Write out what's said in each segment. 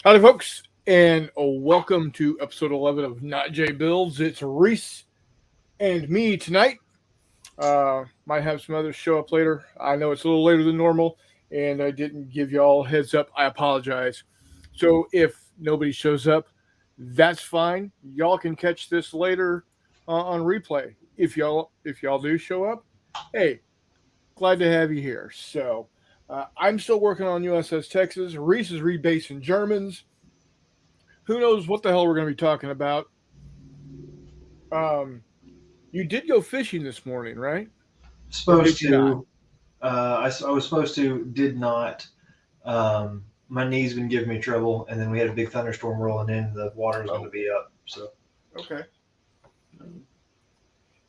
Howdy, folks, and welcome to episode 11 of NotJay Builds. It's Reese and me tonight. Might have some others show up later. I know it's a little later than normal, and I didn't give y'all a heads up. I apologize. So if nobody shows up, that's fine. Y'all can catch this later on replay. If y'all do show up, hey, glad to have you here. So I'm still working on USS Texas. Reese is rebasing Germans. Who knows what the hell we're going to be talking about? Um, you did go fishing this morning, right? Or Supposed did you not? to. I was supposed to. Did not. My knee's been giving me trouble, and then we had a big thunderstorm rolling in. The water was going to Oh, be up. So okay.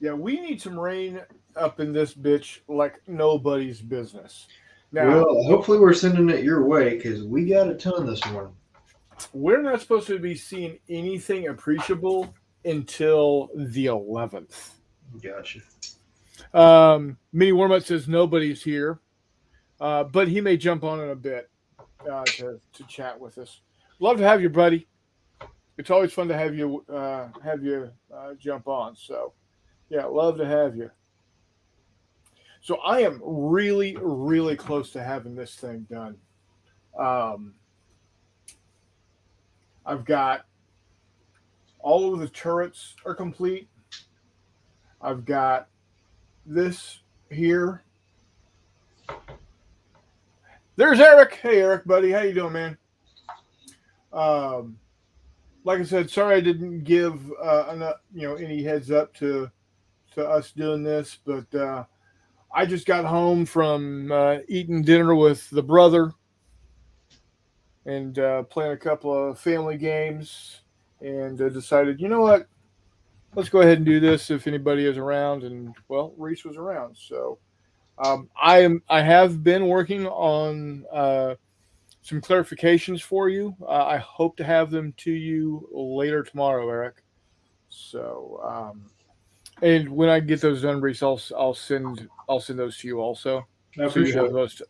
Yeah, we need some rain up in this bitch like nobody's business. Now, well, hopefully we're sending it your way because we got a ton this morning. we're not supposed to be seeing anything appreciable until the 11th. Gotcha. Mini Warmup says nobody's here, but he may jump on in a bit to chat with us. Love to have you, buddy. It's always fun to have you jump on. So yeah, love to have you. So I am really, really close to having this thing done. Um, I've got all of the turrets are complete. I've got this here. There's Eric. Hey, Eric, buddy, how you doing, man? Um, like I said, sorry I didn't give enough, any heads up to us doing this, but I just got home from eating dinner with the brother and playing a couple of family games, and decided, you know what, let's go ahead and do this if anybody is around. And well, Reese was around, so I have been working on some clarifications for you. I hope to have them to you later tomorrow, Eric. So and when I get those done, Reese, I'll send those to you also, I so you appreciate have it. the most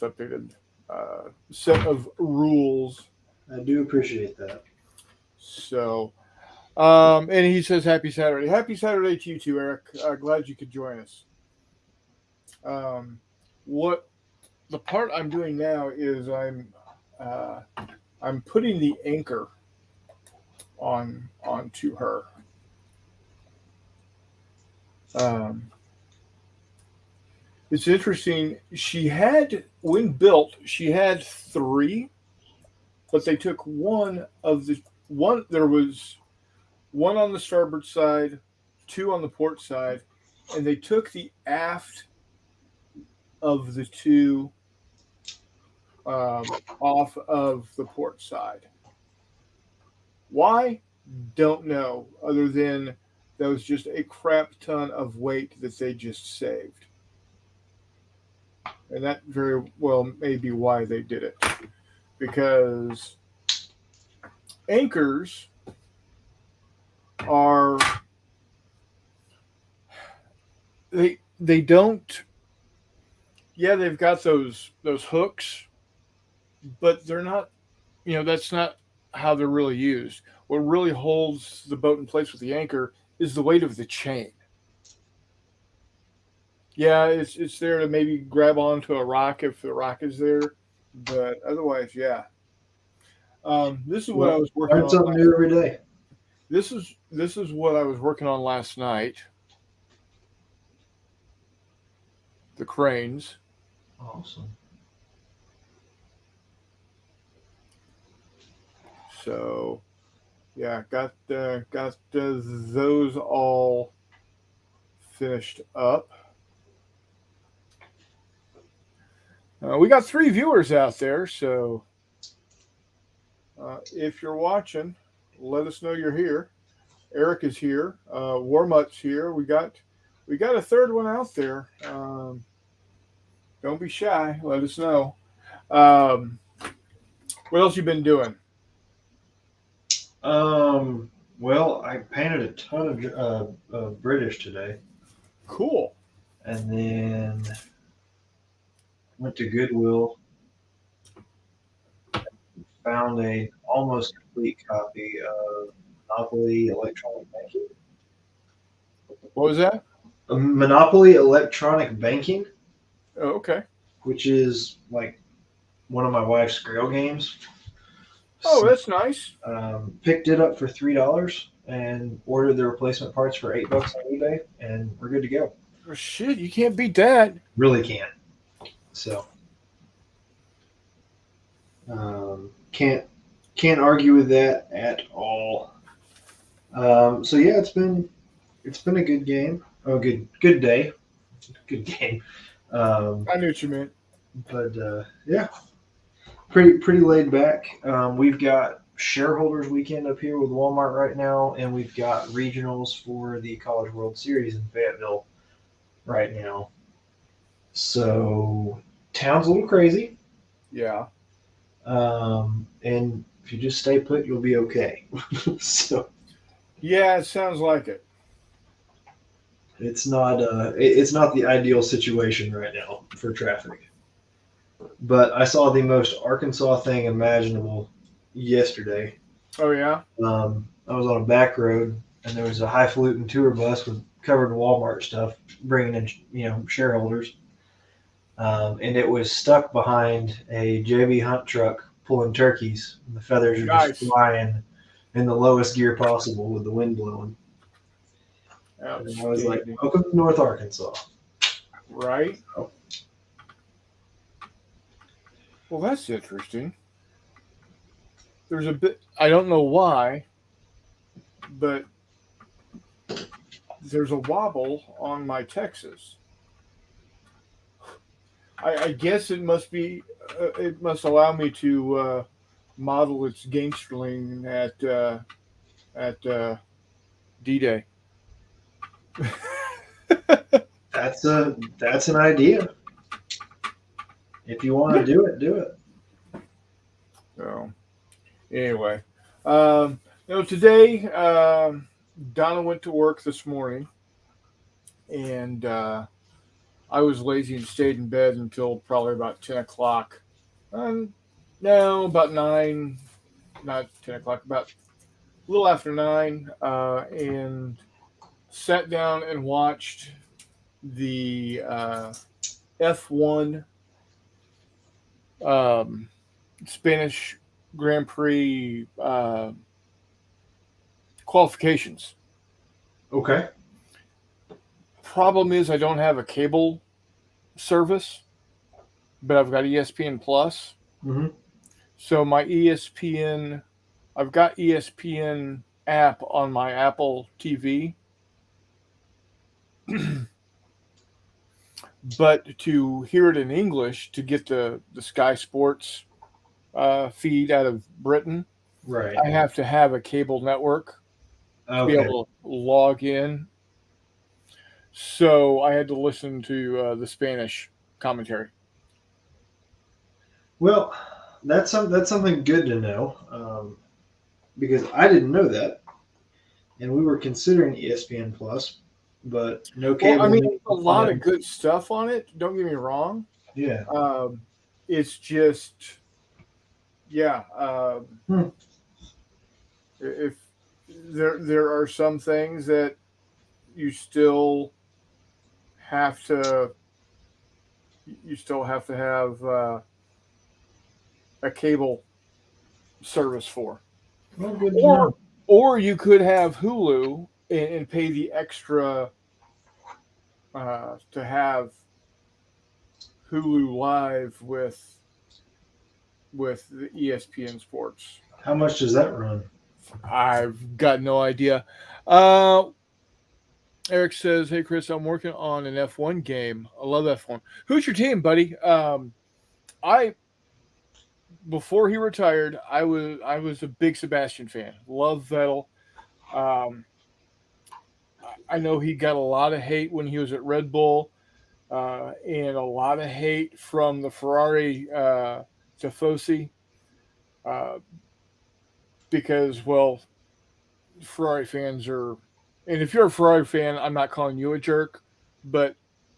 updated uh, set of rules. I do appreciate that. So, and he says happy Saturday. Happy Saturday to you too, Eric. Glad you could join us. Um, what the part I'm doing now is uh, I'm putting the anchor onto her. Um, it's interesting. She had, when built, she had three, but they took one. There was one on the starboard side, two on the port side, and they took the aft of the two off of the port side. Why? Don't know. Other than that was just a crap ton of weight that they just saved, and that very well may be why they did it. Because anchors are they don't. Yeah, they've got those hooks, but they're not. That's not how they're really used. What really holds the boat in place with the anchor is the weight of the chain. Yeah, it's there to maybe grab onto a rock if the rock is there, but otherwise, yeah. This is what I Well, was working learn on. something new every day. This is what I was working on last night. The cranes. Awesome. So yeah, got those all finished up. We got three viewers out there, so if you're watching, let us know you're here. Eric is here. Warmut's here. We got a third one out there. Don't be shy. Let us know. Um, what else you been doing? Well, I painted a ton of British today, Cool. and then went to Goodwill, found a almost complete copy of Monopoly Electronic Banking. What was that? Monopoly Electronic Banking, Oh, okay. which is like one of my wife's Grail games. Oh, So, that's nice. picked it up for $3 and ordered the replacement parts for $8 on eBay, and we're good to go. Oh, shit, you can't beat that. Really can't. So can't argue with that at all. So yeah, it's been a good game. Oh, good day, good game. Um, I knew what you meant. but yeah, pretty laid back. We've got shareholders weekend up here with Walmart right now, and we've got regionals for the College World Series in Fayetteville right now. So town's a little crazy. Yeah. And if you just stay put, you'll be okay. So Yeah, it sounds like it. it's not the ideal situation right now for traffic. But I saw the most Arkansas thing imaginable yesterday. Oh, yeah? I was on a back road, and there was a highfalutin tour bus with covered Walmart stuff, bringing in shareholders, and it was stuck behind a JB Hunt truck pulling turkeys. And the feathers are just Nice. flying in the lowest gear possible with the wind blowing. And I was like, Outstanding. "Welcome to North Arkansas." Right? So, Well, that's interesting. There's a bit, I don't know why, but there's a wobble on my Texas. I guess it must allow me to model its gangsterling at D-Day. that's an idea. If you want to do it, do it. So anyway, today Donna went to work this morning, and I was lazy and stayed in bed until probably about 10 o'clock. No, about 9, not 10 o'clock, about a little after 9, and sat down and watched the F1 um, Spanish Grand Prix qualifications. Okay. Problem is, I don't have a cable service, but I've got ESPN Plus. Mm-hmm. So my ESPN, I've got ESPN app on my Apple TV. But to hear it in English, to get the Sky Sports feed out of Britain, Right. I have to have a cable network to be Okay. able to log in. So I had to listen to the Spanish commentary. Well, that's something good to know, because I didn't know that, and we were considering ESPN Plus, but no Well, I cable. mean, a lot of good stuff on it. Don't get me wrong. Yeah. It's just, yeah. If there are some things that you still have to have a cable service for, Well, good to know. or you could have Hulu and pay the extra to have Hulu Live with the ESPN Sports. How much does that run? I've got no idea. Eric says, "Hey Chris, I'm working on an F1 game. I love F1. Who's your team, buddy?" I before he retired, I was a big Sebastian fan. Love Vettel. Um, I know he got a lot of hate when he was at Red Bull, and a lot of hate from the Ferrari tifosi, because, well, Ferrari fans are, and if you're a Ferrari fan, I'm not calling you a jerk, but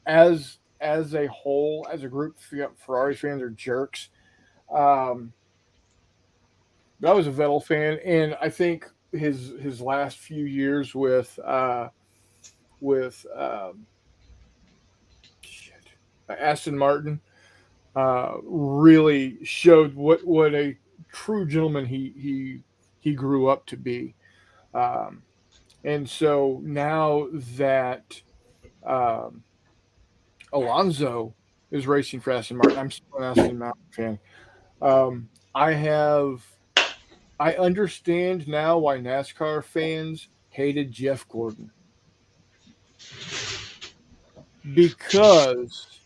as as a whole, as a group, Ferrari fans are jerks. Um, I was a Vettel fan, and I think his last few years with shit, Aston Martin really showed what a true gentleman he grew up to be. Um, and so now that um, Alonso is racing for Aston Martin, I'm still an Aston Martin fan. Um, I have I understand now why NASCAR fans hated Jeff Gordon because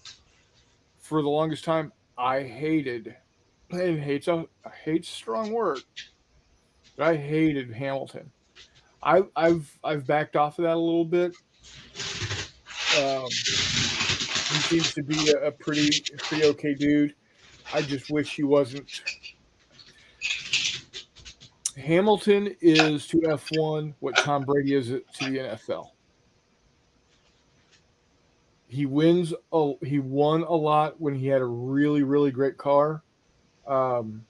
for the longest time I hated and hate's a strong word, but I hated Hamilton. I've backed off of that a little bit. Um, he seems to be a pretty okay dude. I just wish he wasn't. Hamilton is to F1 what Tom Brady is to the NFL. He won a lot when he had a really great car, um,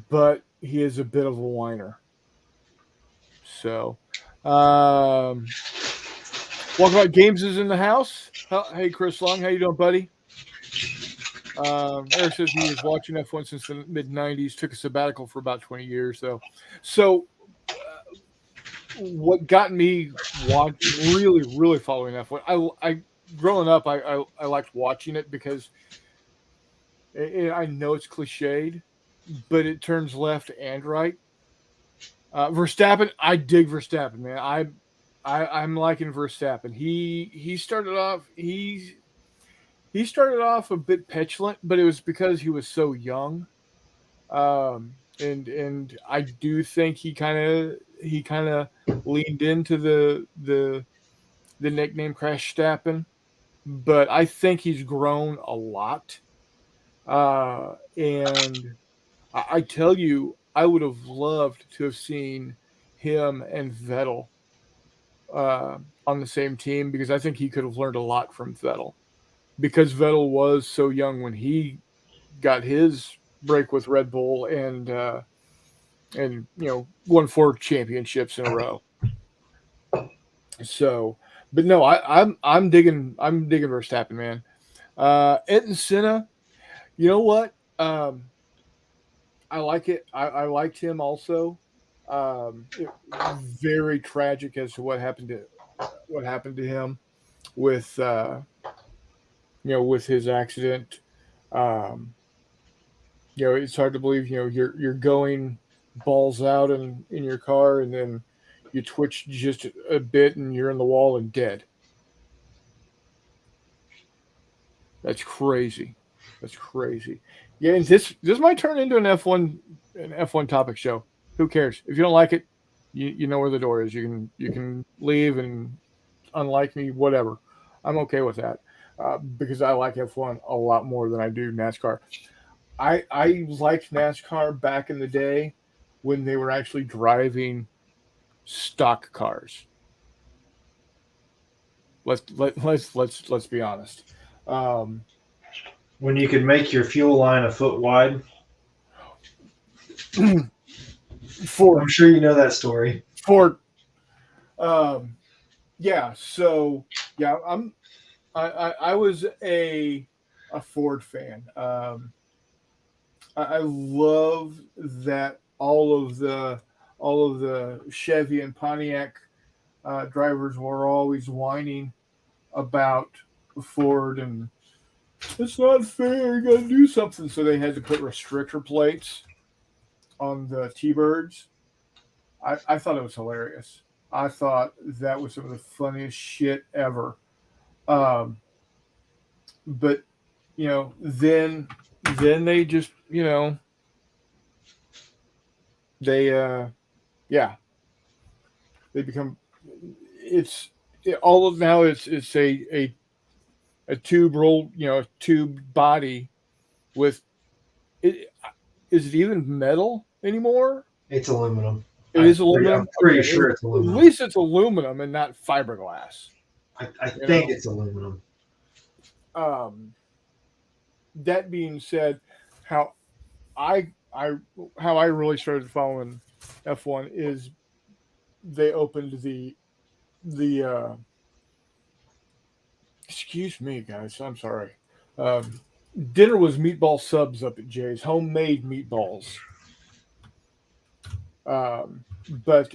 but he is a bit of a whiner. So, Walk About Games is in the house. Hey, Chris Long, how you doing, buddy? Eric says he was watching F1 since the mid '90s. Took a sabbatical for about 20 years, though. So, what got me really following F1? I growing up, I liked watching it because I know it's cliched, but it turns left and right. Verstappen, I dig Verstappen, man. I'm liking Verstappen. He started off a bit petulant, but it was because he was so young. And I do think he kind of leaned into the nickname Crash Stappen, but I think he's grown a lot. And I tell you, I would have loved to have seen him and Vettel on the same team because I think he could have learned a lot from Vettel because Vettel was so young when he got his break with Red Bull and won 4 championships in a row. So, but no, I'm digging Verstappen, man. Ayrton Senna, you know what? I like it. I liked him also. Very tragic as to what happened to him with with his accident. Um, it's hard to believe. You're going balls out in your car, and then you twitch just a bit, and you're in the wall and dead. That's crazy. That's crazy. Yeah, and this might turn into an F1 topic show. Who cares? If you don't like it, you know where the door is. You can leave and unlike me, whatever. I'm okay with that because I like F1 a lot more than I do NASCAR. I liked NASCAR back in the day when they were actually driving stock cars. Let's be honest. When you could make your fuel line a foot wide. Ford. I'm sure you know that story. Ford. Yeah. So yeah, I was a Ford fan. I love that all of the Chevy and Pontiac drivers were always whining about Ford and it's not fair. You got to do something. So they had to put restrictor plates on the T-Birds. I thought it was hilarious. I thought that was some of the funniest shit ever. But then they just they become all of now it's a tube roll, a tube body with it. Is it even metal anymore? It's aluminum. It is aluminum. I'm pretty sure it's aluminum. At least it's aluminum and not fiberglass. I think it's aluminum. That being said, how how I really started following F1 is they opened the excuse me guys, I'm sorry. Um, Dinner was meatball subs up at Jay's, homemade meatballs. But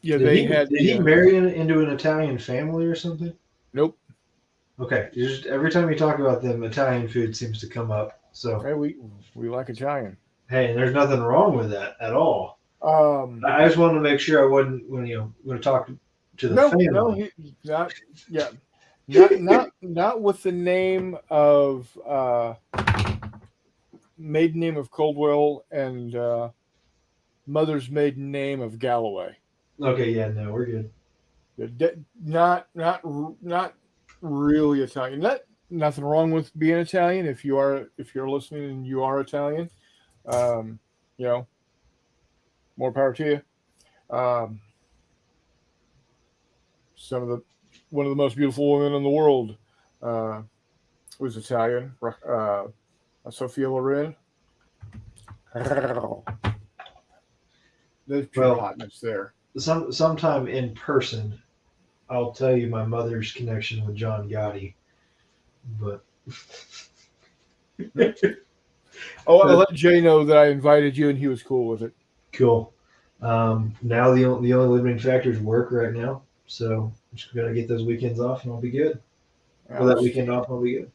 yeah, Did they he had did he the marry into an Italian family or something? nope. Okay, just every time you talk about them, Italian food seems to come up. So Hey, we like Italian. hey, and there's nothing wrong with that at all. Um, I just wanted to make sure I wasn't when going to talk to the no, family. not yeah, not with the name of maiden name of Coldwell and mother's maiden name of Galloway. Okay, yeah, no, we're good. Not really Italian. Nothing wrong with being Italian if you're listening and you are Italian. Um, you know, more power to you. Some of the One of the most beautiful women in the world uh, was Italian. Sophia Loren. There's pure Well, hotness there. sometime in person, I'll tell you my mother's connection with John Gotti. But Oh, I'll let Jay know that I invited you and he was cool with it. cool. Now the only limiting factor is work right now, so I'm just gonna get those weekends off and I'll be good. Or that weekend off, I'll be good.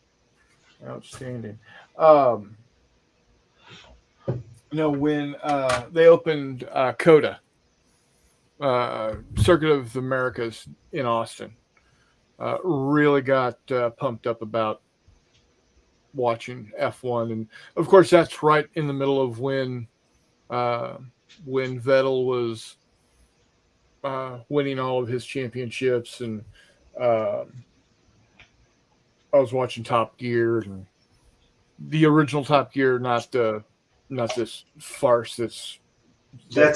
Outstanding. Um, when they opened COTA, Circuit of the Americas in Austin, really got pumped up about watching F1, and of course that's right in the middle of when Vettel was winning all of his championships, and I was watching Top Gear and the original Top Gear, not this farce That's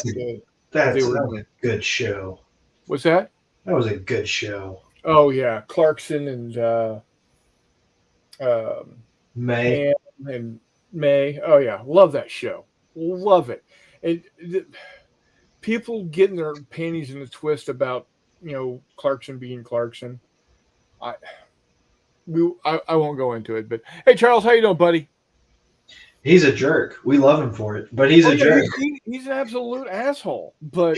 they that were was doing. a good show. What's that? That was a good show. Oh yeah, Clarkson and um, May. Ham and May. Oh yeah, love that show. Love it. And people getting their panties in a twist about Clarkson being Clarkson. I I won't go into it, but hey Charles, how you doing, buddy? He's a jerk. We love him for it, but he's Oh a yeah, jerk. he's an absolute asshole. But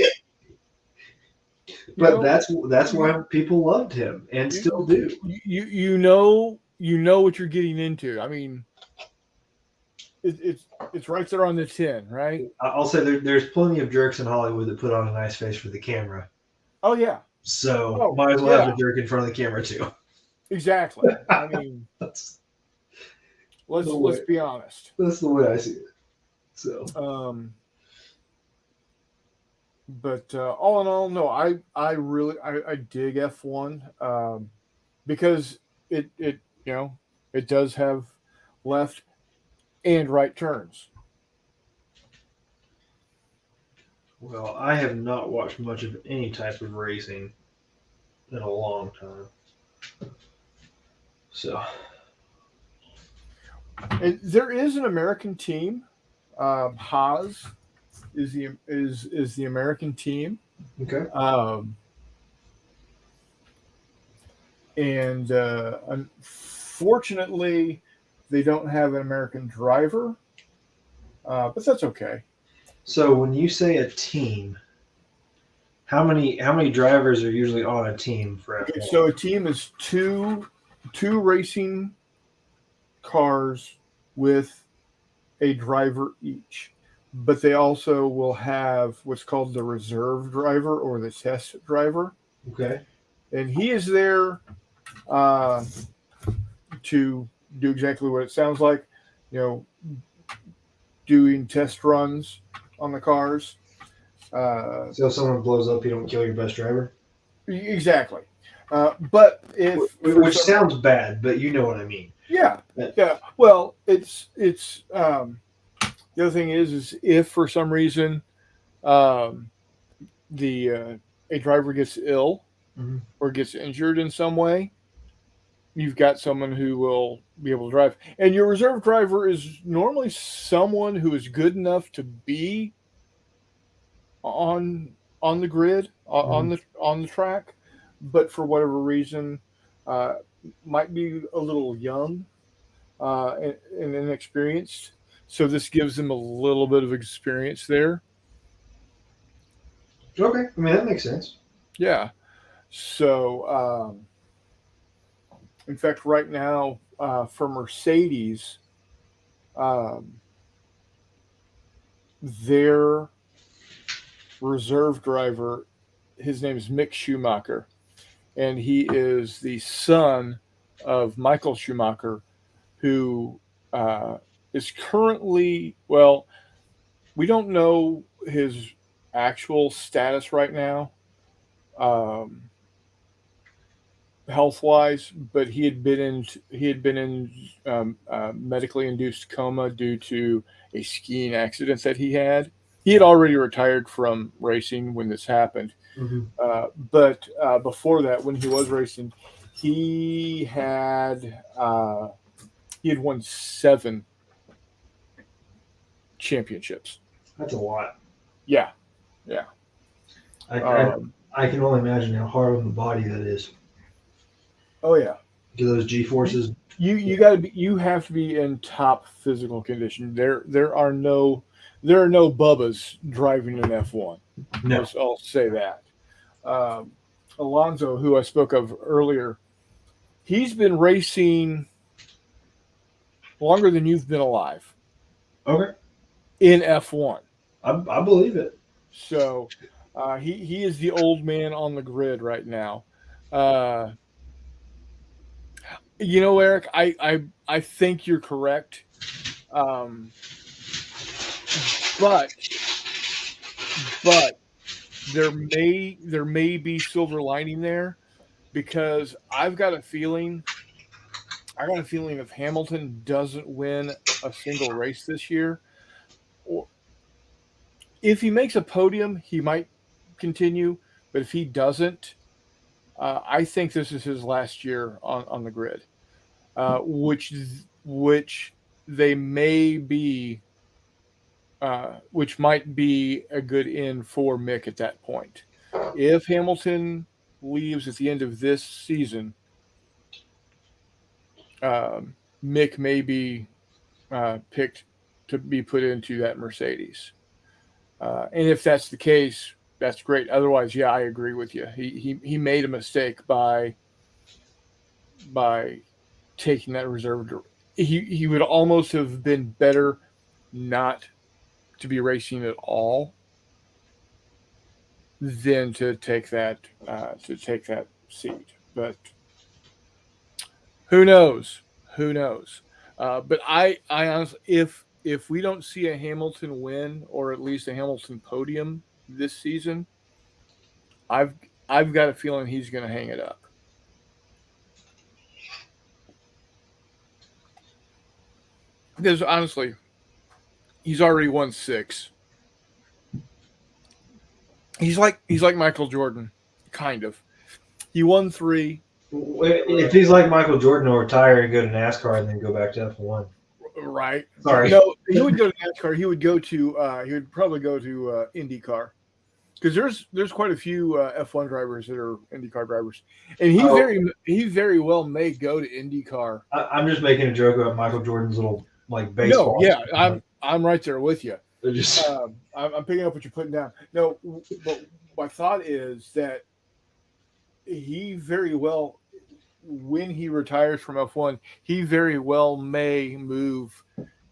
But know that's you why people loved him and you still do. you know what you're getting into. I mean, it's right there on the tin, right? I'll say there's plenty of jerks in Hollywood that put on a nice face for the camera. Oh yeah. So Oh might as well have yeah. a jerk in front of the camera too. Exactly. I mean, That's the let's way. be honest. That's the way I see it. So But all in all, no, I really I dig F1 because it it does have left and right turns. well, I have not watched much of any type of racing in a long time. So And there is an American team. Haas is the American team, okay. um, and unfortunately, they don't have an American driver, but that's okay. So when you say a team, how many drivers are usually on a team for Okay, F1? so a team is two racing cars with a driver each, but they also will have what's called the reserve driver or the test driver, Okay. and he is there uh, to do exactly what it sounds like, you know, doing test runs on the cars. So if someone blows up, you don't kill your best driver? Exactly. But if for Which some sounds bad, but you know what I mean. yeah, That- yeah. Well, it's the other thing is if for some reason um, the a driver gets ill, Mhm. or gets injured in some way, you've got someone who will be able to drive. And your reserve driver is normally someone who is good enough to be on the grid, Mhm. on the track, but for whatever reason, uh, might be a little young and inexperienced. So this gives them a little bit of experience there. Okay, I mean that makes sense. Yeah. So in fact, right now for Mercedes, um, their reserve driver, his name is Mick Schumacher, and he is the son of Michael Schumacher, who uh, is currently, well, we don't know his actual status right now, um, health wise, but he had been in medically induced coma due to a skiing accident that he had. He had already retired from racing when this happened, Hmm. but before that, when he was racing, he had uh, he had won 7 championships. That's a lot. Yeah, yeah. I, I Um, I can only imagine how hard on the body that is. oh yeah. Do those G You forces? you got to be you have to be in top physical condition. There are no bubbas driving an F1. No. I'll say that. Um, Alonso, who I spoke of earlier, he's been racing longer than you've been alive Okay, in F1. I believe it. So he is the old man on the grid right now. Uh, Eric, I think you're correct. Um, but but there may be silver lining there because I got a feeling if Hamilton doesn't win a single race this year, or if he makes a podium, he might continue. But if he doesn't, I think this is his last year on the grid, which they may be, which might be a good end for Mick at that point. If Hamilton leaves at the end of this season, um, Mick may be picked to be put into that Mercedes. And if that's the case, that's great. Otherwise, yeah, I agree with you. He made a mistake by taking that reserve. He would almost have been better not to be racing at all than to take that seat. But who knows? Who knows? But I honestly, if we don't see a Hamilton win or at least a Hamilton podium this season, I've I've got a feeling he's going to hang it up. Because honestly, he's already won 6. He's like Michael Jordan, kind of. He won 3. If he's like Michael Jordan, he'll retire and go to NASCAR and then go back to F1. Right? Sorry. No, he would go to NASCAR. He would probably go to IndyCar because there's quite a few F1 drivers that are IndyCar drivers, and Oh, he very well may go to IndyCar. I'm just making a joke about Michael Jordan's little like No, baseball. yeah, I'm right there with you. They're just I'm picking up what you're putting down. No, but my thought is that he very well, when he retires from F1, he very well may move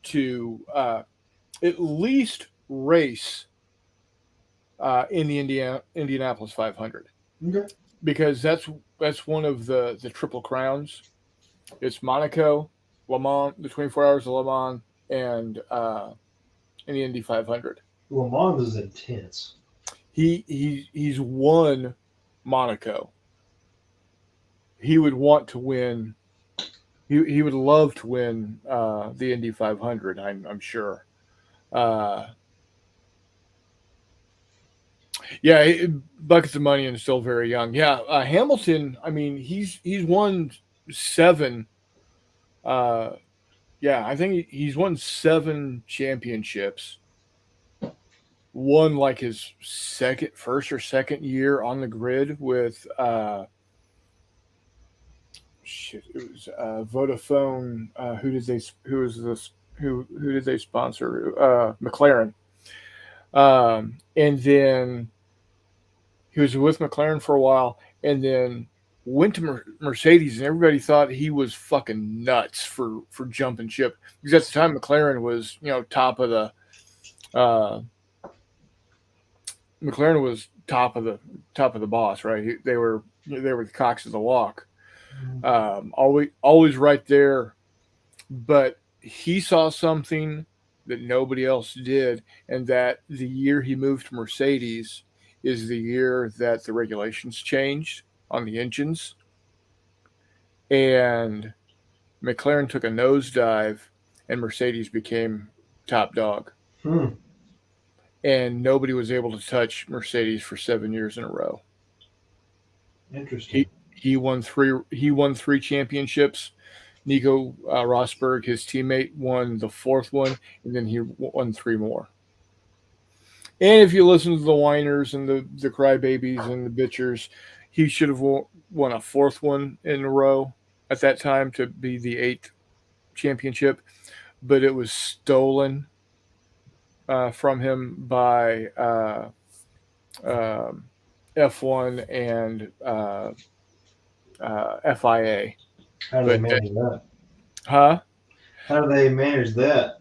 to at least race in the Indianapolis 500 okay. because that's one of the triple crowns. It's Monaco, Le Mans, the 24 Hours of Le Mans, and the Indy 500. Le Mans is intense. He's won Monaco. He would want to win. He would love to win the Indy 500. I'm sure. Uh, Yeah, buckets of money and still very young. Yeah, Hamilton. I mean, he's won 7. Uh, yeah, I think he's won 7 championships. Won like his first or second year on the grid with shit. It was Vodafone. Who did they sponsor? McLaren. And then he was with McLaren for a while, and then went to Mercedes, and everybody thought he was fucking nuts for jumping ship because at the time McLaren was uh, top of the boss, right? They were the cocks of the walk, always right there. But he saw something that nobody else did, and that the year he moved to Mercedes is the year that the regulations changed on the engines, and McLaren took a nosedive, and Mercedes became top dog. Hmm. And nobody was able to touch Mercedes for 7 years in a row. Interesting. He won 3. He won 3 championships. Nico Rosberg, his teammate, won the 4th one, and then he won 3 more. And if you listen to the whiners and the crybabies and the bitchers, he should have won a 4th one in a row at that time to be the 8th championship, but it was stolen from him by F1 and FIA. How do they manage that? Huh? How do they manage that?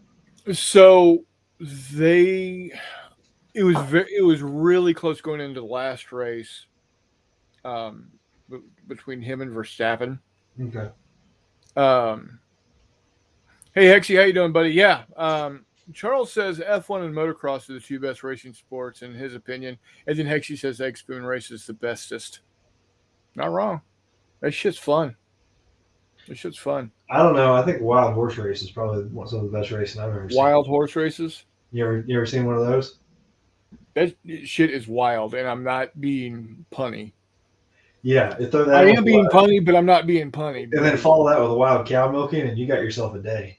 So it was really close going into the last race um, between him and Verstappen. Okay. Hey Hexy, how you doing, buddy? Yeah. Charles says F1 and motocross are the 2 best racing sports in his opinion, and then Hexy says Egg Spoon Race is the bestest. Not wrong. That shit's fun. That shit's fun. I don't know. I think Wild Horse Race is probably some of the best racing I've ever seen. Wild horse races. You ever seen one of those? That shit is wild, and I'm not being punny. Yeah, throw that. I am being punny, but I'm not being punny. And then follow that with a wild cow milking, and you got yourself a day.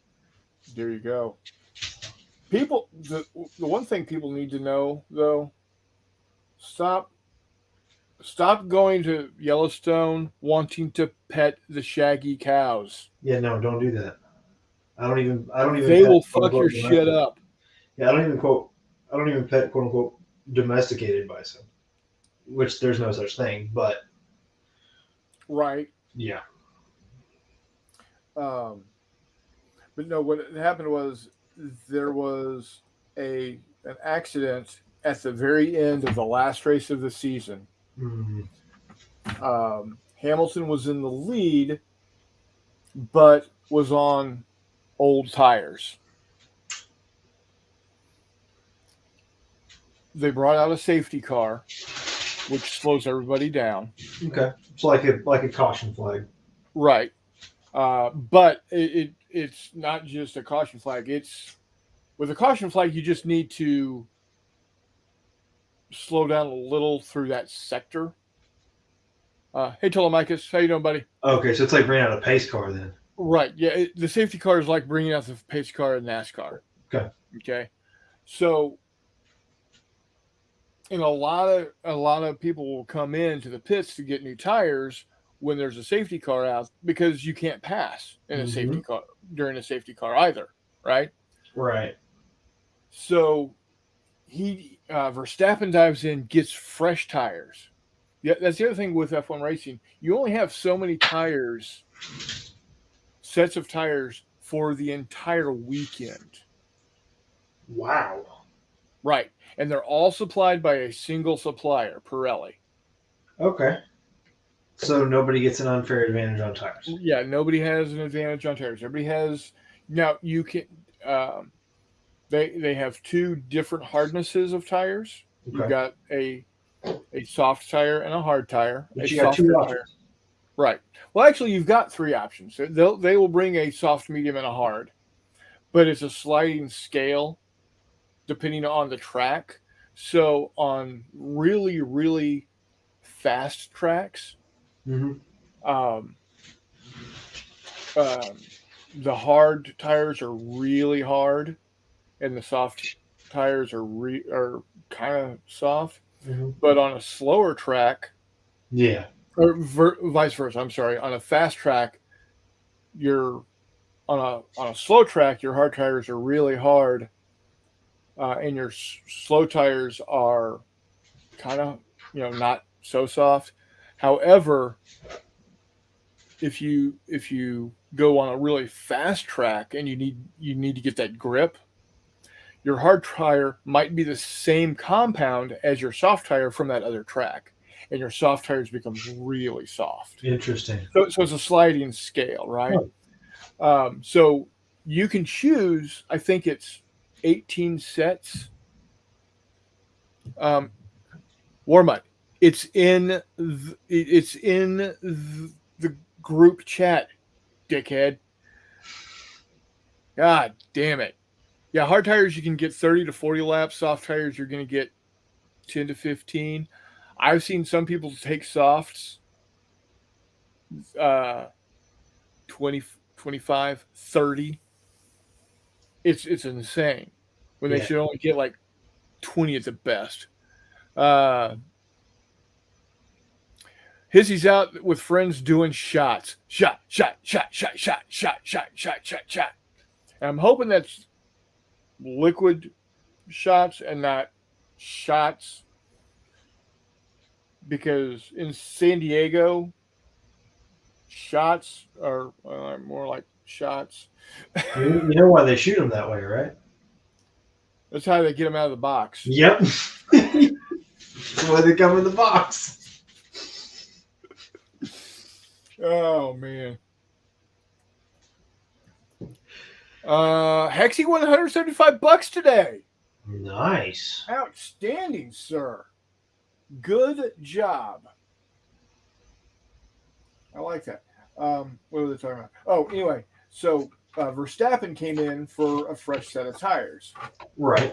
There you go. People, the one thing people need to know though, stop going to Yellowstone wanting to pet the shaggy cows. Yeah, no, don't do that. I don't even. They will fuck your shit up. Yeah, I don't even pet quote unquote domesticated bison, which there's no such thing. But right. Yeah. But no, what happened was there was an accident at the very end of the last race of the season. Mm-hmm. Hamilton was in the lead, but was on old tires. They brought out a safety car, which slows everybody down. Okay, it's like a caution flag. Right, but it's not just a caution flag. It's with a caution flag, you just need to slow down a little through that sector. Hey, Telemachus, how you doing, buddy? Okay, so it's like bringing out a pace car then. Right. Yeah, the safety car is like bringing out the pace car in NASCAR. Okay. So, and a lot of people will come into the pits to get new tires when there's a safety car out because you can't pass in a safety car during a safety car either, right? Right. So Verstappen dives in, gets fresh tires. Yeah, that's the other thing with F1 racing. You only have so many sets of tires for the entire weekend. Wow. Right. And they're all supplied by a single supplier, Pirelli. Okay. So nobody gets an unfair advantage on tires. Yeah, nobody has an advantage on tires. Everybody has. Now you can. They have 2 different hardnesses of tires. Okay. You've got a soft tire and a hard tire. But you got 2 options. Right. Well, actually, you've got 3 options. They will bring a soft, medium, and a hard, but it's a sliding scale depending on the track. So on really, really fast tracks, Mm-hmm. um, um, the hard tires are really hard, and the soft tires are kind of soft. Mm-hmm. But on a slower track, Yeah. or vice versa, I'm sorry, on a fast track, you're on a slow track, your hard tires are really hard, and your slow tires are kind of not so soft. However, if you go on a really fast track and you need to get that grip, your hard tire might be the same compound as your soft tire from that other track, and your soft tires become really soft. Interesting. So it's a sliding scale, right? Huh. So you can choose. I think it's 18 sets. Warmut. It's in the group chat, dickhead. God damn it. Yeah, hard tires you can get 30 to 40 laps. Soft tires you're going to get 10 to 15. I've seen some people take softs uh 20, 25, 30. It's insane when they Yeah. should only get like 20 at the best. Uh Hissy's out with friends doing shots. Shot, shot, shot, shot, shot, shot, shot, shot, shot, shot. And I'm hoping that's liquid shots and not shots, because in San Diego, shots are more like shots. You know why they shoot them that way, right? That's how they get them out of the box. Yep. That's why they come in the box. Oh man. Hexy won $175 today. Nice. Outstanding, sir. Good job. I like that. What were they talking about? Oh, anyway, so Verstappen came in for a fresh set of tires. Right.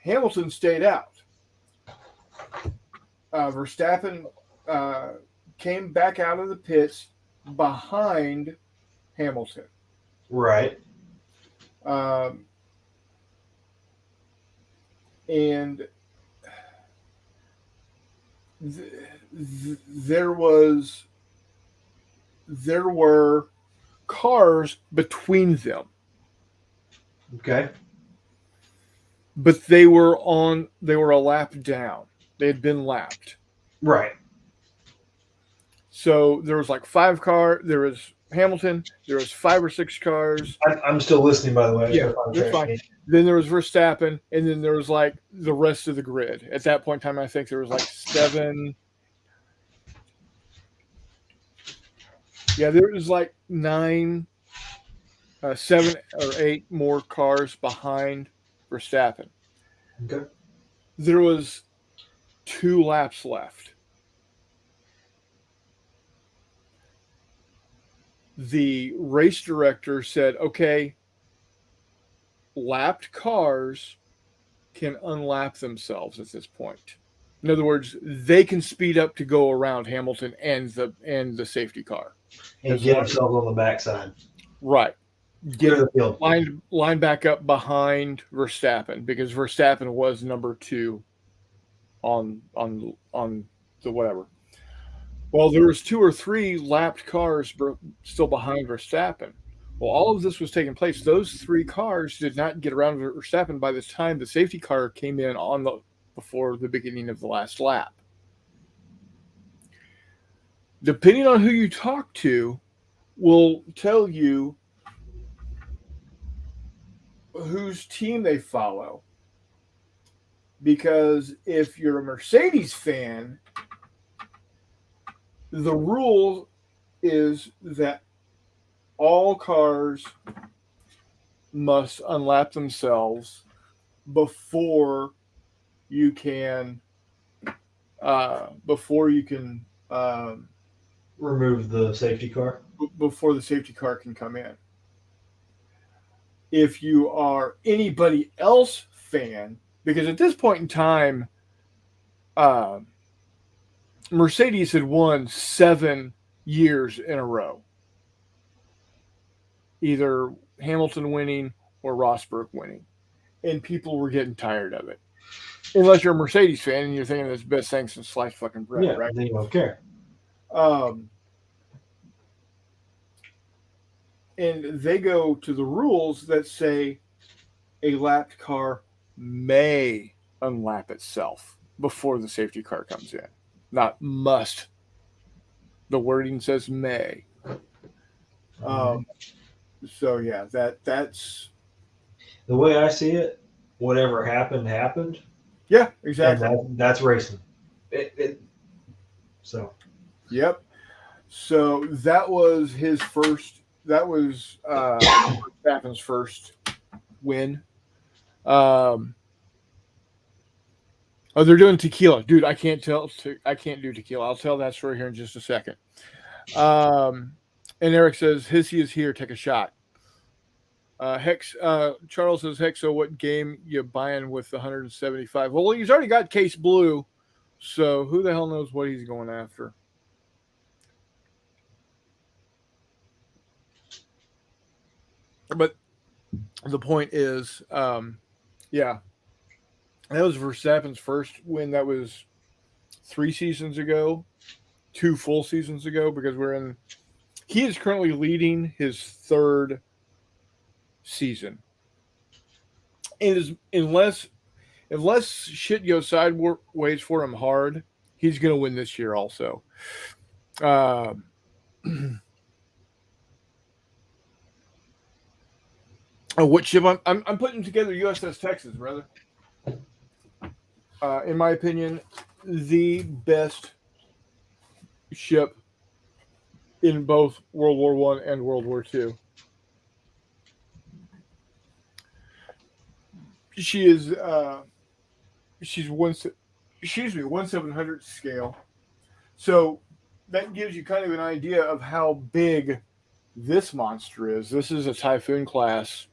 Hamilton stayed out. Verstappen came back out of the pits behind Hamilton. Right. And there were cars between them, Okay. but they were a lap down. They had been lapped. Right. So there was like there was Hamilton, there was 5 or 6 cars. I'm still listening, by the way. Yeah, that's fine. Then there was Verstappen, and then there was like the rest of the grid. At that point in time, I think there was like 7. Yeah, there was like 9, 7 or 8 more cars behind Verstappen. Okay. There was 2 laps left. The race director said, okay, lapped cars can unlap themselves at this point. In other words, they can speed up to go around Hamilton and the safety car. And get themselves on the backside. Right. Get the field. Line back up behind Verstappen, because Verstappen was number 2 on the whatever. Well, there was 2 or 3 lapped cars still behind Verstappen. Well, all of this was taking place. Those 3 cars did not get around Verstappen by the time the safety car came in before the beginning of the last lap. Depending on who you talk to, will tell you whose team they follow. Because if you're a Mercedes fan, the rule is that all cars must unlap themselves before you can remove the safety car. Before the safety car can come in. If you are anybody else fan, because at this point in time, uh, Mercedes had won 7 years in a row, either Hamilton winning or Rosberg winning, and people were getting tired of it. Unless you're a Mercedes fan and you're thinking it's the best thing since sliced fucking bread, Yeah, right? then you don't care. Um, and they go to the rules that say a lapped car may unlap itself before the safety car comes in, not must. The wording says may. Um, so yeah, that's The way I see it, whatever happened happened, yeah, and exactly. that's racing. So Yep. So that was his first. That was Verstappen's first win. Oh, they're doing tequila, dude. I can't tell. I can't do tequila. I'll tell that story here in just a second. And Eric says, "Hissy is here. Take a shot." Hex. Charles says, "Hexo, what game you buying with the 175?" Well, he's already got Case Blue, so who the hell knows what he's going after? But the point is, yeah, that was Verstappen's first win. That was 3 seasons ago, 2 full seasons ago, because we're in. He is currently leading his 3rd season. And unless shit goes sideways for him hard, he's going to win this year also. Uh, what ship I'm putting together USS Texas, brother. In my opinion, the best ship in both World War One and World War Two. She is she's 1/700 scale. So that gives you kind of an idea of how big this monster is. This is a Typhoon class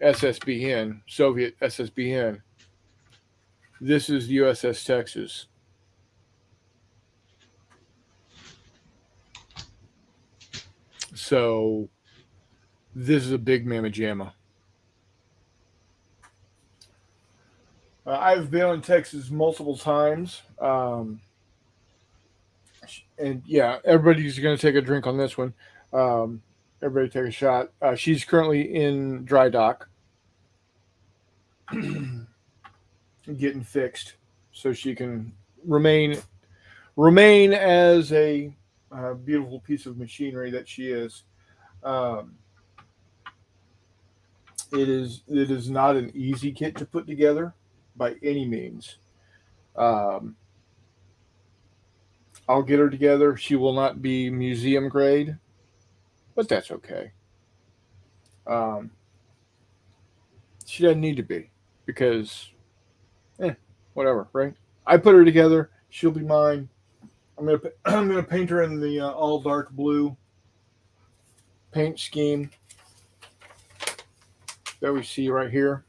SSBN, Soviet SSBN. This is the USS Texas. So this is a big mamma jamma. I've been on Texas multiple times. And yeah, everybody's going to take a drink on this one. Everybody take a shot. She's currently in dry dock, getting fixed, so she can remain as a beautiful piece of machinery that she is. Um, it is not an easy kit to put together by any means. Um, I'll get her together. She will not be museum grade, but that's okay. Um, she doesn't need to be because, whatever, right? I put her together. She'll be mine. I'm gonna paint her in the all dark blue paint scheme that we see right here.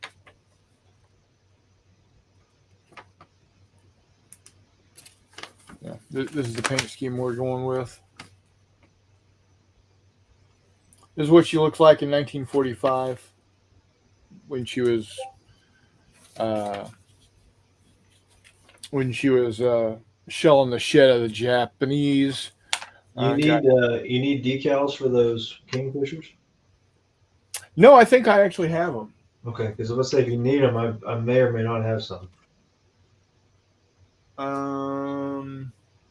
Yeah, this is the paint scheme we're going with. This is what she looked like in 1945 when she was uh, shelling the shit out of the Japanese. you need decals for those Kingfishers. No, I think I actually have them. Okay, because let's say if you need them, I may or may not have some.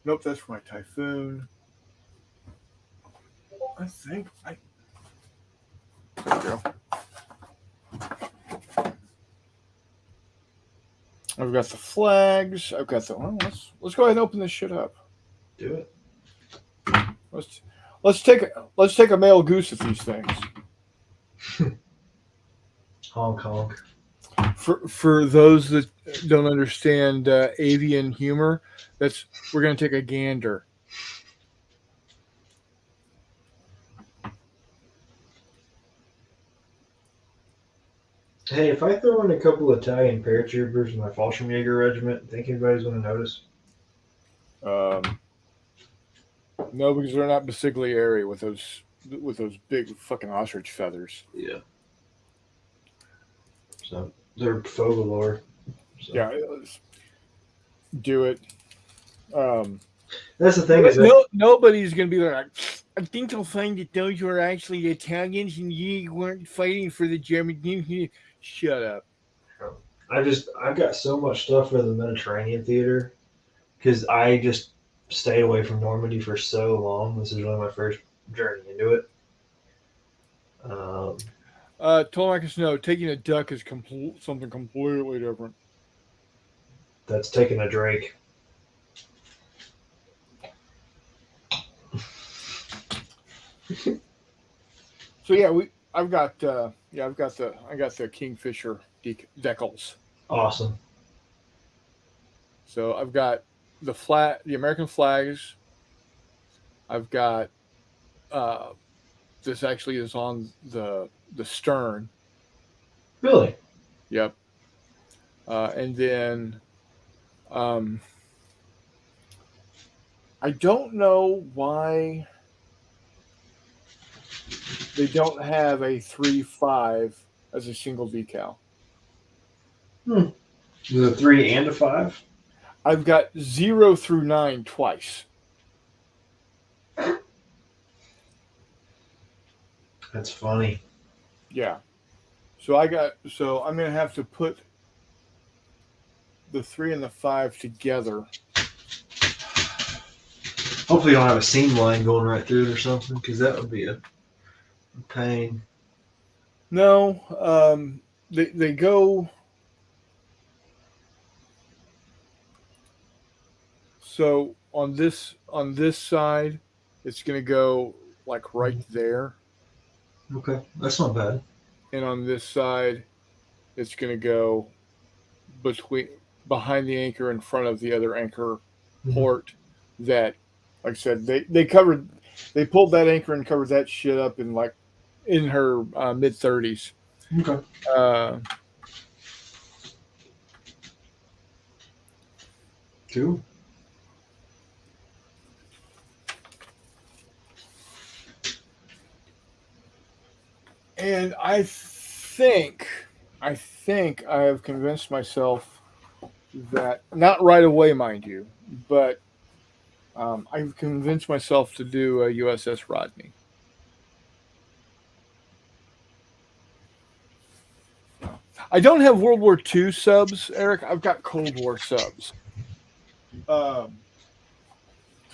Nope, that's for my Typhoon. I think I. There we go. I've got the flags. I've got the. Well, let's go ahead and open this shit up. Do it. Let's take a male goose at these things. Honk honk. For those that don't understand avian humor, we're gonna take a gander. Hey, if I throw in a couple Italian paratroopers in my Fallschirmjäger regiment, think anybody's going to notice? Um, no, because they're not basigliere with those big fucking ostrich feathers. Yeah. So they're faux galore. So. Yeah, do it. Um, That's the thing is that nobody's gonna be like, I think you'll find that those were actually Italians and you weren't fighting for the German. Shut up. I've got so much stuff for the Mediterranean theater because I just stayed away from Normandy for so long. This is really my first journey into it. Telemachus, no, taking a duck is something completely different. That's taking a Drake. So yeah, I got the Kingfisher decals. Awesome. So I've got the American flags. I've got this actually is on the stern. Really? Yep. And then I don't know why they don't have a 3-5 as a single decal. There's a 3 and a 5? I've got 0 through 9 twice. That's funny. Yeah. So I'm gonna have to put the 3 and the 5 together. Hopefully you don't have a seam line going right through it or something, because that would be a pain. No, they go. So on this side, it's gonna go like right there, Okay, that's not bad. and on this side, it's gonna go behind the anchor in front of the other anchor port. That, like I said, they pulled that anchor and covered that shit up in her mid 30s. Okay. Cool. And I think I have convinced myself that, not right away, mind you, but I've convinced myself to do a USS Rodney. I don't have World War II subs, Eric. I've got Cold War subs to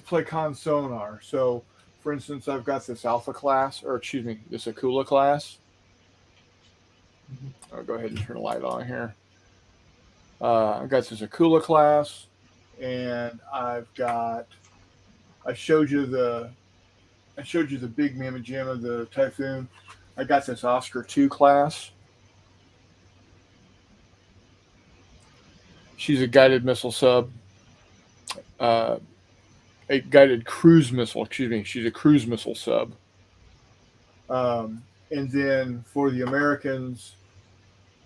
play con sonar. So, for instance, I've got this Alpha class, or excuse me, this Akula class. I'll go ahead and turn the light on here. I've got this Akula class, and I showed you the big Mamma Jamma, the Typhoon. I got this Oscar 2 class. She's a guided missile sub. A guided cruise missile, excuse me. She's a cruise missile sub. And then for the Americans,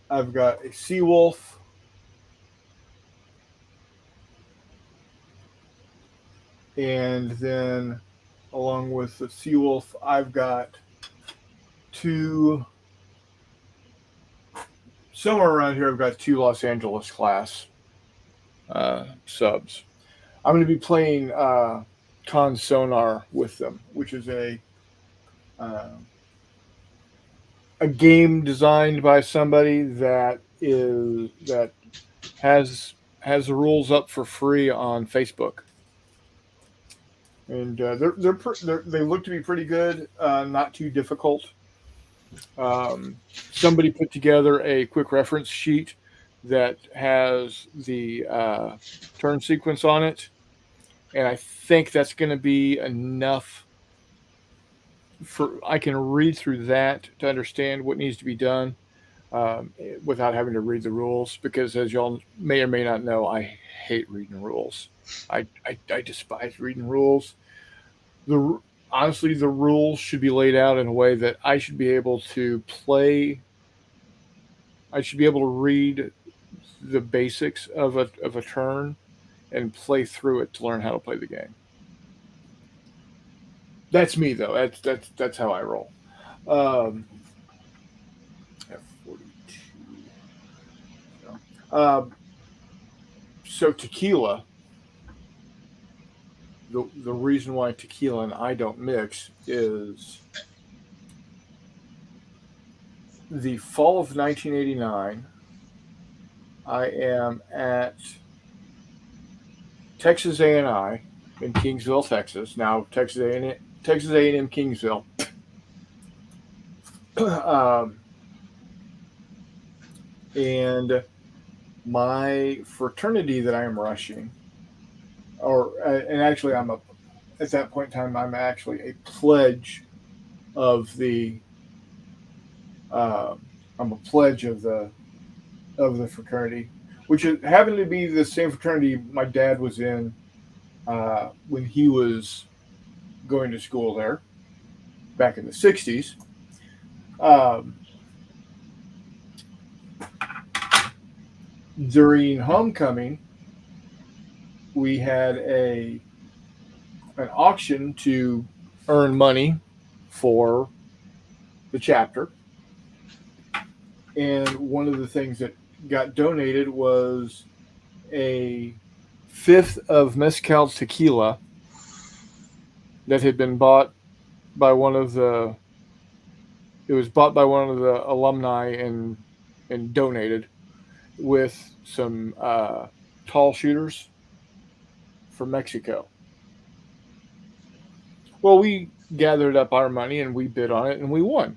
I've got a Seawolf. And then along with the Seawolf, I've got somewhere around here, I've got 2 Los Angeles class subs. I'm going to be playing con sonar with them, which is a game designed by somebody that has the rules up for free on Facebook, and they look to be pretty good, not too difficult. Somebody put together a quick reference sheet that has the turn sequence on it, and I think that's going to be enough I can read through that to understand what needs to be done without having to read the rules, because as y'all may or may not know, I hate reading rules. I despise reading rules. Honestly, the rules should be laid out in a way that I should be able to play I should be able to read the basics of a turn and play through it to learn how to play the game. That's me though. That's how I roll. Um, F42. So, so tequila. The reason why tequila and I don't mix is the fall of 1989. I am at Texas A&I in Kingsville, Texas. Now Texas A&M Kingsville. And my fraternity that I am rushing, and actually at that point in time I'm actually a pledge of the I'm a pledge of the fraternity, which happened to be the same fraternity my dad was in when he was going to school there back in the 60s. During homecoming, we had an auction to earn money for the chapter. And one of the things that got donated was a fifth of mezcal tequila that had been bought by one of the alumni and donated with some tall shooters from Mexico. Well, we gathered up our money and we bid on it and we won.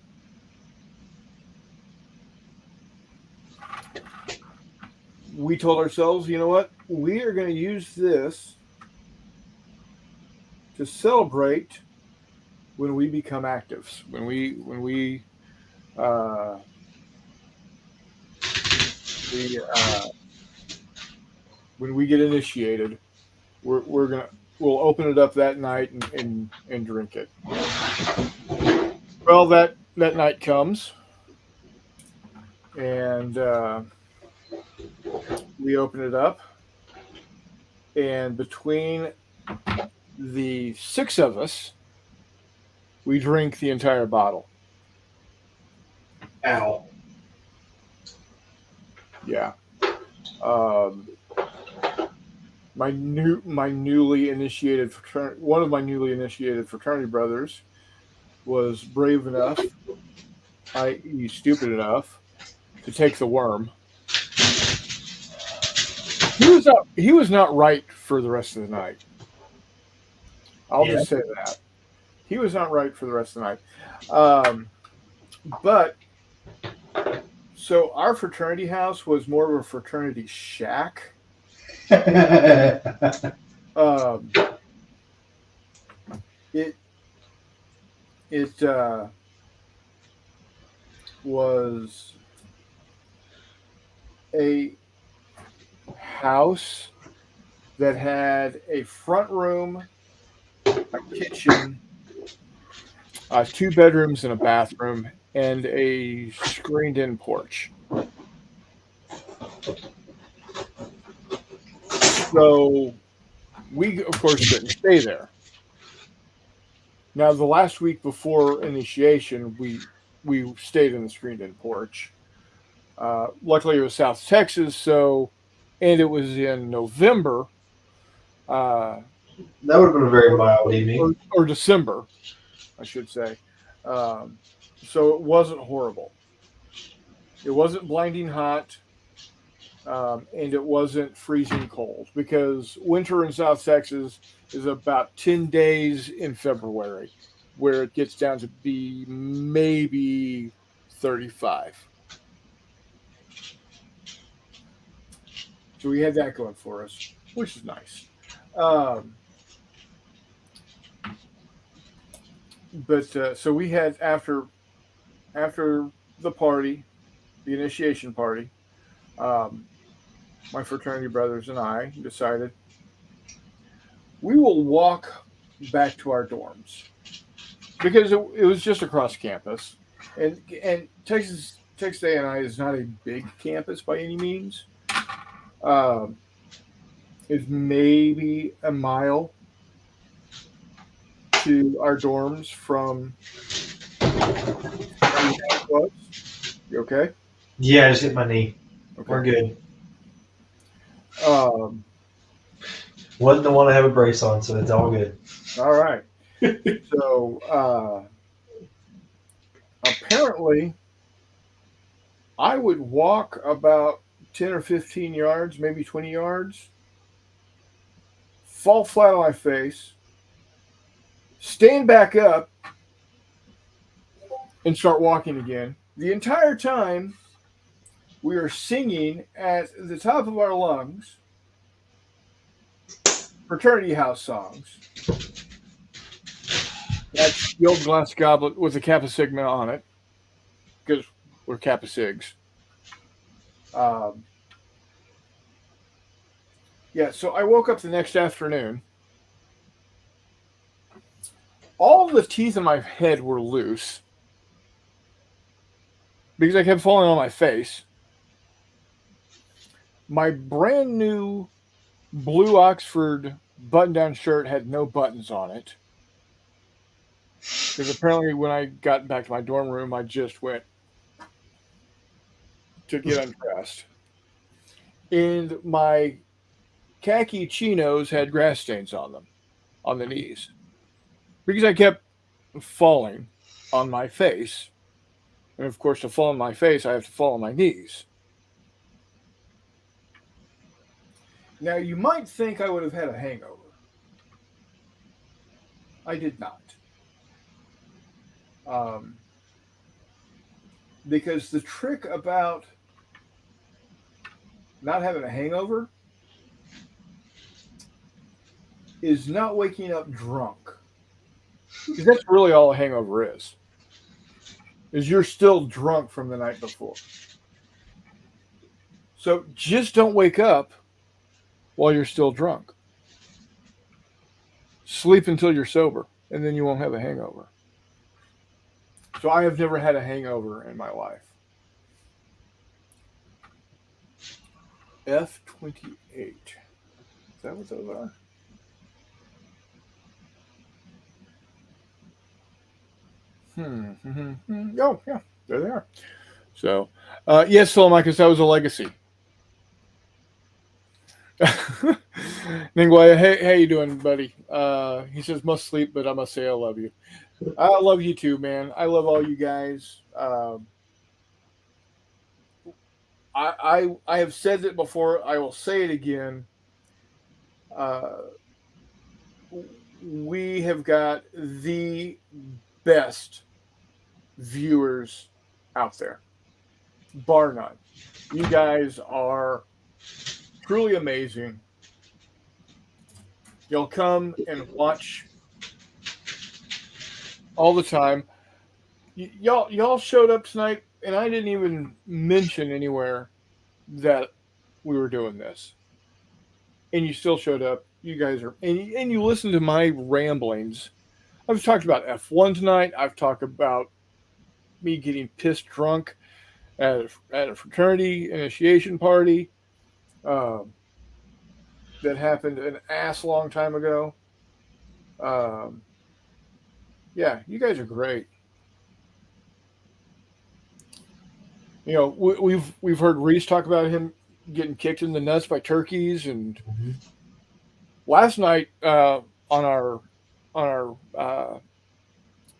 We told ourselves, you know what? We are going to use this to celebrate when we become actives, when we get initiated. We'll open it up that night and drink it. Well, that night comes, and we open it up, and between the six of us, we drink the entire bottle. Ow. Yeah. One of my newly initiated fraternity brothers was brave enough, i.e., stupid enough, to take the worm. He was not right for the rest of the night. I'll just say that. He was not right for the rest of the night. But so our fraternity house was more of a fraternity shack. It was a house that had a front room, a kitchen, 2 bedrooms and a bathroom, and a screened-in porch. So we, of course, couldn't stay there. Now, the last week before initiation, we stayed in the screened-in porch. Luckily, it was South Texas, and it was in November. That would have been a very mild evening. Or December, I should say. So it wasn't horrible. It wasn't blinding hot, and it wasn't freezing cold, because winter in South Texas is about 10 days in February, where it gets down to be maybe 35. So we had that going for us, which is nice. But so we had after the party, the initiation party, my fraternity brothers and I decided we will walk back to our dorms, because it was just across campus, and Texas Texas A&I is not a big campus by any means. Um, it's maybe a mile to our dorms from where your house was. You okay? Yeah, I just hit my knee. Okay. We're good. Um, Wasn't the one I have a brace on, so it's all good. all right. So apparently, I would walk about 10 or 15 yards, maybe 20 yards, fall flat on my face, stand back up, and start walking again. The entire time, we are singing at the top of our lungs fraternity house songs. That's the old glass goblet with a Kappa Sigma on it, because we're Kappa Sigs. Um, yeah, so I woke up the next afternoon. All the teeth in my head were loose because I kept falling on my face. My brand new blue Oxford button down shirt had no buttons on it. Because apparently, when I got back to my dorm room, I just went to get undressed. And my khaki chinos had grass stains on them, on the knees. Because I kept falling on my face. And of course, to fall on my face, I have to fall on my knees. Now, you might think I would have had a hangover. I did not. Um, because the trick about not having a hangover is not waking up drunk. Because that's really all a hangover is you're still drunk from the night before. So just don't wake up while you're still drunk. Sleep until you're sober, and then you won't have a hangover. So I have never had a hangover in my life. F-28. Is that what those are? Oh, yeah, there they are. So, yes, Solomicus, that was a legacy. Ningwaya, hey, how you doing, buddy? He says must sleep, but I must say I love you. I love you too, man. I love all you guys. I have said it before. I will say it again. Uh, we have got the best viewers out there, bar none. You guys are truly amazing. You'll come and watch all the time. Y'all showed up tonight, and I didn't even mention anywhere that we were doing this, and you still showed up. You guys are, and you listened to my ramblings. I've talked about F1 tonight. I've talked about me getting pissed drunk at a fraternity initiation party that happened an ass long time ago. Um, yeah, you guys are great. You know, we've heard Reese talk about him getting kicked in the nuts by turkeys, and last night on our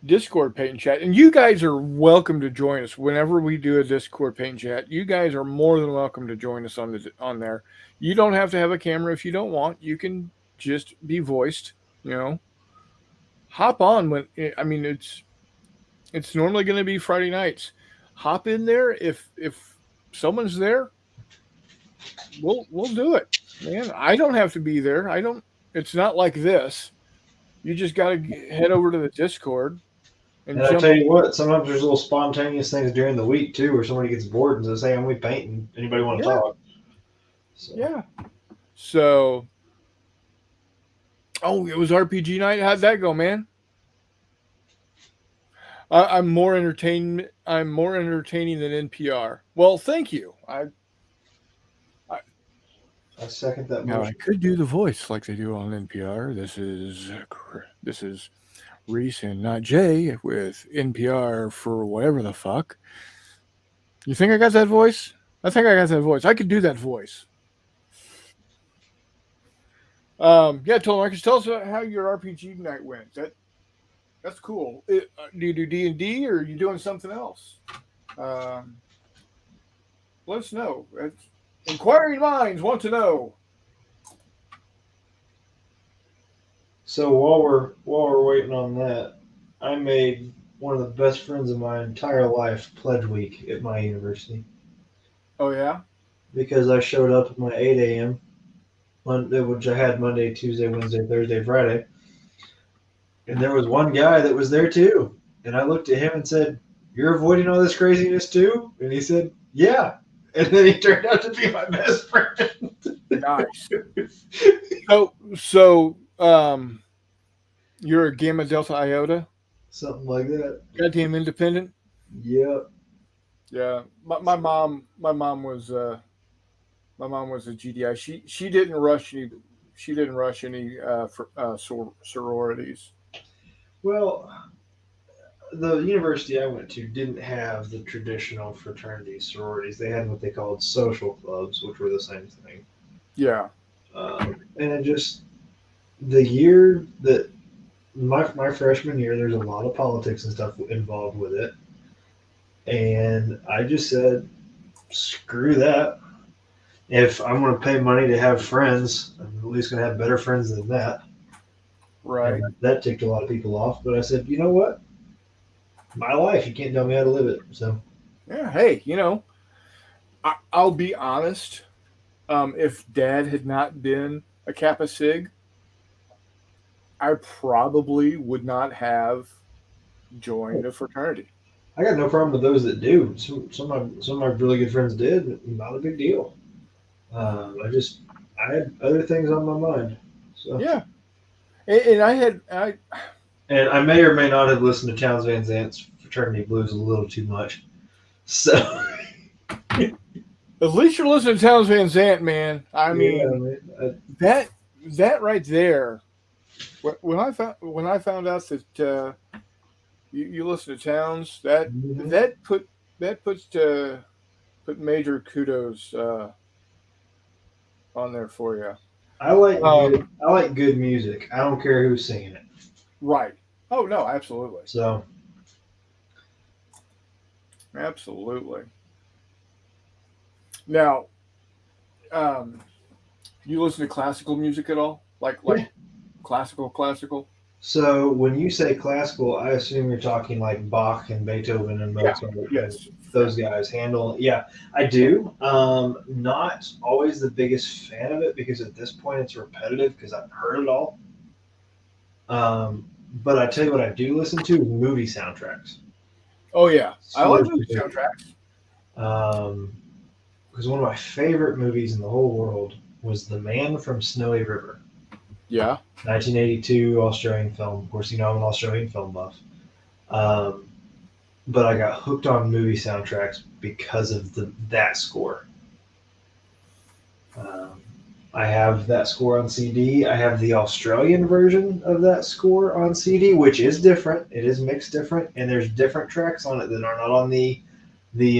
Discord paint chat, and you guys are welcome to join us whenever we do a Discord paint chat. You guys are more than welcome to join us on there. You don't have to have a camera if you don't want. You can just be voiced. You know, hop on when I mean it's normally going to be Friday nights. Hop in there if someone's there. We'll do it, man. I don't have to be there. I don't. It's not like this. You just got to head over to the Discord and And I jump. tell you what, sometimes there's little spontaneous things during the week too, where somebody gets bored and says, "Hey, I'm painting. Anybody want to Yeah, talk?" So. yeah. So, oh, it was RPG night. How'd that go, man? I'm more entertainment. I'm more entertaining than NPR. Well, thank you. I I second that now I motion. could do the voice like they do on NPR. This is Reese and not Jay with NPR for whatever the fuck. You think I got that voice? I think I got that voice. I could do that voice. Yeah, Marcus, tell us about how your RPG night went. That's cool. Do you do D&D or are you doing something else? Um, Let us know. Inquiring minds want to know. So while we're waiting on that, I made one of the best friends of my entire life pledge week at my university Oh yeah. because I showed up at my 8 a.m. Monday, which I had Monday, Tuesday, Wednesday, Thursday, Friday, and there was one guy that was there too. And I looked at him and said, "You're avoiding all this craziness too?" And he said, "Yeah." And then he turned out to be my best friend. Nice. So you're a Gamma Delta Iota, Something like that. goddamn independent. Yep. Yeah, my mom was a GDI. She didn't rush any. She didn't rush any sororities. Well, the university I went to didn't have the traditional fraternities, sororities. They had what they called social clubs, which were the same thing. Yeah. And it just the year that my freshman year, there's a lot of politics and stuff involved with it, and I just said, screw that. If I'm going to pay money to have friends, I'm at least going to have better friends than that. Right. And that ticked a lot of people off. But I said, you know what? My life, you can't tell me how to live it. So Yeah. Hey, I'll be honest. If Dad had not been a Kappa Sig, I probably would not have joined a fraternity. I got no problem with those that do. Some of my really good friends did. Not a big deal. I had other things on my mind. So Yeah. And and I may or may not have listened to Towns Van Zant's Fraternity Blues a little too much. So at least you're listening to Towns Van Zant, man. I yeah, mean man, that right there. When I found out that you listen to Towns, that puts put major kudos on there for you. Um, I like good music. I don't care who's singing it. right. Oh no, absolutely, So absolutely. Now, um, you listen to classical music at all? Like yeah. classical? So when you say classical, I assume you're talking like Bach and Beethoven and Yeah. Mozart and Yes. Yeah. those guys. Handle, yeah, I do. Not always the biggest fan of it because at this point it's repetitive because I've heard it all. But I tell you what, I do listen to is movie soundtracks. Oh yeah, I like Scores movie particularly. soundtracks. Um, because one of my favorite movies in the whole world was The Man from Snowy River, Yeah. 1982 Australian film. Of course, you know I'm an Australian film buff. Um, but I got hooked on movie soundtracks because of that score. Um, I have that score on CD. I have the Australian version of that score on CD, which is different. It is mixed different, and there's different tracks on it that are not on the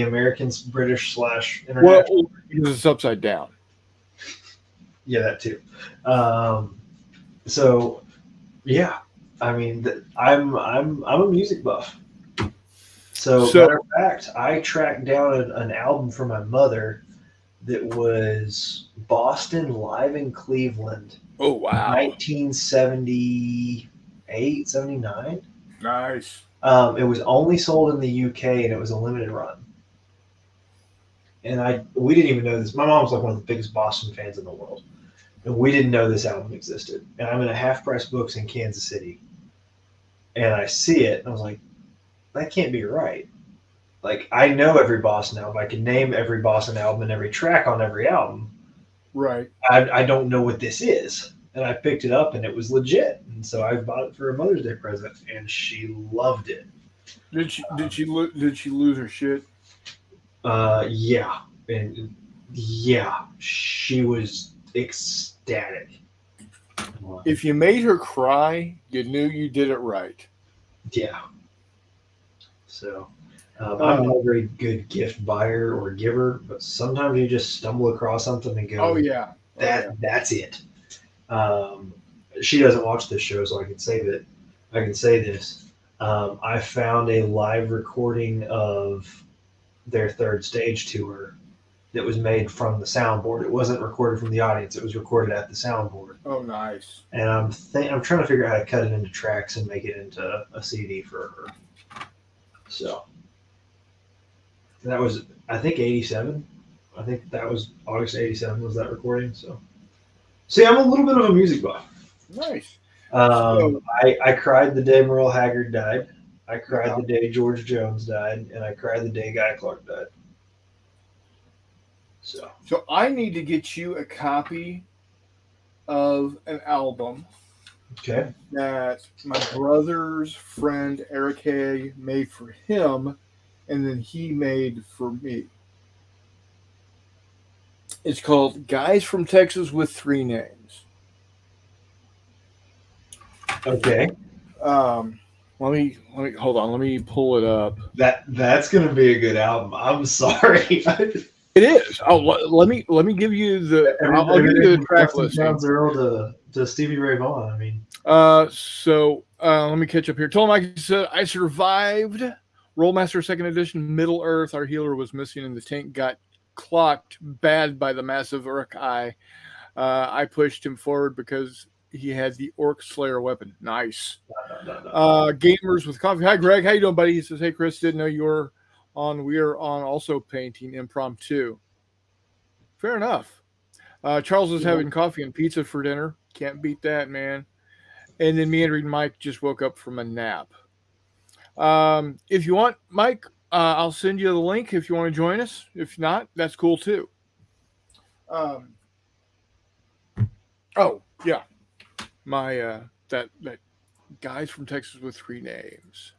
Americans, British slash Well, international. because it's upside down. Yeah, that too. Um, so yeah, I mean, I'm a music buff. So So, matter of fact, I tracked down an album from my mother that was Boston Live in Cleveland, oh wow, 1978, 79. nice. It was only sold in the UK and it was a limited run. And we didn't even know this. My mom was like one of the biggest Boston fans in the world. And we didn't know this album existed. And I'm in a half price books in Kansas City. And I see it and I was like, that can't be right. Like I know every Boston album. I can name every Boston album and every track on every album. Right. I don't know what this is. And I picked it up and it was legit. And so I bought it for a Mother's Day present and she loved it. Did she lose her shit? Yeah, and yeah, she was ecstatic. If you made her cry, you knew you did it right. Yeah. So I'm Uh, not a very good gift buyer or giver, but sometimes you just stumble across something and oh go, yeah, oh yeah. that's it. Um, she doesn't watch this show, so I can say that I can say this. I found a live recording of their third stage tour that was made from the soundboard. It wasn't recorded from the audience; it was recorded at the soundboard. Oh nice. And I'm trying to figure out how to cut it into tracks and make it into a CD for her. So that was, I think, '87. I think that was August '87 was that recording. So see, I'm a little bit of a music buff. Nice. So I cried the day Merle Haggard died. I cried yeah. the day George Jones died, and I cried the day Guy Clark died. So So I need to get you a copy of an album okay, that my brother's friend Eric Hay made for him, and then he made for me. It's called "Guys from Texas with Three Names." okay, Um, let me hold on. Let me pull it up. that's gonna be a good album. I'm sorry. It is. Oh, let me give you the. I'll give you Everything the from track Justin listing. Towns Earl to Stevie Ray Vaughan. I mean, Let me catch up here. Told Mike said I survived. Rollmaster Second Edition, Middle Earth. Our healer was missing, and the tank got clocked bad by the massive Uruk Eye. I pushed him forward because he had the Orc Slayer weapon. Nice. no. Gamers with coffee. Hi, Greg. How you doing, buddy? He says, "Hey, Chris. Didn't know you were on. We are on also painting impromptu. Fair enough. Charles is having coffee and pizza for dinner. Can't beat that, man. And then Meandering Mike just woke up from a nap. If you want, Mike, I'll send you the link if you want to join us. If not, that's cool too. Um, oh yeah, my that guys from Texas with three names.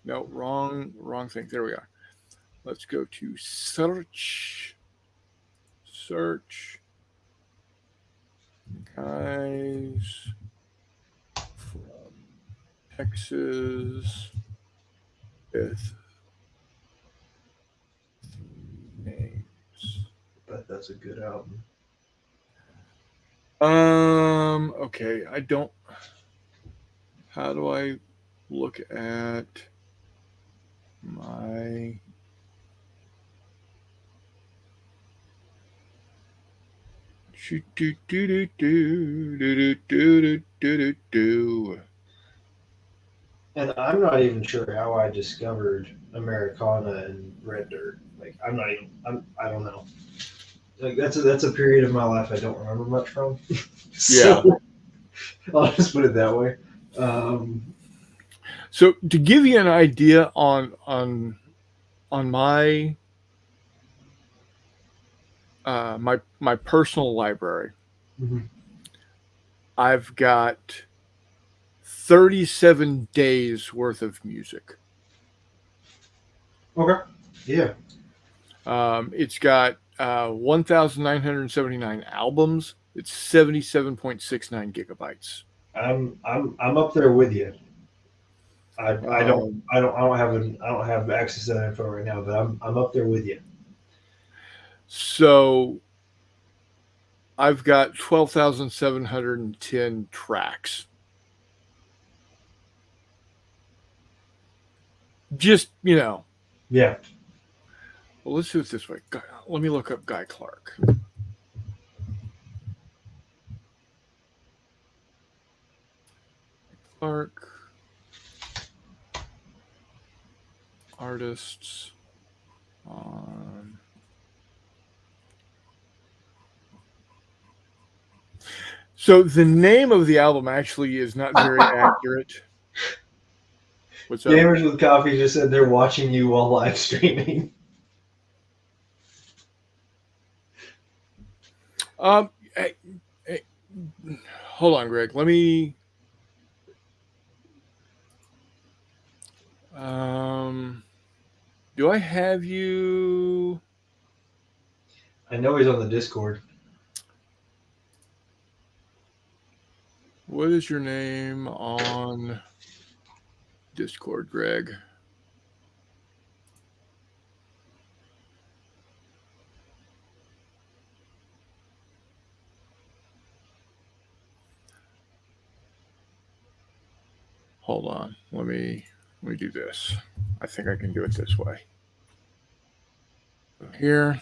No, wrong thing. There we are. Let's go to search guys from Texas with names. But that's a good album. Okay. I don't. How do I look at my? Do do do do do do do do. And I'm not even sure how I discovered Americana and Red Dirt. Like I'm not even. I don't know. Like that's a period of my life I don't remember much from. Yeah. So I'll just put it that way. So to give you an idea on my my personal library, Mhm. I've got 37 days worth of music. Okay. Yeah. It's got 1,979 albums. It's 77.69 gigabytes. I'm up there with you. I don't Um, I don't have access to that info right now, but I'm up there with you. so I've got 12,710 tracks. Just, Yeah. well, let's do it this way. Let me look up Guy Clark. Clark artists on. So the name of the album actually is not very accurate. What's up? Gamers with Coffee just said they're watching you while live streaming. Hey, hold on, Greg. Let me. Do I have you? I know he's on the Discord. What is your name on Discord, Greg? Hold on. Let me do this. I think I can do it this way. Go here.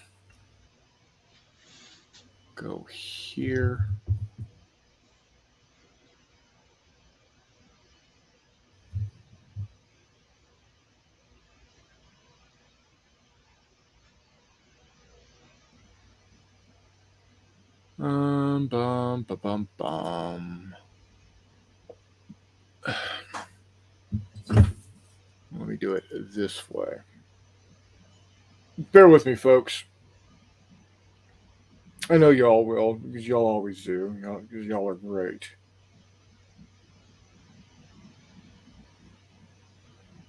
Go here. Bum, bum, bum. Let me do it this way. Bear with me, folks. I know y'all will, because y'all always do. Because y'all are great.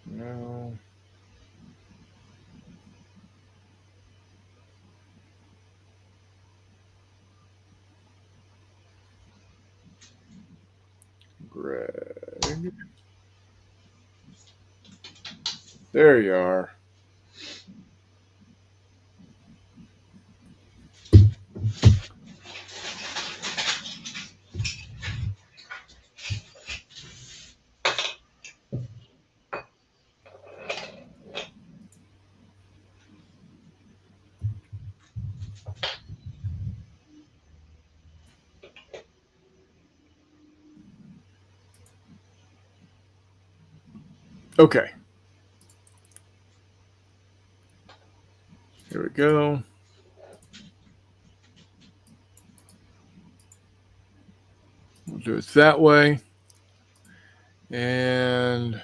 No. Greg. There you are. Okay. Here we go. We'll do it that way. And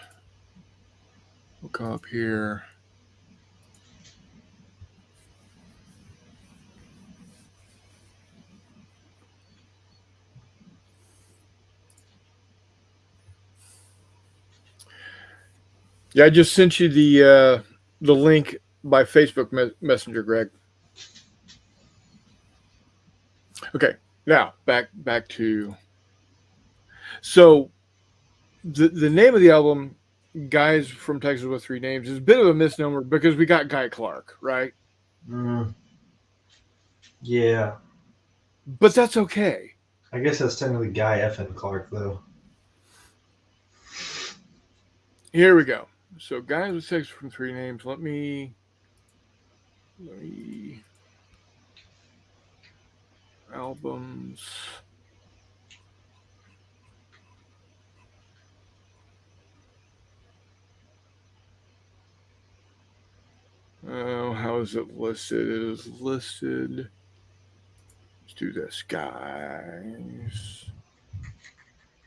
we'll come up here. Yeah, I just sent you the link by Facebook Messenger, Greg. Okay, now back to. So the name of the album, Guys from Texas with Three Names, is a bit of a misnomer because we got Guy Clark, right? Yeah. But that's okay. I guess that's technically Guy F. Clark, though. Here we go. So Guys with Texas from Three Names. Let me albums. Oh, how is it listed? It is listed. Let's do this, guys.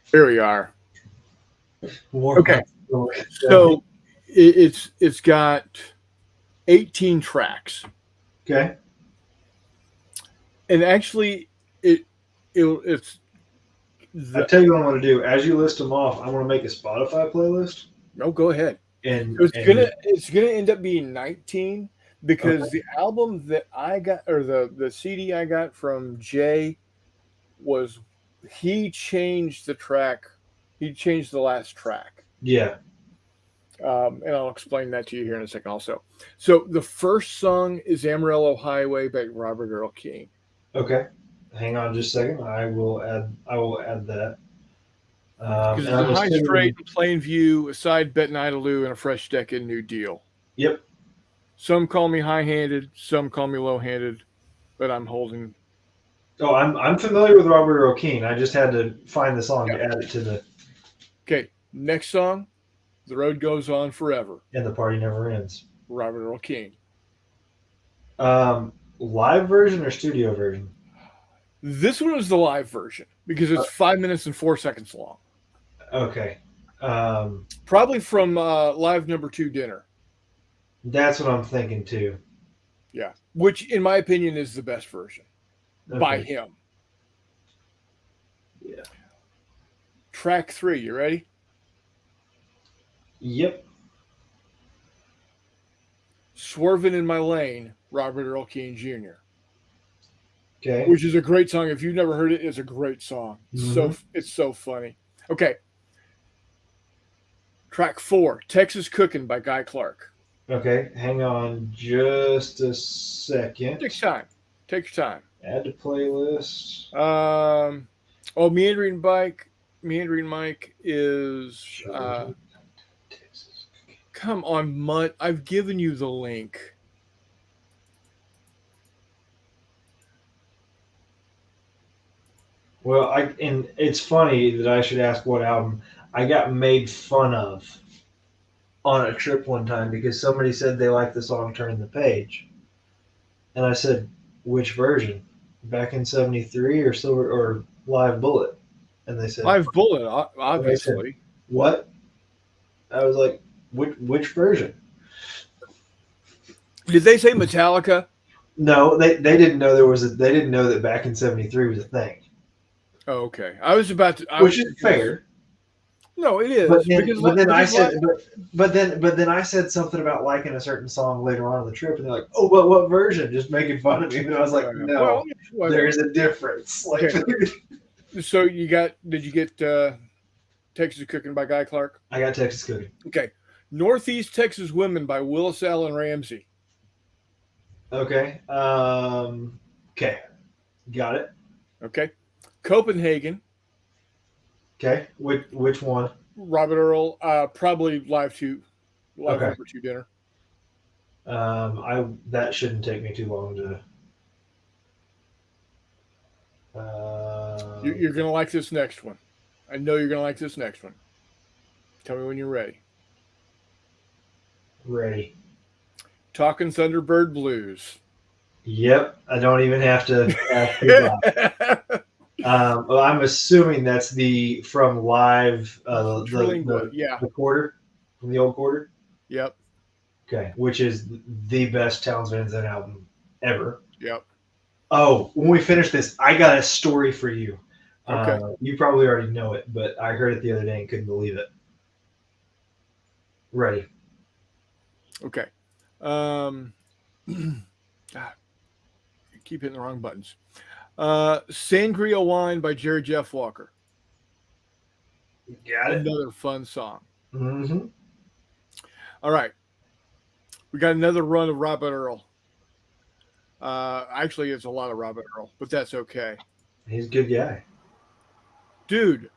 Here we are. Okay. So it's got 18 tracks. Okay. And actually it's I tell you what I'm going to do. As you list them off, I'm going to make a Spotify playlist. No, go ahead. And so it's gonna end up being 19 because the album that I got, or the CD I got from Jay, was he changed the track. He changed the last track. Yeah. And I'll explain that to you here in a second also. So the first song is Amarillo Highway by Robert Earl Keen. Okay. Hang on just a second. I will add that. Because it's a high straight in plain view, a side bet Idaloo, and a fresh deck in New Deal. Yep. Some call me high-handed, some call me low-handed, but I'm holding. Oh, I'm familiar with Robert Earl Keen. I just had to find the song to add it to the. Okay, next song, The Road Goes On Forever. And the Party Never Ends. Robert Earl Keen. Live version or studio version? This one was the live version because it's 5 minutes and 4 seconds long. Okay. Probably from live number 2 Dinner. That's what I'm thinking too. Yeah, which in my opinion is the best version by him. Yeah. Track 3, you ready? Yep. Swerving in My Lane, Robert Earl Keen Jr., Okay. which is a great song. If you've never heard it, it's a great song. It's so funny. Okay. Track 4, Texas Cookin' by Guy Clark. Okay. Hang on just a second. Take your time. Take your time. Add to playlist. Meandering Mike is Texas. come on, Mutt. I've given you the link. Well, and it's funny that I should ask what album. I got made fun of on a trip one time because somebody said they liked the song "Turn the Page," and I said, "Which version? Back in '73 or Silver or Live Bullet?" And they said, Live Bullet, and they said, obviously. "What?" I was like, "Which version?" Did they say Metallica? No, they didn't know they didn't know that back in '73 was a thing. Oh, okay. I was about to. Which is fair. No, it is. But then I said something about liking a certain song later on in the trip, and they're like, "Oh, but what version?" Just making fun of me, and I was like, "No, there's a difference." Like, okay. So did you get Texas Cookin' by Guy Clark? I got Texas Cookin'. Okay. Northeast Texas Women by Willis Allen Ramsey. Okay. Okay. Got it. Okay. Copenhagen. Okay. Which one? Robert Earl. Probably live Okay. number 2 dinner. That shouldn't take me too long to. You're gonna like this next one. I know you're gonna like this next one. Tell me when you're ready. Ready. Talking Thunderbird Blues. Yep. I don't even have to ask you that. Well, I'm assuming that's from live the quarter from the old quarter. Yep. Okay, which is the best Townes Van Zandt album ever. Yep. Oh, when we finish this, I got a story for you. Okay. You probably already know it, but I heard it the other day and couldn't believe it. Ready. Okay. God, I keep hitting the wrong buttons. Sangria Wine by Jerry Jeff Walker. Got it. Another fun song. Mm-hmm. All right. We got another run of Robert Earl. Actually, it's a lot of Robert Earl, but that's okay. He's a good guy. Dude,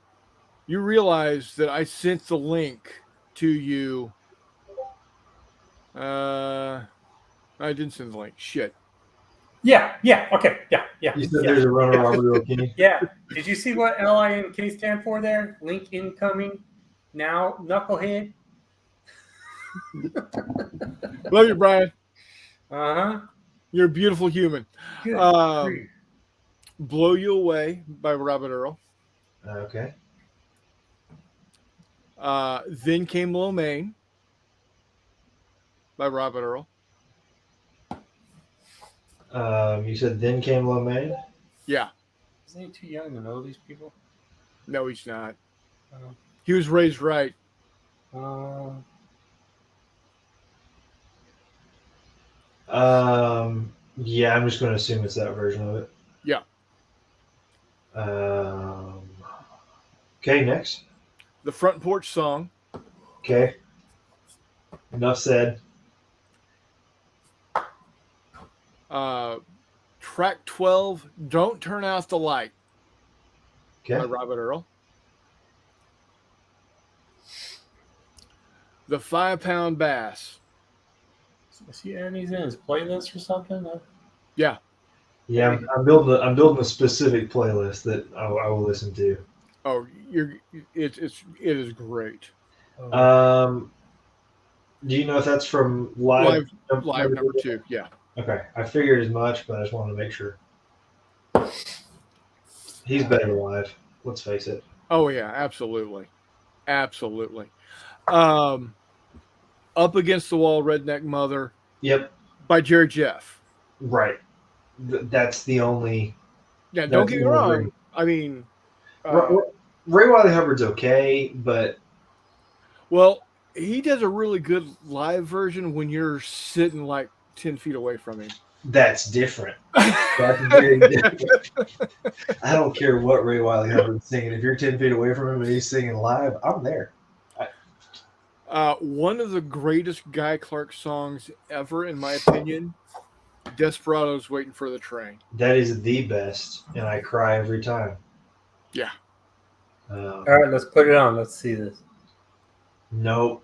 you realize that I sent the link to you. I didn't send the link. Shit. Yeah. Okay. Yeah. You said there's a run of Robert Earl Keen. Yeah. Did you see what LINK stand for there? Link incoming. Now, knucklehead. Love you, Brian. Uh-huh. You're a beautiful human. Good. Blow You Away by Robert Earl. Okay. Then Came Lo Mein by Robert Earl. You said Then Came Lo Mein? Yeah. Isn't he too young to know these people? No, he's not. He was raised right. Yeah, I'm just going to assume it's that version of it. Yeah. Okay, next. The Front Porch Song. Okay. Enough said. Track 12, Don't Turn Out the Light Okay. by Robert Earl. The 5 Pound Bass. Is he adding these in his playlist or something? Yeah. Yeah, I'm building a specific playlist that I will listen to. Oh, it is great. Do you know if that's from live number 2? Yeah. Okay, I figured as much, but I just wanted to make sure. He's better live. Let's face it. Oh yeah, absolutely. Up Against the Wall, Redneck Mother. Yep. By Jerry Jeff. Right. That's the only. Yeah, don't get me wrong. I mean, Ray Wiley Hubbard's okay, but. Well, he does a really good live version when you're sitting like 10 feet away from him. That's different. That's very different. I don't care what Ray Wiley Hubbard's singing. If you're 10 feet away from him and he's singing live, I'm there. One of the greatest Guy Clark songs ever, in my opinion, Desperado's Waiting for the Train. That is the best, and I cry every time. Yeah. All right, let's put it on. Let's see this. No,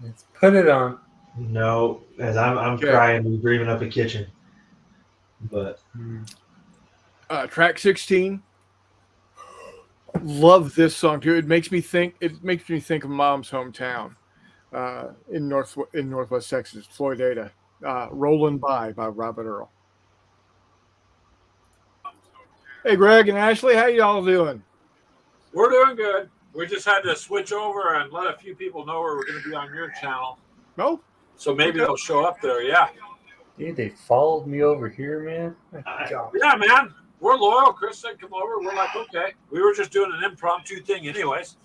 Let's put it on. no, as I'm Okay. crying and breathing up a kitchen. But Track 16. Love this song too. It makes me think of Mom's hometown in Northwest Texas, Floydada. Rolling by Robert Earl. Hey, Greg and Ashley, how y'all doing? We're doing good. We just had to switch over and let a few people know we're going to be on your channel. Oh, So maybe Okay. they'll show up there. Yeah. Dude, they followed me over here, man. My God. Yeah, man. We're loyal. Chris said come over. We're like, okay. We were just doing an impromptu thing anyways.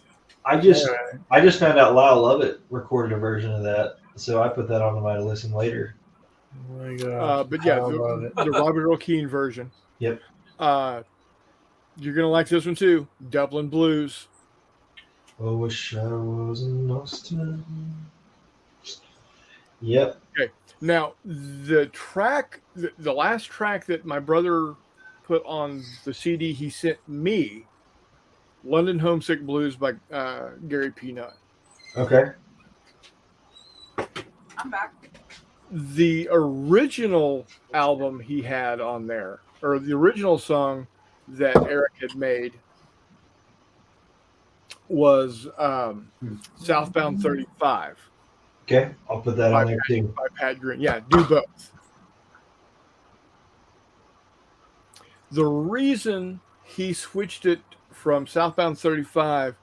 I just All right. I just found out Lyle Lovett recorded a version of that, so I put that on my listen later. Oh my God. but yeah, I love it. the Robert Earl Keane version. Yep. You're gonna like this one too. Dublin Blues. Oh, wish I was in Austin. Yep. Now, the last track that my brother put on the CD he sent me, London Homesick Blues by Gary Peanut. Okay. I'm back. The original album he had on there, or the original song that Eric had made, was Southbound 35 Okay. I'll put that on there too. by Pat Green. Yeah, do both. The reason he switched it from Southbound 35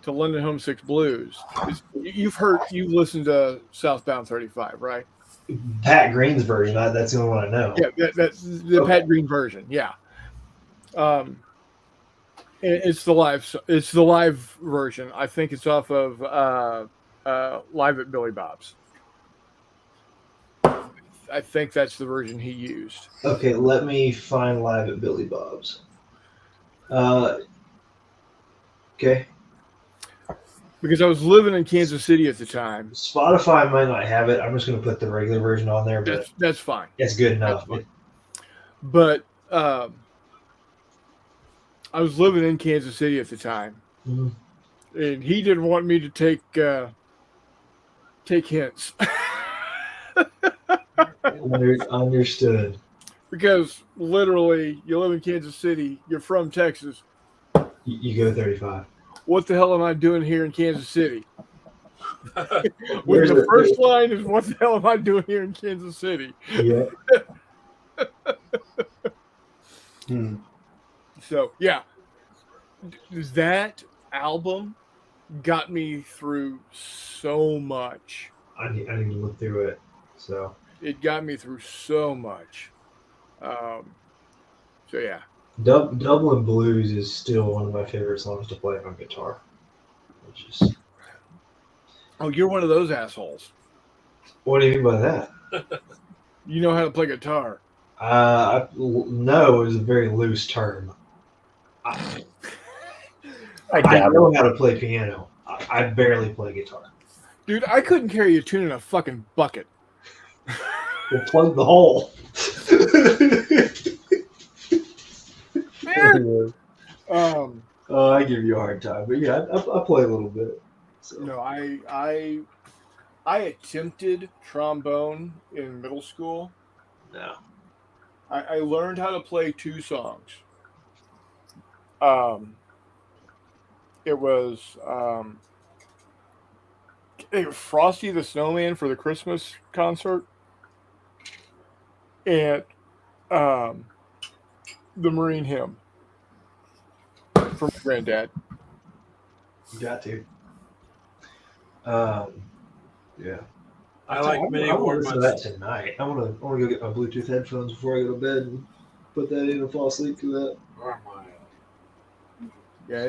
to London Homesick Blues is you've listened to Southbound 35, right? Pat Green's version. That's the only one I know. Yeah, that's the Okay. Pat Green version. Yeah. It's the live version. I think it's off of Live at Billy Bob's. I think that's the version he used. Okay, let me find Live at Billy Bob's. Okay. Because I was living in Kansas City at the time. Spotify might not have it. I'm just going to put the regular version on there, but That's fine. it's good enough. That's fine. But I was living in Kansas City at the time, Mhm. and he didn't want me to take hints Understood. because literally, you live in Kansas City, you're from Texas. You go 35. What the hell am I doing here in Kansas City? When Where's the it? first line is, "What the hell am I doing here in Kansas City?" Yeah. Hmm. So yeah, that album got me through so much. I need to look through it. So It got me through so much. So yeah, Dublin Blues is still one of my favorite songs to play on guitar. Which is, oh, you're one of those assholes. what do you mean by that? You know how to play guitar. No is a very loose term. I dabble. know how to play piano. I barely play guitar. Dude, I couldn't carry a tune in a fucking bucket. We'll plug the hole. I give you a hard time, but yeah, I play a little bit. So. No, I attempted trombone in middle school. No. I learned how to play two songs. It was Frosty the Snowman for the Christmas concert, and the Marine Hymn from my granddad. You got to. Yeah. I like mini I want to listen to that Wardmans. tonight. I want to go get my Bluetooth headphones before I go to bed and put that in and fall asleep to that. Where am I? Yeah,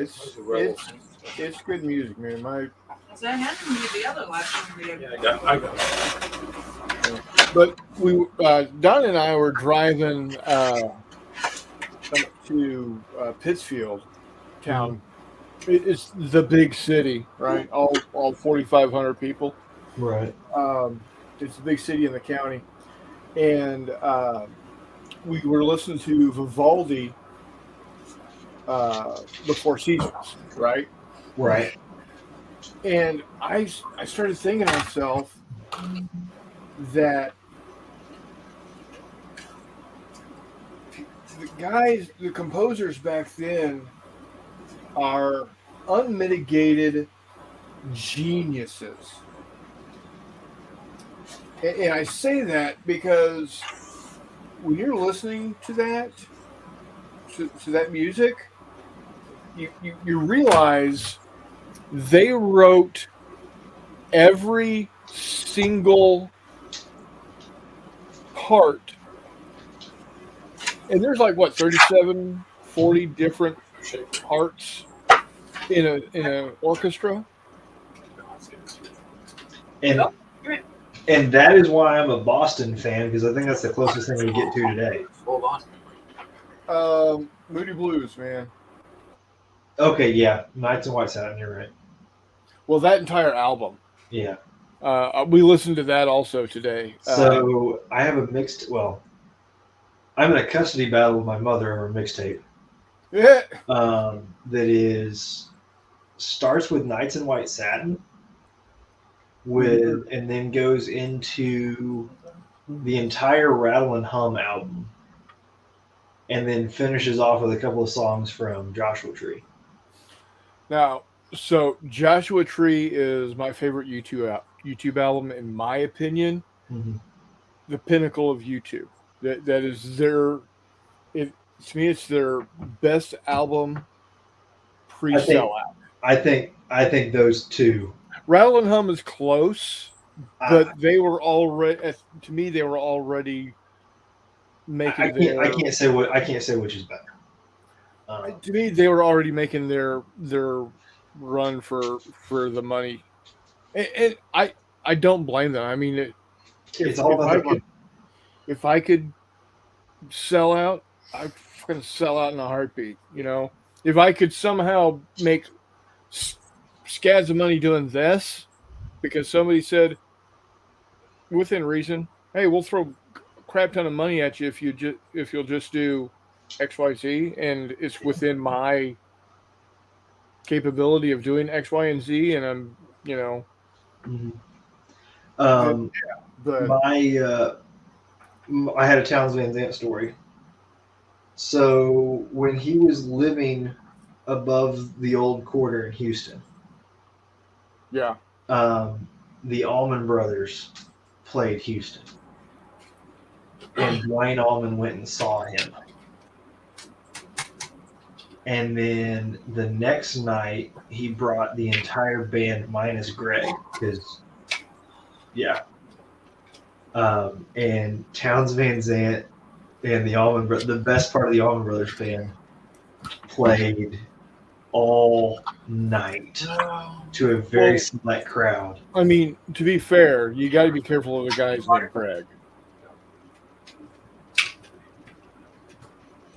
it's good music, man. So I handed me the other last one we did. Yeah, I got it. But we, Don and I were driving up to Pittsfield town. It's the big city, right? All 4,500 people. Right. It's a big city in the county, and we were listening to Vivaldi, the Four Seasons, right? Right. And I started thinking to myself that the composers back then are unmitigated geniuses. And I say that because when you're listening to that, to that music, you realize they wrote every single part. And there's like what 37, 40 different parts in an orchestra. And that is why I'm a Boston fan, because I think that's the closest thing we get to today. Hold on. Moody Blues, man. Okay, yeah, Knights in White Satin. You're right. Well, that entire album. Yeah. We listened to that also today. So I have a mixed. Well, I'm in a custody battle with my mother over a mixtape. Yeah. That starts with Knights in White Satin, and then goes into the entire Rattle and Hum album, and then finishes off with a couple of songs from Joshua Tree. Now, so Joshua Tree is my favorite YouTube album, in my opinion. Mm-hmm. The pinnacle of YouTube. That is to me, it's their best album pre-sellout. I think those two. Rattle and Hum is close, but they were already. To me, they were already making. I can't say which is better. To me, they were already making their run for the money, and I don't blame them. I mean, if I could sell out, I'd fucking sell out in a heartbeat. You know, if I could somehow make scads of money doing this, because somebody said, within reason, hey, we'll throw a crap ton of money at you if you'll just do XYZ, and it's within my capability of doing X, Y, and Z, and I'm, you know. Mm-hmm. But I had a Towns Van Zandt story. So when he was living above the old quarter in Houston, yeah, the Allman Brothers played Houston, and Dwayne Allman went and saw him. And then the next night, he brought the entire band minus Greg, because, yeah. And Towns Van Zandt and the best part of the Allman Brothers band, played all night to a very select crowd. I mean, to be fair, you got to be careful of the guys named Greg.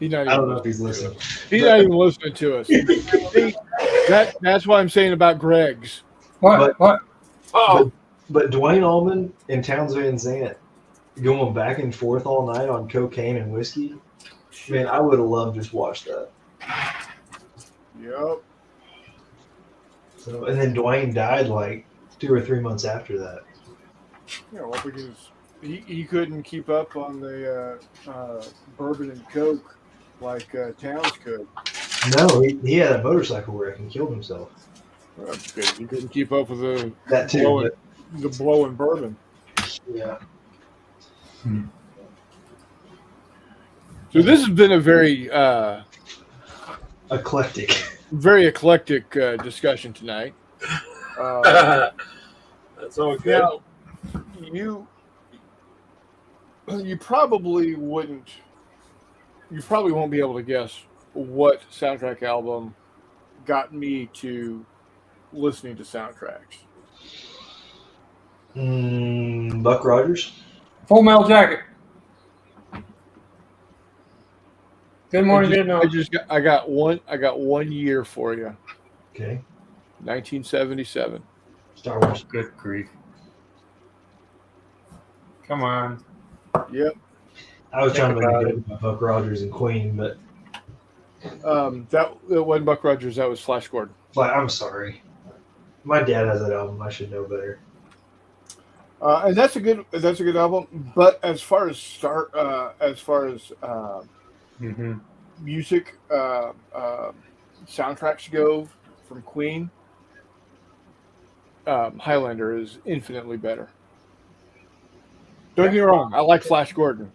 I don't know if he's listening. He's not even listening to us. See, that's what I'm saying about Greg's. What? But Dwayne Allman and Towns Van Zandt going back and forth all night on cocaine and whiskey. Man, I would have loved to just watch that. Yep. So, and then Dwayne died like 2 or 3 months after that. Yeah, well, because he couldn't keep up on the bourbon and coke like Towns could. No, he had a motorcycle wreck and killed himself. Because he couldn't keep up with the blowing bourbon. Yeah. So this has been a very eclectic discussion tonight. That's all good. Now, you probably won't be able to guess what soundtrack album got me to listening to soundtracks? Buck Rogers. Full Metal Jacket. Good morning, Vietnam. I got one year for you. Okay. 1977. Star Wars. Good grief. Come on. Yep. I was trying to make about a joke about Buck Rogers and Queen, but That wasn't Buck Rogers. That was Flash Gordon. I'm sorry. My dad has that album. I should know better. And that's a good album. But as far as music soundtracks go from Queen, Highlander is infinitely better. Don't get me wrong. I like Flash Gordon.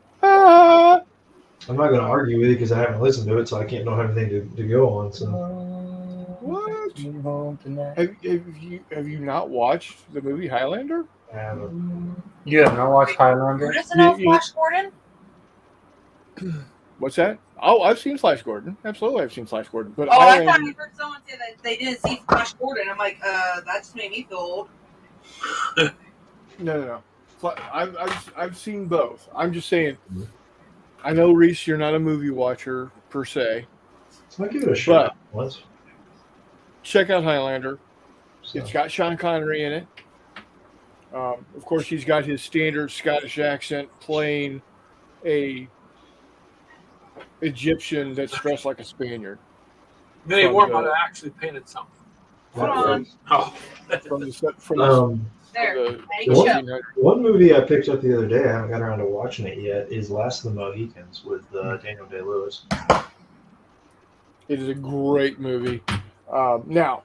I'm not going to argue with you because I haven't listened to it, so I can't know everything to go on. So What? Have you not watched the movie Highlander? I haven't. You have not watched Who Highlander? doesn't know Flash Gordon? What's that? Oh, I've seen Flash Gordon. Absolutely, I've seen Flash Gordon. But Oh, I thought Highlander, you heard someone say that they didn't see Flash Gordon. I'm like, that just made me feel old. no. I've seen both. I'm just saying. I know, Reese, you're not a movie watcher per se. So I'll give it a shot once. Check out Highlander. So. It's got Sean Connery in it. Of course, he's got his standard Scottish accent playing a Egyptian that's dressed like a Spaniard. They From wore the- might have actually painted something. Hold on. Oh, From the There. from Ready, the go. 1800s. One movie I picked up the other day, I haven't got around to watching it yet, is Last of the Mohicans with Daniel Day-Lewis. It is a great movie. Now,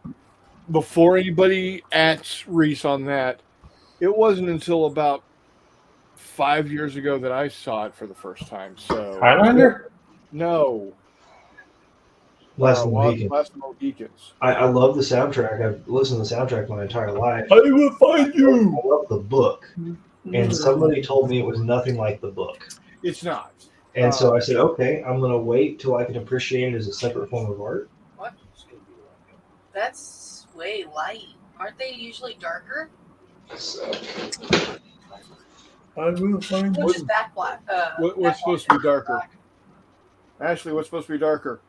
before anybody asks Reese on that, it wasn't until about 5 years ago that I saw it for the first time. So Highlander? no, Last of the Mohicans. Last of the Mohicans. I love the soundtrack. I've listened to the soundtrack my entire life. I will find you. I love the book. And somebody told me it was nothing like the book. It's not. And so I said, okay, I'm going to wait till I can appreciate it as a separate form of art. What? That's way light. Aren't they usually darker? I will find Which is back black. What's supposed to be darker? Ashley, what's supposed to be darker?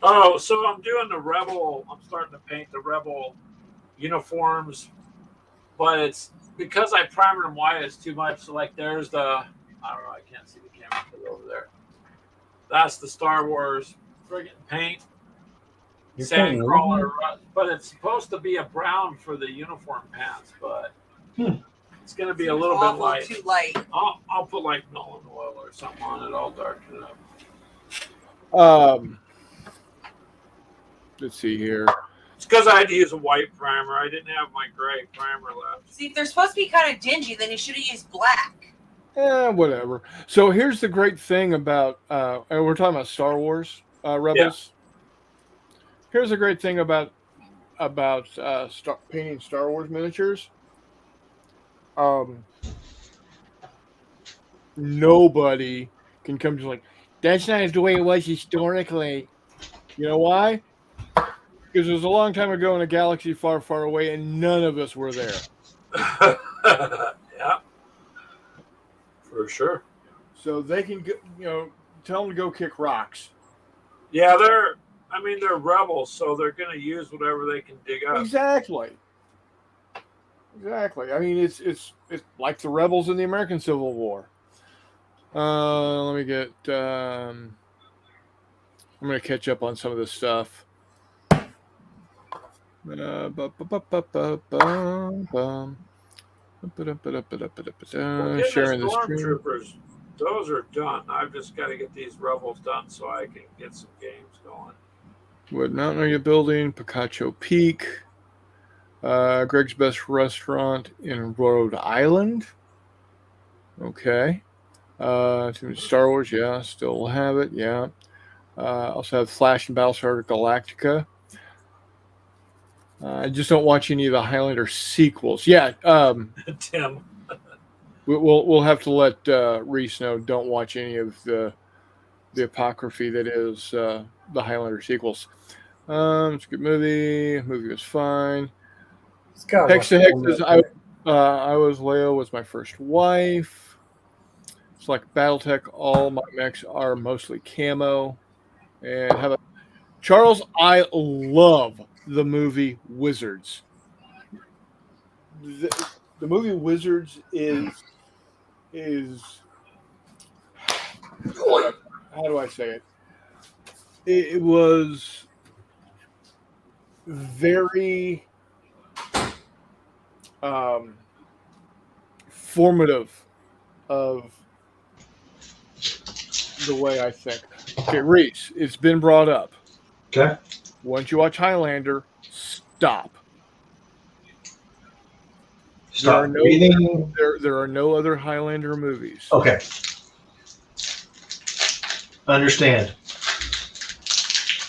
Oh, so I'm doing the Rebel. I'm starting to paint the Rebel uniforms, but it's because I primered them white. It's too much. So like, there's the I don't know. I can't see the camera over there. That's the Star Wars friggin' paint. Sandcrawler, but it's supposed to be a brown for the uniform pants, but it's going to be a little bit light. Too light. I'll put like Nolan oil or something on it. I'll darken it up. Let's see here. It's because I had to use a white primer. I didn't have my gray primer left. See, if they're supposed to be kind of dingy, then you should have used black. Whatever. So here's the great thing about, and we're talking about Star Wars Rebels. Yeah. Here's the great thing about painting Star Wars miniatures. Nobody can come to like, that's not the way it was historically. You know why? Because it was a long time ago in a galaxy far, far away, and none of us were there. Yeah, for sure. So they can, tell them to go kick rocks. Yeah, they're rebels, so they're going to use whatever they can dig up. Exactly. I mean, it's like the rebels in the American Civil War. Let me get. I'm going to catch up on some of this stuff. Sharing the screen. Stormtroopers, those are done. I've just got to get these rebels done so I can get some games going. What mountain are you building? Picacho Peak. Greg's Best Restaurant in Rhode Island. Okay. Star Wars, yeah, still have it, yeah. Also have Flash and Battlestar Galactica. I just don't watch any of the Highlander sequels. Yeah, Tim. we'll have to let Reese know. Don't watch any of the apocryphy that is the Highlander sequels. It's a good movie. Movie was fine. It's got Hex to like Hexes. I was Leo was my first wife. It's like BattleTech. All my mechs are mostly camo. And how about Charles? I love the movie Wizards. The movie Wizards is how do I say it? It was very formative of the way I think. Okay, Reese, it's been brought up. Okay. Once you watch Highlander, stop. Stop reading. There are no other Highlander movies. Okay. Understand.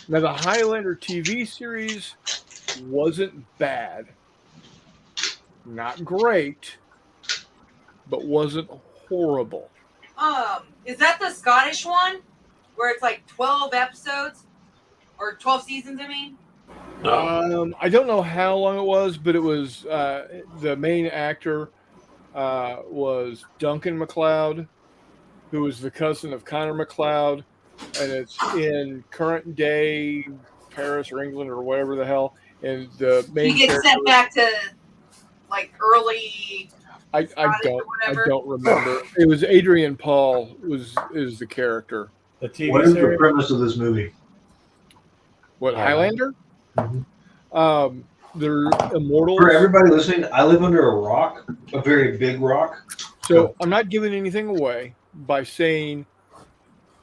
Now, the Highlander TV series wasn't bad. Not great, but wasn't horrible. Is that the Scottish one where it's like 12 episodes or 12 seasons? I mean, I don't know how long it was, but it was the main actor was Duncan MacLeod, who was the cousin of Connor MacLeod, and it's in current day Paris or England or whatever the hell. And the main he gets sent back to like early. I don't remember. It was Adrian Paul is the character. The TV What is the series. premise of this movie? What, Highlander? Mhm. They're immortals. For everybody listening, I live under a rock, a very big rock. So I'm not giving anything away by saying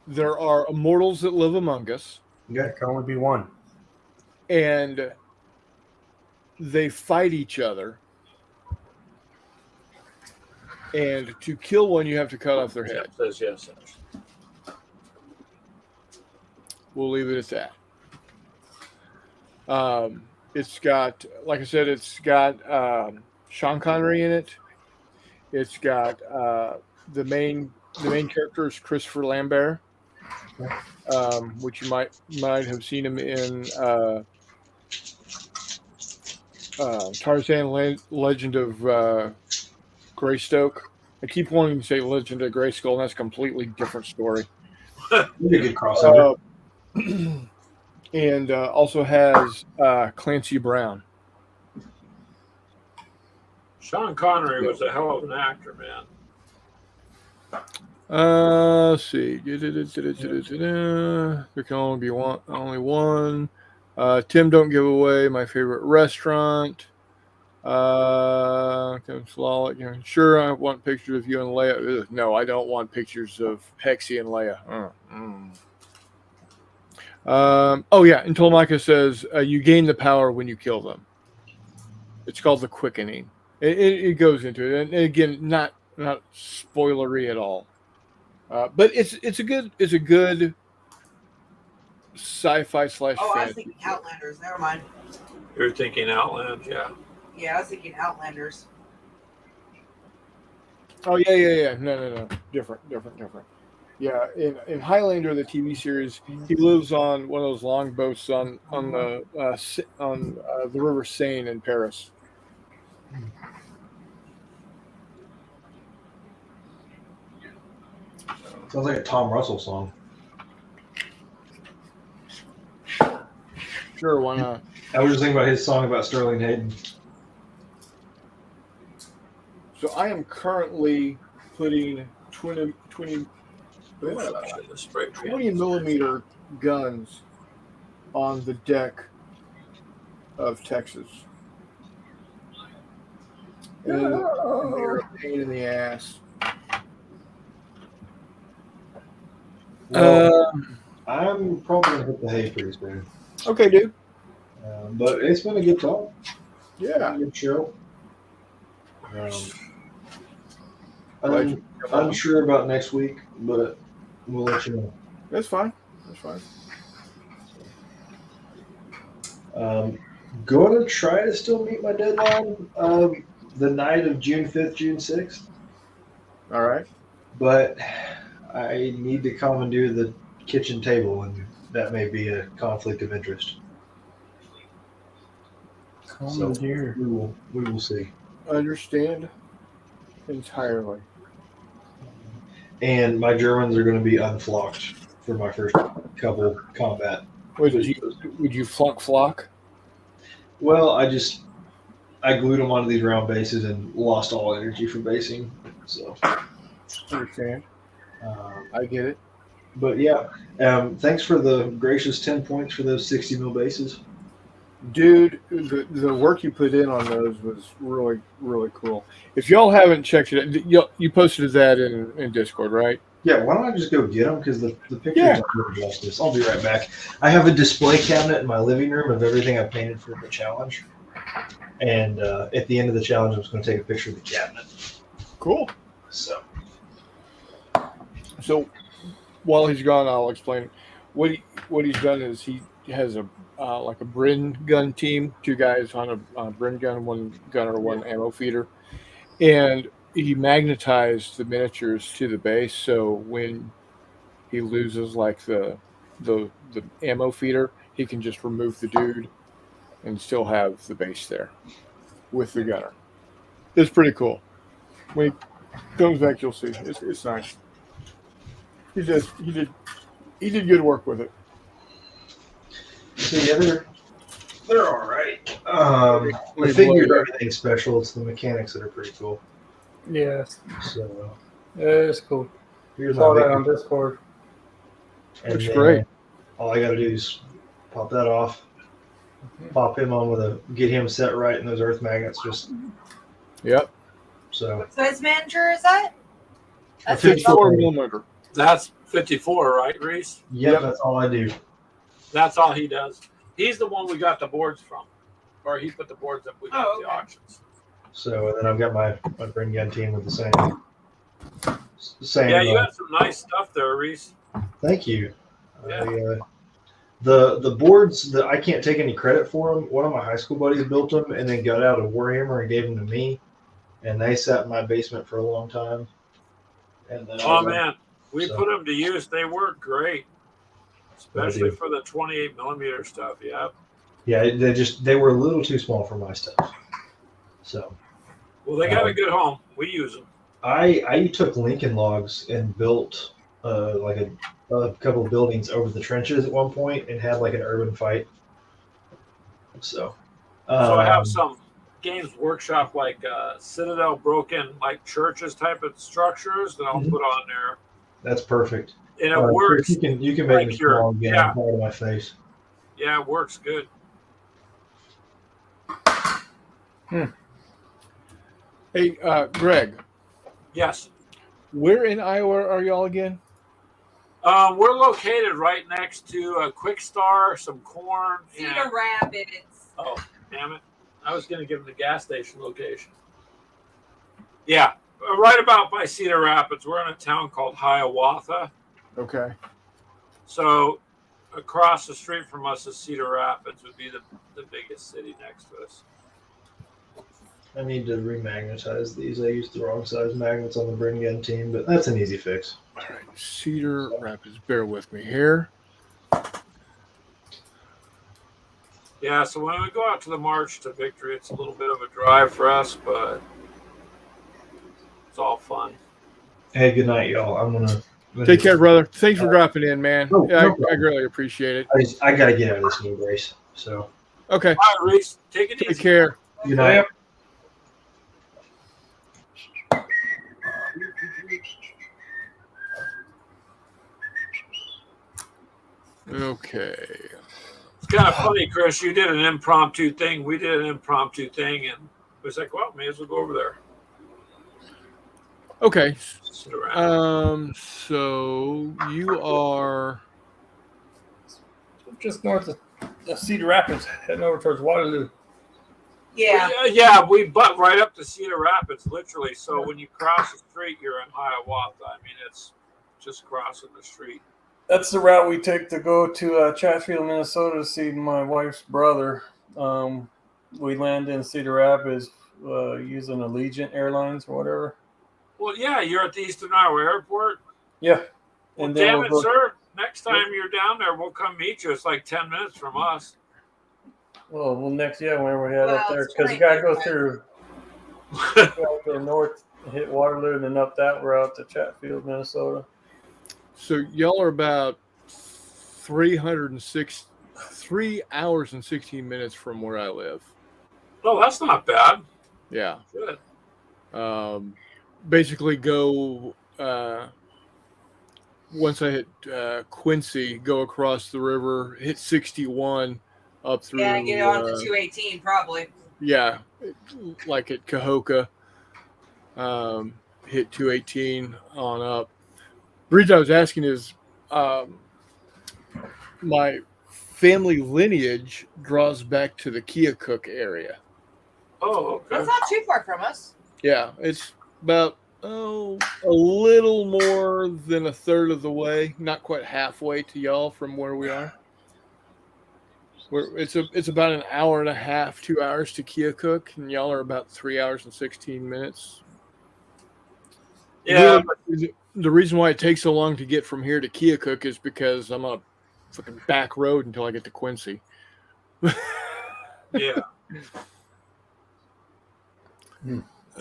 there are immortals that live among us, There can only be one. and they fight each other. And to kill one, you have to cut off their head. Says yes. We'll leave it at that. It's got, like I said, it's got Sean Connery in it. It's got the main character is Christopher Lambert, which you might have seen him in Tarzan Legend of Greystoke. I keep wanting to say Legend of Grayskull, and that's a completely different story. Really good crossover. And also has Clancy Brown. Sean Connery was a hell of an actor, man. Let's see. There can only be one. Tim, don't give away my favorite restaurant. Sure, I want pictures of you and Leia. No, I don't want pictures of Hexy and Leia. Oh yeah, until Micah says you gain the power when you kill them. It's called the quickening. It goes into it, and again, not spoilery at all. But it's a good sci-fi / Oh, I was fantasy. thinking Outlanders. Never mind. You're thinking Outland, yeah. Yeah, I was thinking Outlanders. Oh yeah. No. Different. Yeah, in Highlander, the TV series, he lives on one of those long boats on the River Seine in Paris. Sounds like a Tom Russell song. Sure, why not? I was just thinking about his song about Sterling Hayden. So I am currently putting 20 millimeter guns on the deck of Texas. And they're a pain in the ass. Well, I'm probably going to hit the hay pretty soon. Okay, dude. But it's been a good talk. Yeah. Good show. I'm unsure about next week, but we'll let you know. That's fine. Going to try to still meet my deadline the night of June 5th, June 6th. All right. But I need to commandeer the kitchen table, and that may be a conflict of interest. So dear. we will see. Understand entirely. And my Germans are going to be unflocked for my first couple combat. Would you flock? Well, I glued them onto these round bases and lost all energy from basing. So, Understand. um, I get it. but yeah, thanks for the gracious 10 points for those 60 mil bases. Dude, the work you put in on those was really, really cool. If y'all haven't checked it out, you posted that in Discord, right? Yeah, why don't I just go get them because the pictures Yeah. don't do justice. I'll be right back. I have a display cabinet in my living room of everything I painted for the challenge, and at the end of the challenge, I'm just going to take a picture of the cabinet. Cool. So While he's gone, I'll explain. What he's done is he has a like a Brin gun team, 2 guys on a Brin gun, 1 gunner, 1 ammo feeder, and he magnetized the miniatures to the base. So when he loses like the ammo feeder, he can just remove the dude and still have the base there with the gunner. It's pretty cool. When he comes back, you'll see. It's nice. He did good work with it. So yeah, they're all right. The Wait, figures blow are it. everything special. It's the mechanics that are pretty cool. Yes. So It's cool. here's Saw my that big on Discord. and Looks then great. All I got to do is pop that off, pop him on get him set right, and those earth magnets just Yep. so. What size manager is that? That's 54 millimeter. That's 54, right, Reese? Yep, that's all I do. That's all he does. He's the one we got the boards from, or he put the boards up we got Oh, at the okay. auctions. So and then I've got my bring gun team with the same. Yeah, you had some nice stuff there, Reese. Thank you. Yeah. The boards that I can't take any credit for them. One of my high school buddies built them and then got out a Warhammer and gave them to me, and they sat in my basement for a long time. And then Oh man, we So- put them to use. They work great, especially for the 28 millimeter stuff. Yeah. Yeah, they were a little too small for my stuff. So Well, they got a good home. We use them. I took Lincoln logs and built like a couple of buildings over the trenches at one point and had like an urban fight. So So I have some Games Workshop like Citadel broken like churches type of structures that I'll Mhm. put on there, that's perfect. and it works. You can make like me your- small again. yeah. I'm proud of my face. Yeah, it works good. Hey, Greg, Yes. where in Iowa are y'all again? We're located right next to a Quick Star, some corn, Cedar and Rapids. oh, damn it! I was going to give them the gas station location. Yeah, right about by Cedar Rapids. We're in a town called Hiawatha. Okay. So across the street from us is Cedar Rapids, would be the biggest city next to us. I need to remagnetize these. I used the wrong size magnets on the bring gun team, but that's an easy fix. All right. Cedar Rapids. Bear with me here. Yeah, so when we go out to the March to Victory, it's a little bit of a drive for us, but it's all fun. Hey, good night, y'all. I'm gonna Take care, brother. Thanks for dropping in, man. No I problem. greatly appreciate it. I gotta get out of this new race. So Okay. All right, Reese, take it Take easy. care. good night. Okay. It's kind of funny, Chris. You did an impromptu thing. We did an impromptu thing, and it was like, well, may as well go over there. Okay. Sit around. So you are. Just north of Cedar Rapids, heading over towards Waterloo. Yeah. Yeah, we butt right up to Cedar Rapids, literally. So when you cross the street, you're in Hiawatha. I mean, it's just crossing the street. That's the route we take to go to Chatfield, Minnesota to see my wife's brother. We land in Cedar Rapids using Allegiant Airlines or whatever. Well, yeah, you're at the Eastern Iowa Airport. Yeah. Well, And then damn we'll it, go, sir. Next time you're down there, we'll come meet you. It's like 10 minutes from us. Well, next year when we head up Well, there, it's because you gotta go 25. through, you gotta go north, hit Waterloo, and then up that route to Chatfield, Minnesota. So y'all are about 3 hours and 16 minutes from where I live. Oh, that's not bad. Yeah. Good. Basically go once I hit Quincy, go across the river, hit 61 up through Yeah, get on to 218 probably. yeah, like at Cahokia, hit 218 on up. The reason I was asking is my family lineage draws back to the Keokuk area. Oh, okay. That's not too far from us. Yeah, it's about a little more than a third of the way, not quite halfway to y'all from where we are. It's about an hour and a half, 2 hours to Keokuk, and y'all are about 3 hours and 16 minutes. Yeah, Really, the reason why it takes so long to get from here to Keokuk is because I'm on a fucking back road until I get to Quincy. yeah.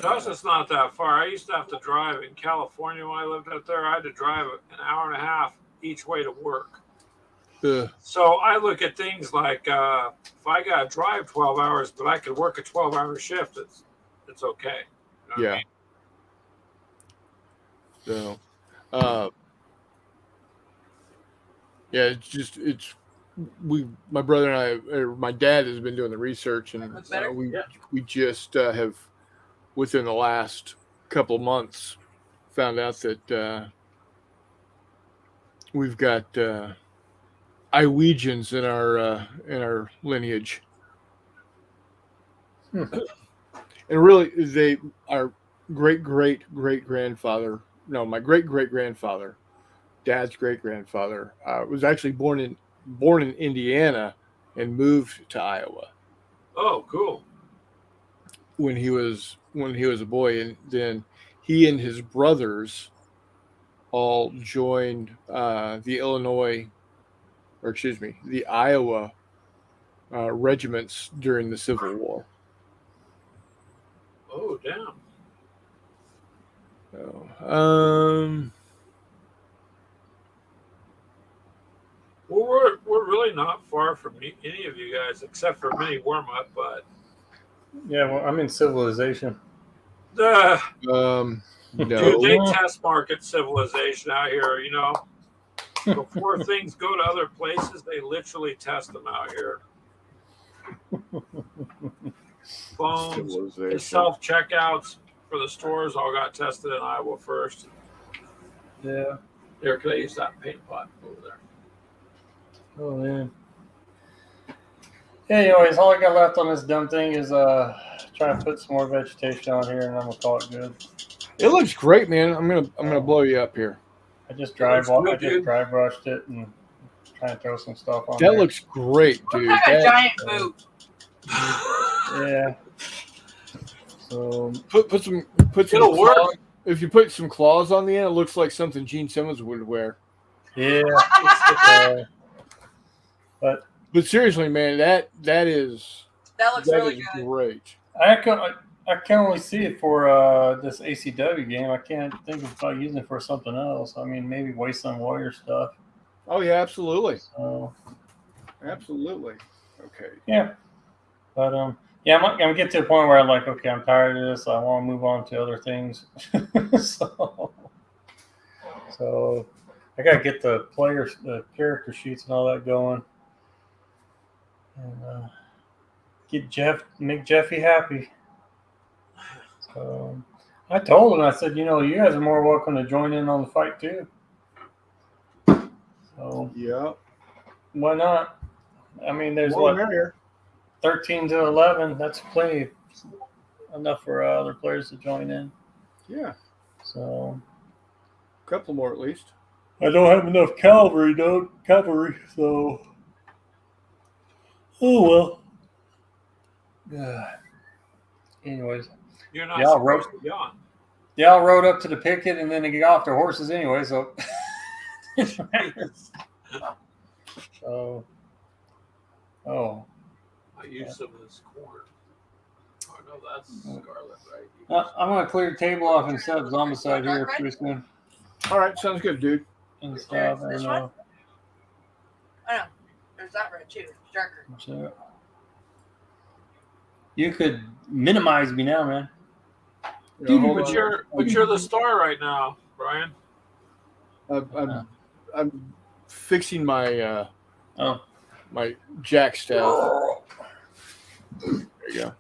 Us, it's not that far. I used to have to drive in California when I lived out there. I had to drive an hour and a half each way to work. So I look at things like if I got to drive 12 hours, but I could work a 12-hour shift, it's okay. You know what I mean? So, yeah, my brother and I, or my dad has been doing the research, and we just have within the last couple of months found out that we've got Iwegians in our lineage. And really, our my great grandfather, dad's great grandfather, was actually born in Indiana and moved to Iowa. Oh, cool. When he was a boy, and then he and his brothers all joined the Iowa regiments during the Civil War. Oh, damn. So, well, we're really not far from any of you guys, except for mini warm up. But yeah, well, I'm in Civilization. No. Dude, they test market Civilization out here. You know, before things go to other places, they literally test them out here. Phones, the self checkouts for the stores all got tested in Iowa first. Yeah. Here, could I use that paint pot over there? Oh man. Yeah, anyways, all I got left on this dumb thing is trying to put some more vegetation on here, and I'm gonna call it good. It looks great, man. I'm gonna blow you up here. I just dry brushed it and trying to throw some stuff on that there. Looks great, dude. Looks like a giant boot. Yeah. So put some it'll work. Claws. If you put some claws on the end, it looks like something Gene Simmons would wear. Yeah. But seriously, man, that looks really good. Great. I can only see it for this ACW game. I can't think about using it for something else. I mean, maybe Wasteland Warrior stuff. Oh yeah, absolutely. So, absolutely. Okay. Yeah. But yeah, I'm gonna get to the point where I'm like, okay, I'm tired of this. I want to move on to other things. so I gotta get the character sheets and all that going, and make Jeffy happy. So I told him, I said, you guys are more welcome to join in on the fight too. So yeah, why not? I mean, there's 13 to 11. That's plenty enough for other players to join in. Yeah. So a couple more at least. I don't have enough cavalry, so oh well. Anyways, you're not supposed to be on. They all rode up to the picket and then they got off their horses anyway. So, use some of this corn. Oh no, that's scarlet, right? I'm gonna clear the table off and set up Zombicide here pretty soon All right, sounds good, dude. and stuff. This And one? I know. There's that red too. It's darker. so you could minimize me now, man. Yeah, hold But on. you're the star right now, Brian. I'm fixing my Oh, my jack staff. There you go.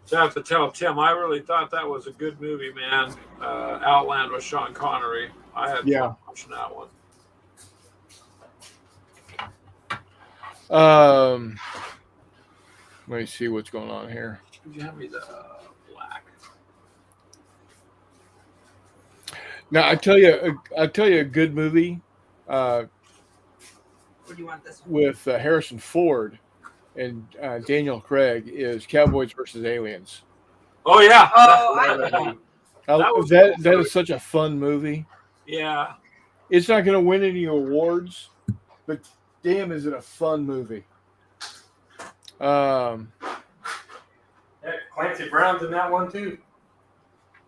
So I have to tell Tim, I really thought that was a good movie, man. Outland with Sean Connery. I had fun watching that one. Let me see what's going on here. Could you have me the black? Now I tell you a good movie Or do you want this one? with Harrison Ford and Daniel Craig is Cowboys versus Aliens. Oh yeah. Oh, That is such a fun movie. Yeah. It's not going to win any awards, but damn, is it a fun movie? Clancy Brown's in that one too.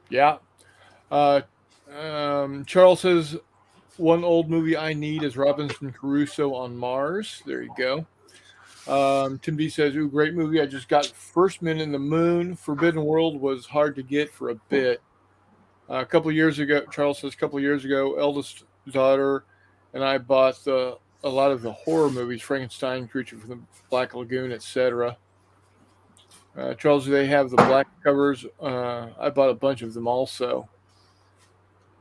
Yeah. Charles says one old movie I need is Robinson Crusoe on Mars. There you go. Tim B says, "Ooh, great movie. I just got First Men in the Moon. Forbidden World was hard to get for a bit. A couple of years ago," Charles says, eldest daughter and I bought a lot of the horror movies, Frankenstein, Creature from the Black Lagoon, etc. Charles, they have the black covers. I bought a bunch of them also.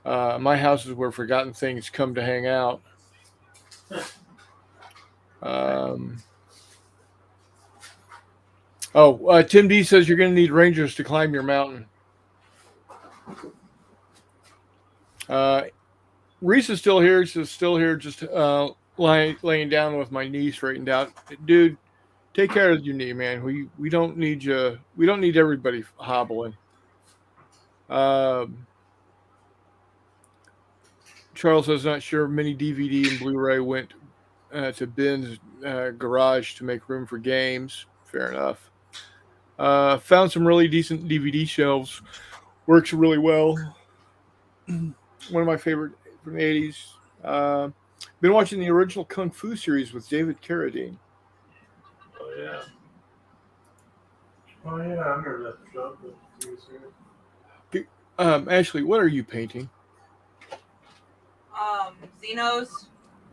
My house is where forgotten things come to hang out. Tim D says you're going to need rangers to climb your mountain. Reese is still here. She's still here, just laying down with my knee straightened out. Dude, take care of your knee, man. We don't need you. We don't need everybody hobbling. Charles says not sure many DVD and Blu-ray went to Ben's garage to make room for games. Fair enough. Found some really decent DVD shelves. Works really well. One of my favorite from the 80s. Been watching the original Kung Fu series with David Carradine. Oh yeah. Oh yeah, I remember that show. Ashley, what are you painting? Xenos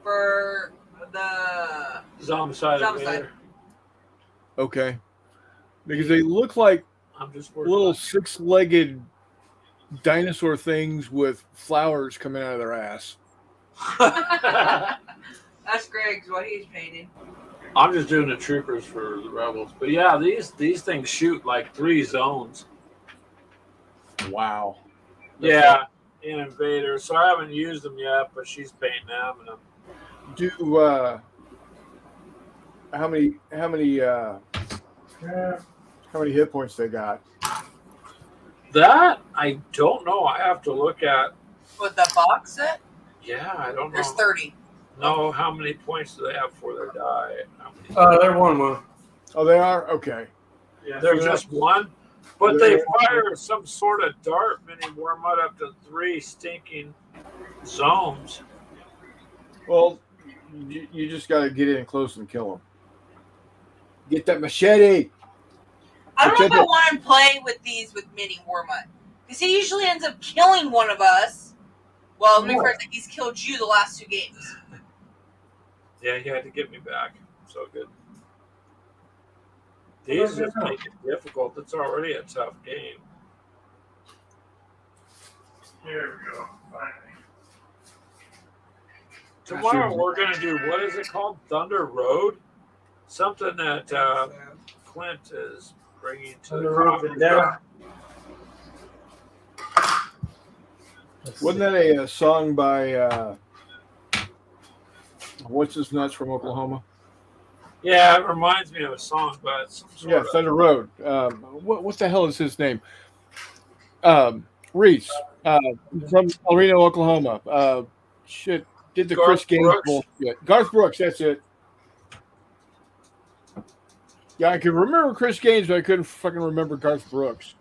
for the Zombicide. Okay. Because they look like I'm just little six-legged dinosaur things with flowers coming out of their ass. That's Greg's what he's painting. I'm just doing the troopers for the rebels. But yeah, these things shoot like 3 zones. Wow. Yeah, in Invader. So I haven't used them yet, but she's painting them. And how many hit points they got? that I don't know. I have to look at. With the box set, Yeah, I don't know. there's 30. No, how many points do they have for their die? They're one. Oh, they are? Okay. Yeah, They're just one, but they fire some sort of dart mini wormwood up to 3 stinking zones. Well, you just got to get in close and kill them. Get that machete. I don't know if I want to play with these with Mini Warmut. Because he usually ends up killing one of us. Well, let me first think he's killed you the last 2 games. Yeah, he had to get me back. So good. These just make it difficult. It's already a tough game. Here we go. Finally. Tomorrow we're going to do, what is it called? Thunder Road? Something that Clint is bringing to Thunder Road to Death. Wasn't that a song by what's his nuts from Oklahoma? Yeah, it reminds me of a song, but it's some sort of Thunder Road. What the hell is his name? Reese from El Reno, Oklahoma. Did the Garth Chris Gaines Brooks. bullshit. Garth Brooks, that's it. Yeah, I could remember Chris Gaines, but I couldn't fucking remember Garth Brooks.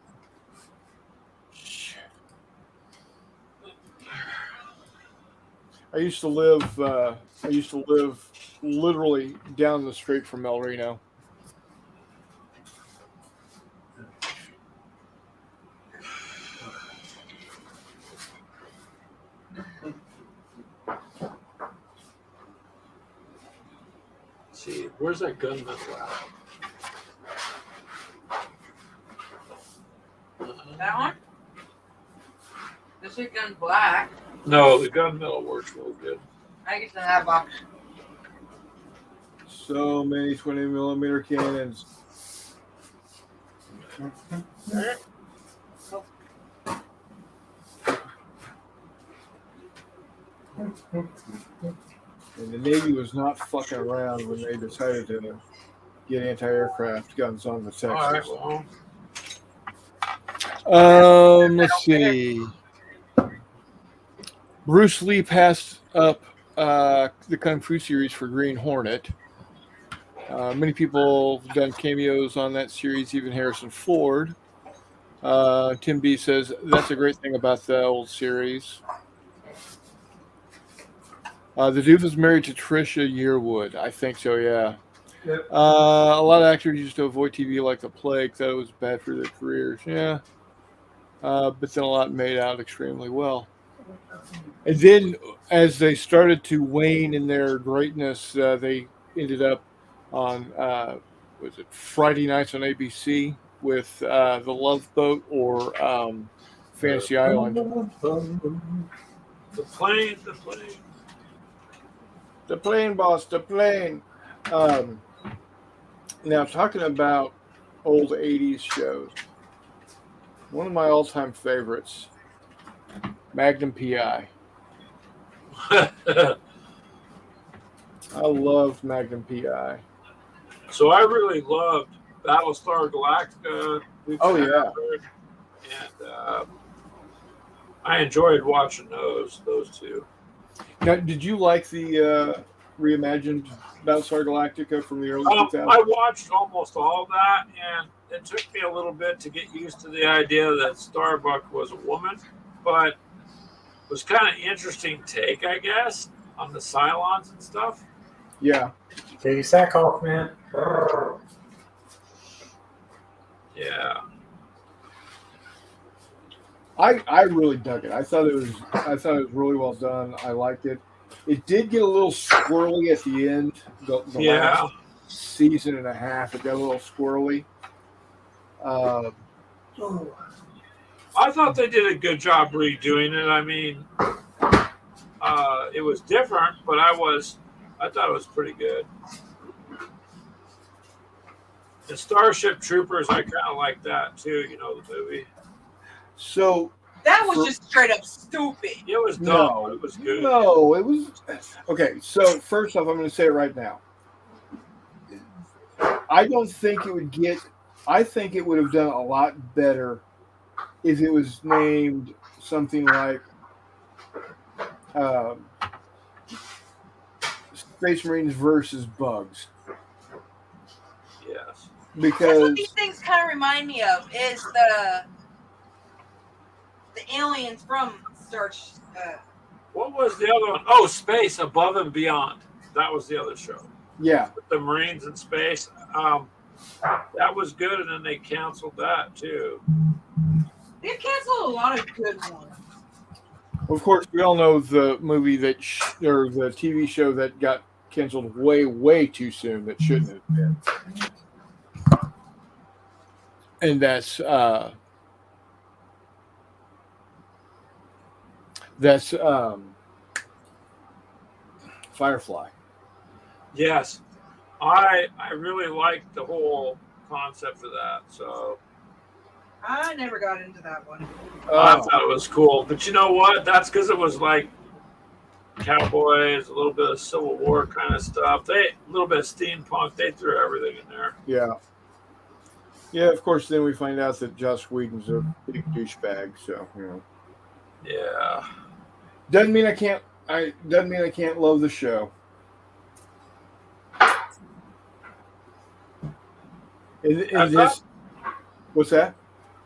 I used to live literally down the street from El Reno. Let's see, where's that gun metal at? That one? This is gun black. No, the gun metal works real good. I guess in that box. So many 20mm cannons. And the Navy was not fucking around when they decided to get anti-aircraft guns on the Texas. All right, well. Let's see. Bruce Lee passed up the Kung Fu series for Green Hornet. Many people have done cameos on that series, even Harrison Ford. Tim B says, that's a great thing about the old series. The dude was married to Trisha Yearwood. I think so, yeah. Yep. A lot of actors used to avoid TV like the plague, thought it was bad for their careers. Yeah. But then a lot made out extremely well. And then as they started to wane in their greatness, they ended up on, was it Friday nights on ABC with The Love Boat or Fantasy Island. The plane. The plane, boss, the plane. Now, talking about old 80s shows, one of my all-time favorites, Magnum P.I. I loved Magnum P.I. So I really loved Battlestar Galactica. Oh, yeah. And I enjoyed watching those two. Now, did you like the reimagined Battlestar Galactica from the early 2000s? I watched almost all of that, and it took me a little bit to get used to the idea that Starbuck was a woman, but it was kind of interesting take, I guess, on the Cylons and stuff. Yeah. Take your sack off, man. Yeah. I really dug it. I thought it was really well done. I liked it. It did get a little squirrely at the end. The last season and a half, it got a little squirrely. I thought they did a good job redoing it. I mean, it was different, but I thought it was pretty good. The Starship Troopers, I kind of like that too. You know the movie. So that was just straight up stupid. It was dumb. No, it was good. No, it was okay. So first off, I'm going to say it right now. I don't think it would get. I think it would have done a lot better if it was named something like Space Marines versus Bugs. Yes. Because that's what these things kind of remind me of is the aliens from Star. What was the other one? Oh, Space Above and Beyond. That was the other show. Yeah. With the Marines in space. That was good, and then they canceled that too. They've canceled a lot of good ones. Of course, we all know the movie or the TV show that got canceled way, way too soon that shouldn't have been. And that's Firefly. Yes. I really liked the whole concept of that. So I never got into that one. I thought it was cool. But you know what? That's because it was like cowboys, a little bit of Civil War kind of stuff. A little bit of steampunk. They threw everything in there. Yeah. Yeah, of course, then we find out that Joss Whedon's a big douchebag, so, you know. Yeah. Doesn't mean I can't love the show. in this, what's that?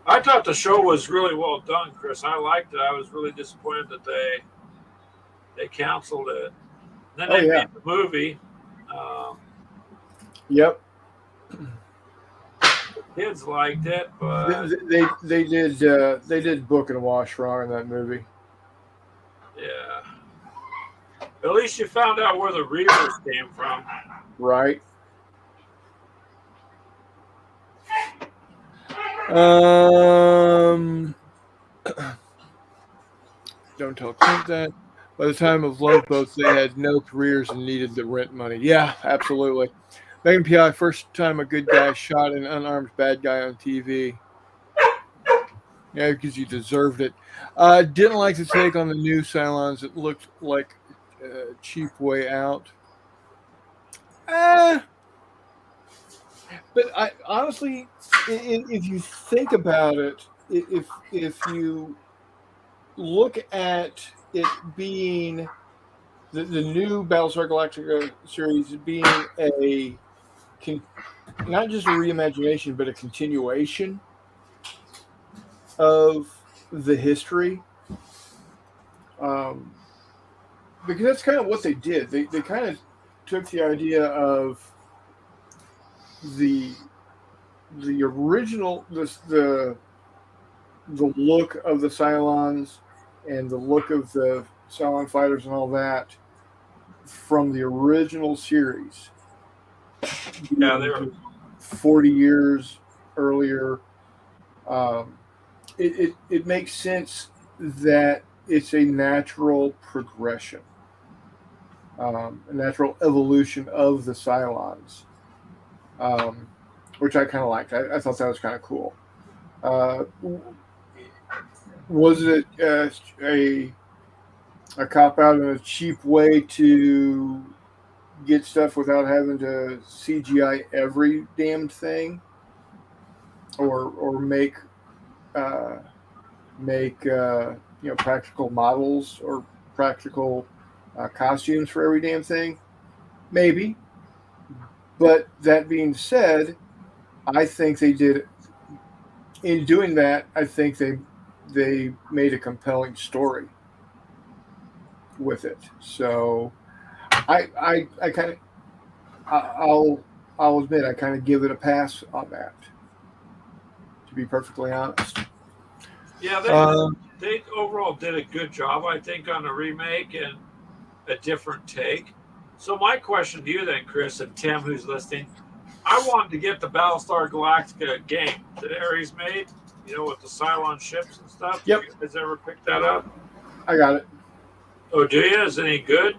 I thought the show was really well done, Chris. I liked it. I was really disappointed that they canceled it. Then they made the movie. Yep. Kids liked it, but they did book and wash wrong in that movie. yeah. At least you found out where the Reavers came from. Right. Don't tell Clint that. By the time of Love Boats, they had no careers and needed the rent money. Yeah, absolutely. Megan P.I., first time a good guy shot an unarmed bad guy on TV. Yeah, because you deserved it. Didn't like the take on the new Cylons. It looked like a cheap way out. But I honestly, if you think about it, if you look at it being the new Battlestar Galactica series being not just a reimagination, but a continuation of the history, because that's kind of what they did. They kind of took the idea of the original the look of the Cylons and the look of the Cylon fighters and all that from the original series. Yeah, they were 40 years earlier. It makes sense that it's a natural progression, a natural evolution of the Cylons, which I kind of liked. I thought that was kind of cool. Was it a cop-out and a cheap way to get stuff without having to CGI every damned thing, or make practical models or practical costumes for every damn thing? Maybe. But that being said, I think they did. In doing that, I think they made a compelling story with it. So I kind of I'll admit I kind of give it a pass on that, to be perfectly honest. Yeah, they overall did a good job, I think, on the remake and a different take. So my question to you then, Chris, and Tim, who's listening, I wanted to get the Battlestar Galactica game that Ares made, with the Cylon ships and stuff. Yep. You guys ever picked that up? I got it. Oh, do you? Is it any good?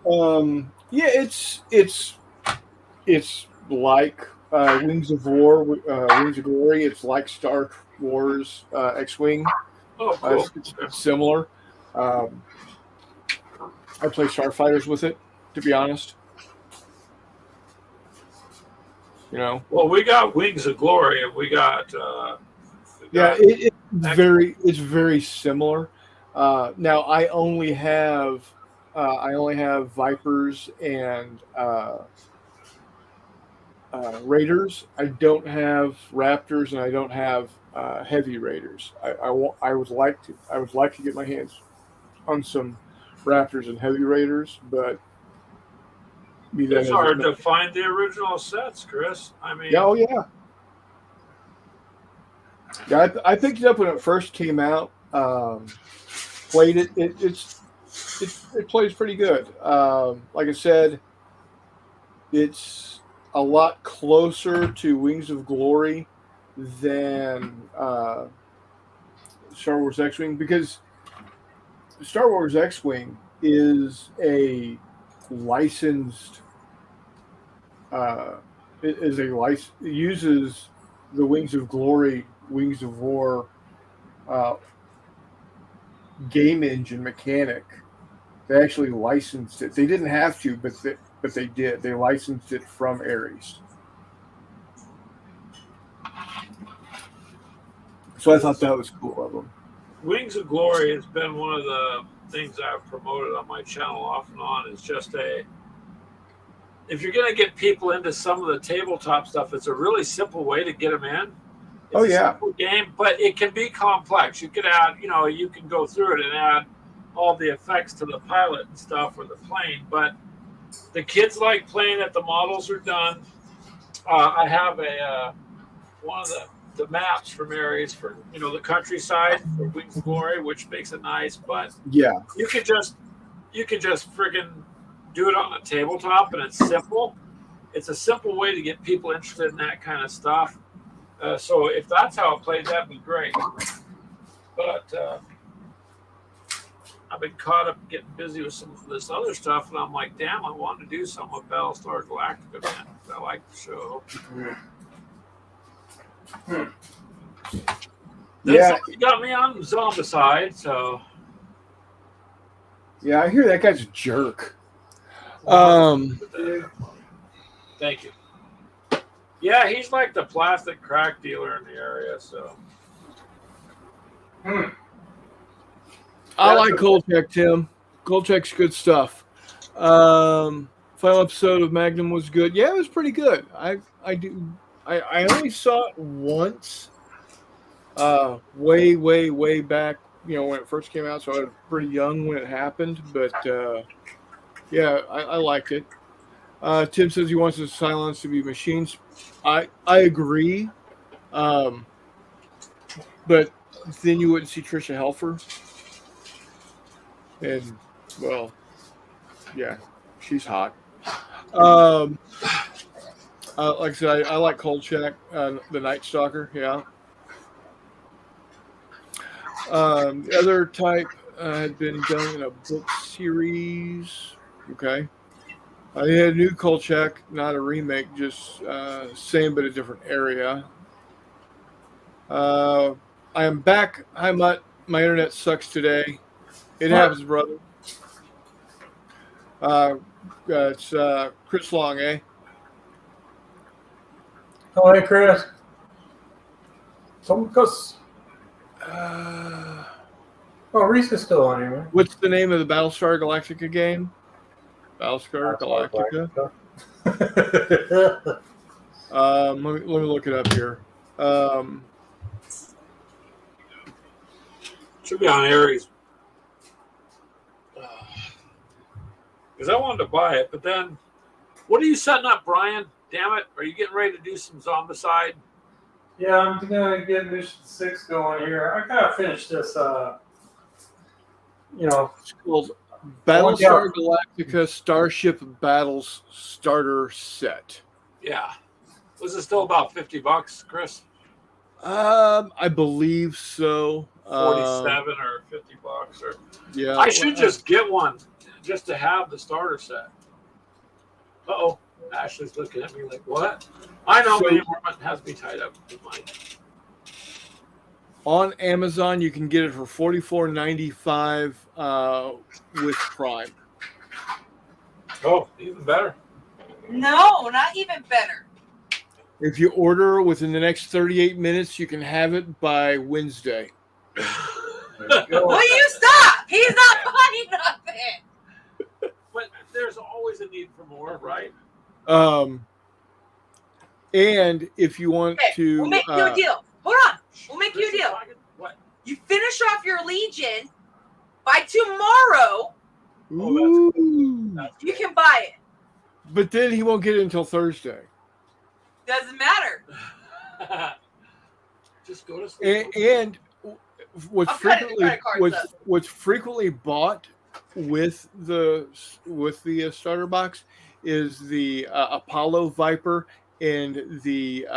Yeah, it's like Wings of War, Wings of Glory. It's like Star Wars X-Wing. Oh, cool. It's similar. I play Starfighters with it, to be honest. Well, we got Wings of Glory, and we got. It's very similar. Now I only have Vipers and Raiders. I don't have Raptors, and I don't have Heavy Raiders. I would like to get my hands on some Raptors and Heavy Raiders, but it's hard to find the original sets, Chris. I mean, yeah. I picked it up when it first came out. Played it. It plays pretty good. Like I said, it's a lot closer to Wings of Glory than Star Wars X-Wing, because Star Wars X-Wing is a licensed. It uses the Wings of Glory, Wings of War game engine mechanic. They actually licensed it. They didn't have to, but they did. They licensed it from Ares. So I thought that was cool of them. Wings of Glory has been one of the things I've promoted on my channel off and on. It's just if you're going to get people into some of the tabletop stuff, it's a really simple way to get them in. It's a simple game, but it can be complex. You could add, you can go through it and add all the effects to the pilot and stuff or the plane. But the kids like playing it. The models are done. I have one of the maps from areas for the countryside for Wings of Glory, which makes it nice. But Yeah. you could just friggin' do it on a tabletop, and it's simple. It's a simple way to get people interested in that kind of stuff. So if that's how it plays, that'd be great. But I've been caught up getting busy with some of this other stuff, and I'm like, damn, I want to do something with Battlestar Galactica, man. I like the show. Yeah. You got me on Zombicide, so. Yeah, I hear that guy's a jerk. Thank you. Yeah, he's like the plastic crack dealer in the area, so. I like Kolchak, Tim. Kolchak's good stuff. Final episode of Magnum was good. Yeah, it was pretty good. I only saw it once. Way back, when it first came out, so I was pretty young when it happened. But yeah, I liked it. Tim says he wants his Cylons to be machines. I agree. But then you wouldn't see Trisha Helfer. And, well, yeah, she's hot. Like I said, I like Kolchak, the Night Stalker, yeah. The other type had been done in a book series. Okay. They had a new Kolchak, not a remake, just same but a different area. I am back. Hi, Mutt. My internet sucks today. It happens, brother. It's Chris Long, eh? Oh, hey, Chris. Because Reese is still on here, man. What's the name of the Battlestar Galactica game? Battlestar Galactica. Let me look it up here. Should be on Aries. Because I wanted to buy it, but then, what are you setting up, Brian? Damn it! Are you getting ready to do some Zombicide? Yeah, I'm gonna get Mission 6 going here. I gotta finish this. It's called Battlestar Galactica Starship Battles Starter Set. Yeah. Was it still about $50, Chris? I believe so. 47 or $50 or. Yeah. I should just get one just to have the starter set. Uh-oh. Ashley's looking at me like, what? I know, but Mormon has me tied up with mine. On Amazon, you can get it for $44.95 with Prime. Oh, even better. No, not even better. If you order within the next 38 minutes, you can have it by Wednesday. Will you stop? He's not buying nothing. But there's always a need for more, right? And if you want to, we'll make you a deal. Hold on, we'll make you a deal. What? You finish off your Legion by tomorrow. Ooh. You can buy it. But then he won't get it until Thursday. Doesn't matter. Just go to sleep. And what's frequently bought with the starter box is the Apollo Viper and the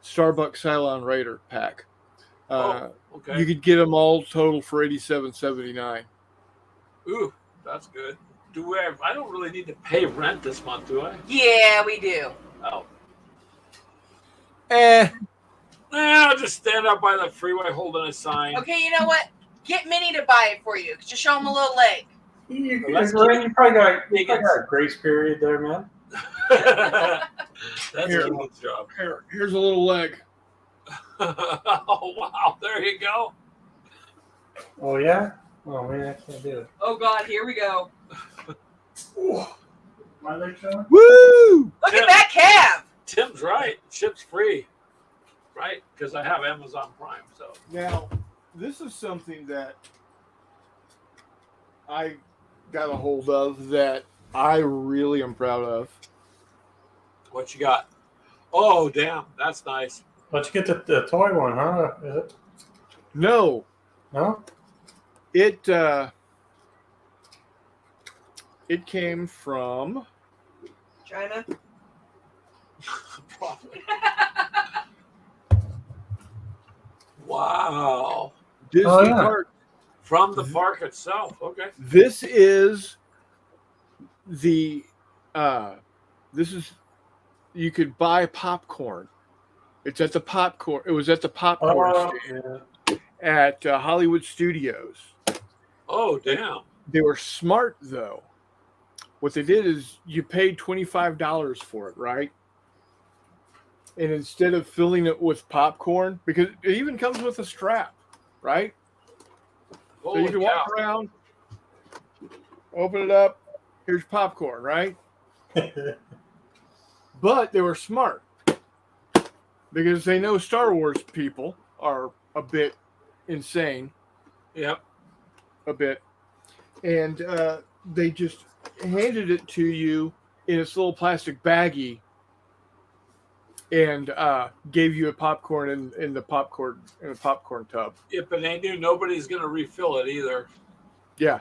Starbuck Cylon Raider pack. Okay. You could get them all total for $87.79. Ooh, that's good. I don't really need to pay rent this month, do I? Yeah, we do. Oh. I'll just stand up by the freeway holding a sign. Okay, you know what? Get Minnie to buy it for you. Just show him a little leg. You probably got a grace period there, man. That's Here. a good job. Here's a little leg. Oh, wow. There you go. Oh, yeah? Oh, man, I can't do it. Oh, God, here we go. My leg showing? Woo! Look at that cab. Tim's right. Ship's free, right? Because I have Amazon Prime. So Now, this is something that I got a hold of that I really am proud of. what you got? Oh, damn, that's nice. Let's get the toy one, huh? Is it? No, No? it came from China. Probably. Wow. Disney Oh, yeah. Park. From the park itself. Okay. This is the you could buy popcorn. It's at the popcorn. It was at the popcorn stand at Hollywood Studios. Oh, damn. They were smart though. What they did is you paid $25 for it, right? And instead of filling it with popcorn, because it even comes with a strap, right? So you can walk around, open it up. Here's popcorn, right? But they were smart because they know Star Wars people are a bit insane. Yep. A bit. And they just handed it to you in its little plastic baggie and gave you a popcorn in the popcorn tub. Yeah, but they knew nobody's going to refill it either. Yeah.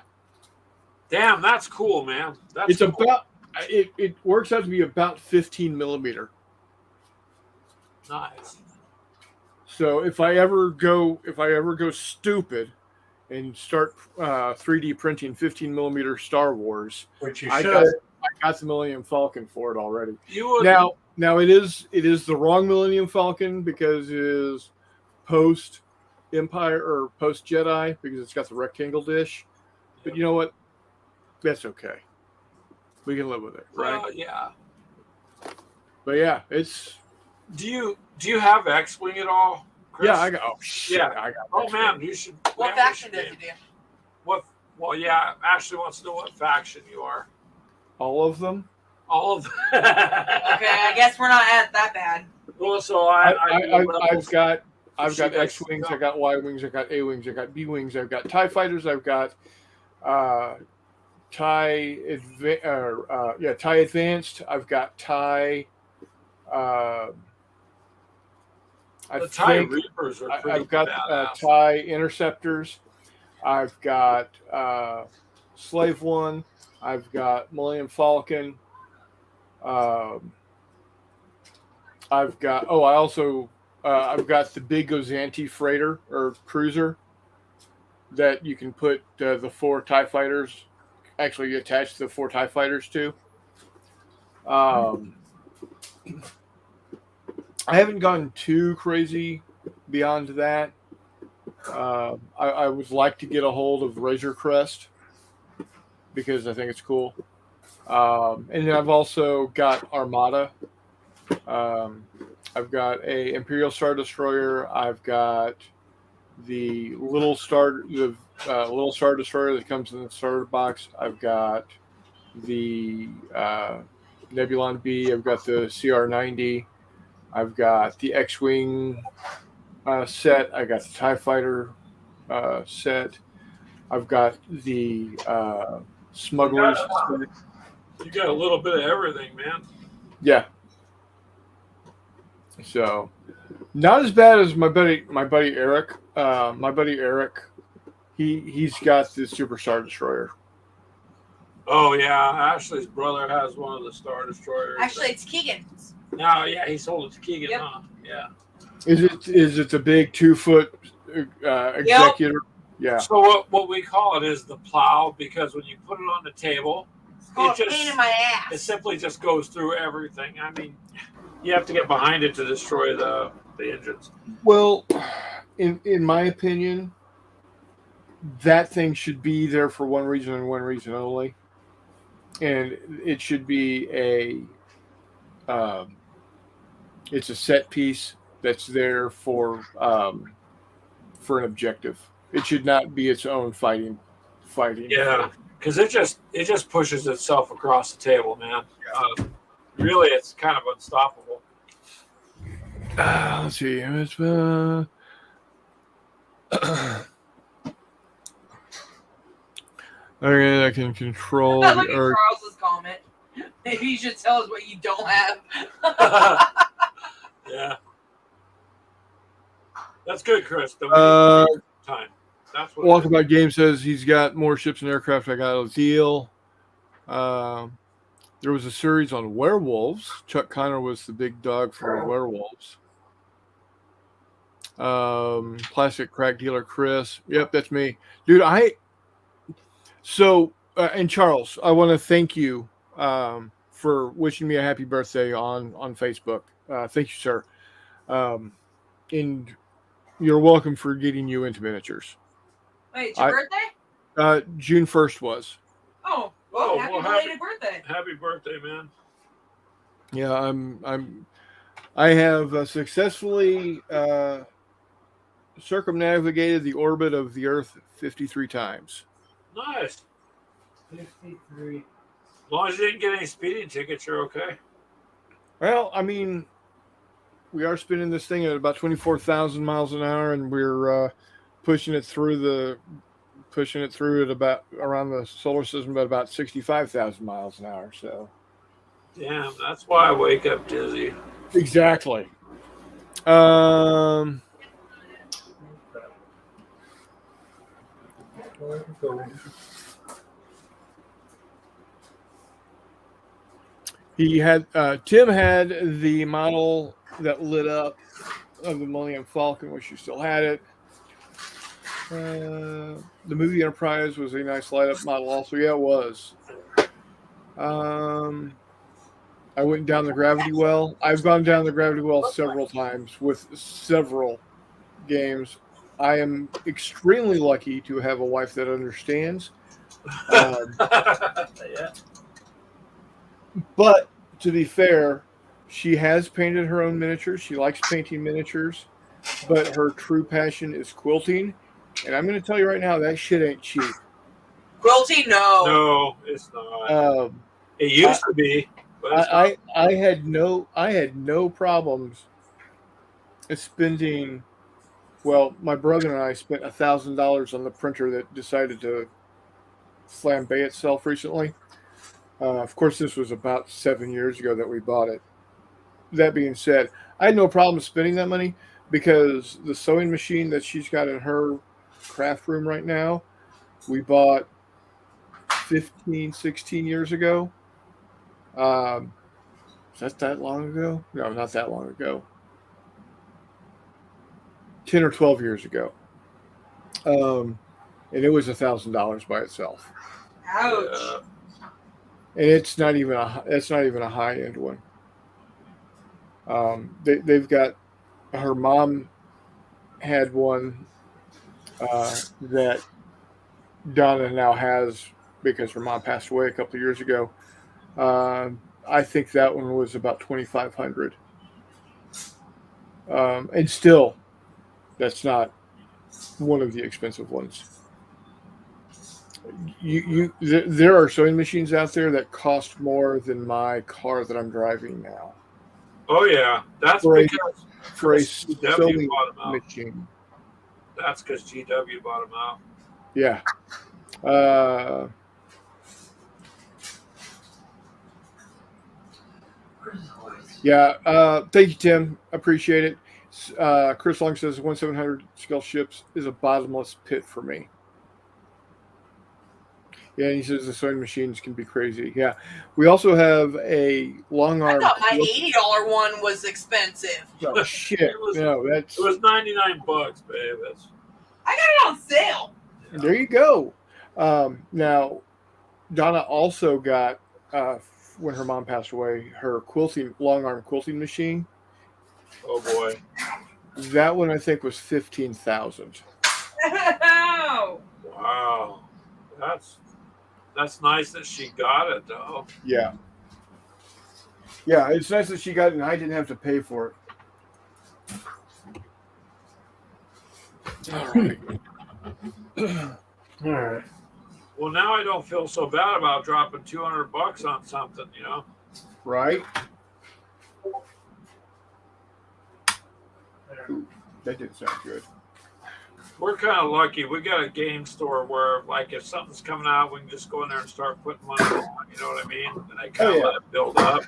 Damn, that's cool, man. It's cool. It works out to be about 15 millimeter. Nice. So if I ever go stupid and start 3D printing 15 millimeter Star Wars, Which you I should. got the Millennium Falcon for it already. You would Now it is the wrong Millennium Falcon because it is post Empire or post Jedi because it's got the rectangle dish. But you know what? That's okay. We can live with it, right? Yeah. But yeah, it's. Do you have X-Wing at all, Chris? Yeah, I got. Oh shit! Yeah. I got. Oh man, you should. What faction does it do? What? Well, yeah. Ashley wants to know what faction you are. All of them. All of them. Okay, I guess we're not at that bad. Well, so I've got She does. X-wings, I got Y-wings, I got A-wings, I got B-wings, I've got TIE fighters, I've got TIE Advanced, I've got TIE. The TIE Reapers are pretty I've got TIE Interceptors. I've got Slave One. I've got Millennium Falcon. I've got I've got the big Ozanti freighter or cruiser that you can put the 4 TIE fighters actually attach the 4 TIE fighters to. I haven't gone too crazy beyond that. I would like to get a hold of Razor Crest because I think it's cool. And then I've also got Armada. I've got a Imperial Star Destroyer. I've got the little Star Destroyer that comes in the starter box. I've got the Nebulon B. I've got the CR-90. I've got the X-Wing set. I got the TIE Fighter set. I've got the Smugglers set. You got a little bit of everything, man. Yeah. So, not as bad as my buddy Eric. My buddy Eric, he's got the Super Star Destroyer. Oh yeah, Ashley's brother has one of the Star Destroyers. Actually, it's Keegan's. No, yeah, he sold it to Keegan, Yep. huh? Yeah. Is it the big 2-foot executor? Yeah. So what we call it is the plow because when you put it on the table, It's called a pain in my it ass. simply just goes through everything. I mean, you have to get behind it to destroy the engines. Well, in my opinion, that thing should be there for one reason and one reason only, and it should be it's a set piece that's there for an objective. It should not be its own fighting. Yeah. because it just pushes itself across the table, man. Really, it's kind of unstoppable. Let's see. It's, okay, I can control Look the at Earth. Charles's comment. Maybe you should tell us what you don't have. Yeah, that's good, Chris. Time. That's what. Walkabout Game says he's got more ships and aircraft. I got a deal. There was a series on werewolves. Chuck Connor was the big dog for the werewolves. Plastic crack dealer Chris. Yep, that's me, dude. And Charles, I want to thank you for wishing me a happy birthday on Facebook. Thank you, sir. And you're welcome for getting you into miniatures. Wait, it's your birthday? June 1st was. Oh, well, happy belated birthday. Happy birthday, man. Yeah, I have successfully circumnavigated the orbit of the Earth 53 times. Nice. 53. As long as you didn't get any speeding tickets, you're okay. Well, I mean, we are spinning this thing at about 24,000 miles an hour, and we're pushing it through at about around the solar system at about 65,000 miles an hour. So, damn, that's why I wake up dizzy. Exactly. He had Tim had the model that lit up of the Millennium Falcon, which you still had it. The movie Enterprise was a nice light up model also. Yeah, it was. I went down the gravity well. I've gone down the gravity well several times with several games. I am extremely lucky to have a wife that understands. Yeah. But to be fair, she has painted her own miniatures. She likes painting miniatures, but her true passion is quilting. And I'm going to tell you right now, that shit ain't cheap. Quilting, no. No, it's not. It used to be. But I had no problems spending. Well, my brother and I spent $1,000 on the printer that decided to flambe itself recently. Of course, this was about 7 years ago that we bought it. That being said, I had no problem spending that money because the sewing machine that she's got in her craft room right now, we bought 15, 16 years ago. Is that long ago? No, not that long ago. 10 or 12 years ago. And it was $1,000 by itself. Ouch. And it's not even a high end one. They've got, her mom had one that Donna now has because her mom passed away a couple of years ago. I think that one was about $2,500. And still, that's not one of the expensive ones. There are sewing machines out there that cost more than my car that I'm driving now. oh yeah, that's For a GW sewing bought them out. machine. That's because GW bought them out. Yeah. Thank you, Tim. Appreciate it. Chris Long says 1-700 scale ships is a bottomless pit for me. Yeah, and he says the sewing machines can be crazy. Yeah. We also have a long arm. I thought my $80 one was expensive. Oh, shit. It was $99, babe. I got it on sale. There you go. Now, Donna also got, when her mom passed away, her long arm quilting machine. Oh boy. That one I think was $15,000. Wow. Wow. That's nice that she got it though. Yeah. Yeah, it's nice that she got it and I didn't have to pay for it. All right. All right. Well, now I don't feel so bad about dropping $200 on something, Right? Ooh, that didn't sound good. We're kind of lucky. We got a game store where, like, if something's coming out, we can just go in there and start putting money on. You know what I mean? And I kind of let it build up.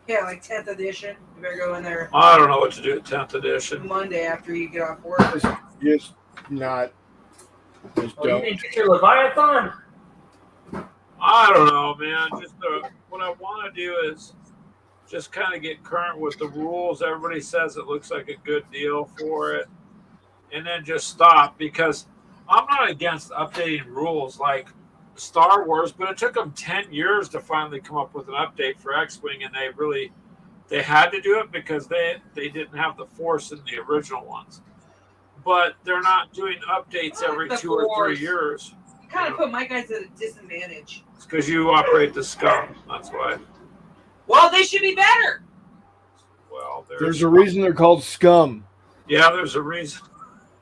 Yeah, like 10th edition. You better go in there I don't know what to do at 10th edition. Monday after you get off work. Just not. Just Oh, you don't. didn't get your Leviathan? I don't know, man. Just what I want to do is just kind of get current with the rules. Everybody says it looks like a good deal for it, and then just stop, because I'm not against updating rules like Star Wars, but it took them 10 years to finally come up with an update for X-Wing, and they had to do it because they didn't have the Force in the original ones. But they're not doing updates every 2 or 3 years. You kind of put my guys at a disadvantage. It's because you operate the scum. That's why. Well, they should be better. Well, There's a reason they're called scum. Yeah, there's a reason.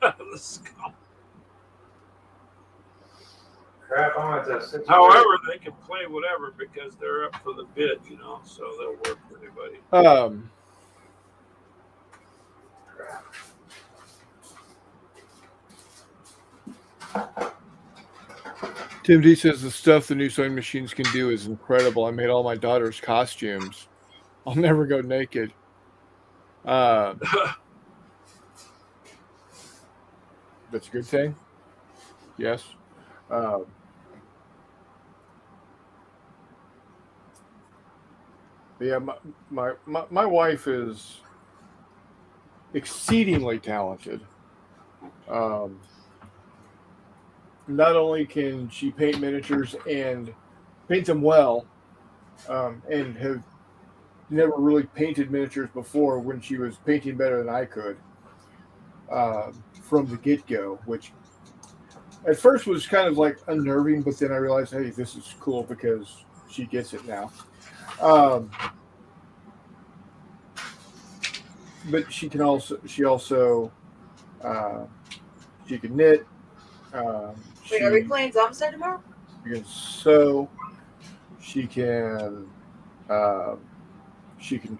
The scum. Crap, I'm at that 6. However, they can play whatever because they're up for the bid, so they'll work for anybody. Tim D says the stuff the new sewing machines can do is incredible. I made all my daughter's costumes. I'll never go naked. That's a good thing. Yes. Yeah, my wife is exceedingly talented. Not only can she paint miniatures and paint them well, and have never really painted miniatures before when she was painting better than I could from the get-go, which at first was kind of like unnerving, but then I realized, hey, this is cool because she gets it now. But she can also she can knit. Wait, are we playing Zombicide tomorrow? She can sew. She can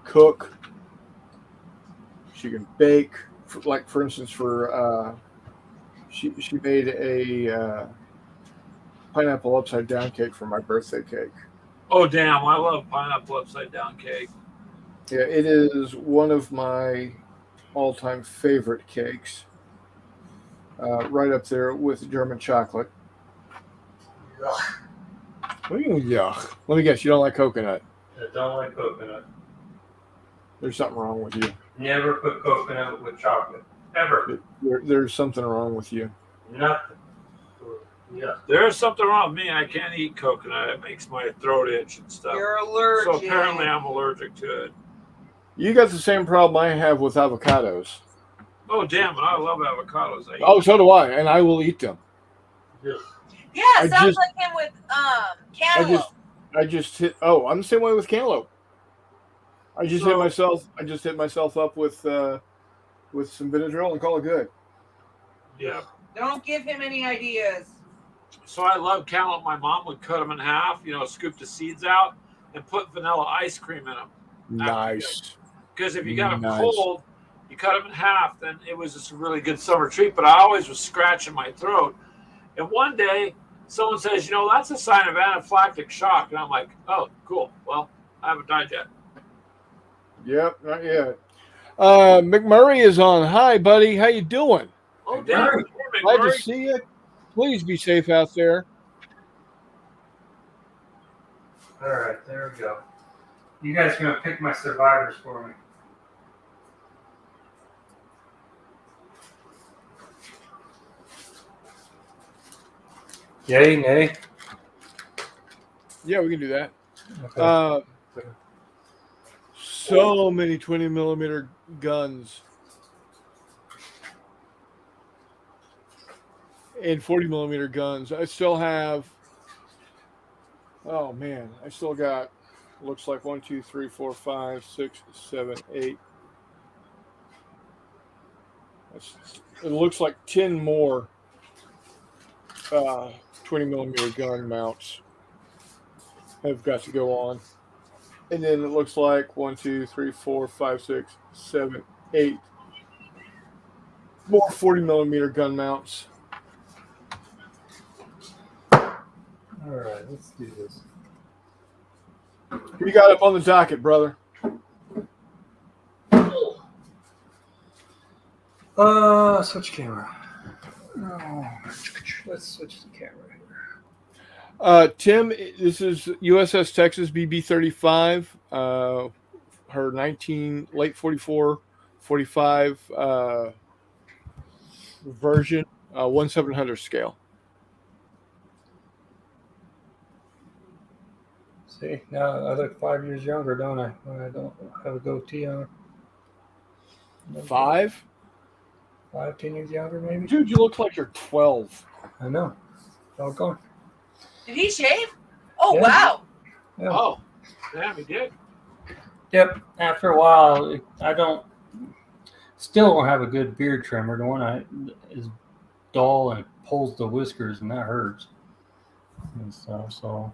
cook. She can bake. For instance, she made a pineapple upside down cake for my birthday cake. Oh, damn. I love pineapple upside down cake. Yeah, it is one of my all-time favorite cakes. Right up there with German chocolate. Yuck. What do you mean, yuck? Let me guess, you don't like coconut. I don't like coconut. There's something wrong with you. Never put coconut with chocolate. Ever. There's something wrong with you. Nothing. Yeah. There's something wrong with me. I can't eat coconut. It makes my throat itch and stuff. You're allergic. So apparently I'm allergic to it. You got the same problem I have with avocados. Oh, damn it. I love avocados. Oh, so do I, and I will eat them. Yeah. Yeah, sounds like him with cantaloupe. I just hit. Oh, I'm the same way with cantaloupe. I just hit myself up with some Benadryl and call it good. Yeah. Don't give him any ideas. So I love cantaloupe. My mom would cut them in half, scoop the seeds out and put vanilla ice cream in them. Nice. Because if you got them cold, you cut them in half, then it was just a really good summer treat. But I always was scratching my throat. And one day, someone says, that's a sign of anaphylactic shock. And I'm like, oh, cool. Well, I haven't died yet. Yep, not yet. McMurray is on. Hi, buddy. How you doing? Oh, damn. Glad to see you. Please be safe out there. All right, there we go. You guys are going to pick my survivors for me. Yay, nay? Yeah, we can do that. Okay. So many 20 millimeter guns and 40 millimeter guns. I still have. Oh man, I still got. Looks like 1, 2, 3, 4, 5, 6, 7, 8. It looks like 10 more 20 millimeter gun mounts have got to go on. And then it looks like 1, 2, 3, 4, 5, 6, 7, 8 more 40 millimeter gun mounts. All right, let's do this. What you got up on the docket, brother? Switch camera. Oh, let's switch the camera here. Tim, this is USS Texas BB-35. Her late 44, 45 version, 1/700 scale. See, now I look 5 years younger, don't I? When I don't have a goatee on. 5? 5, 10 years younger, maybe? Dude, you look like you're 12. I know. Doggone. Did he shave? Oh, Yeah. wow. Yeah. Oh, damn, he did. Yep. After a while, I still don't have a good beard trimmer. The one is dull and pulls the whiskers, and that hurts. And stuff. So,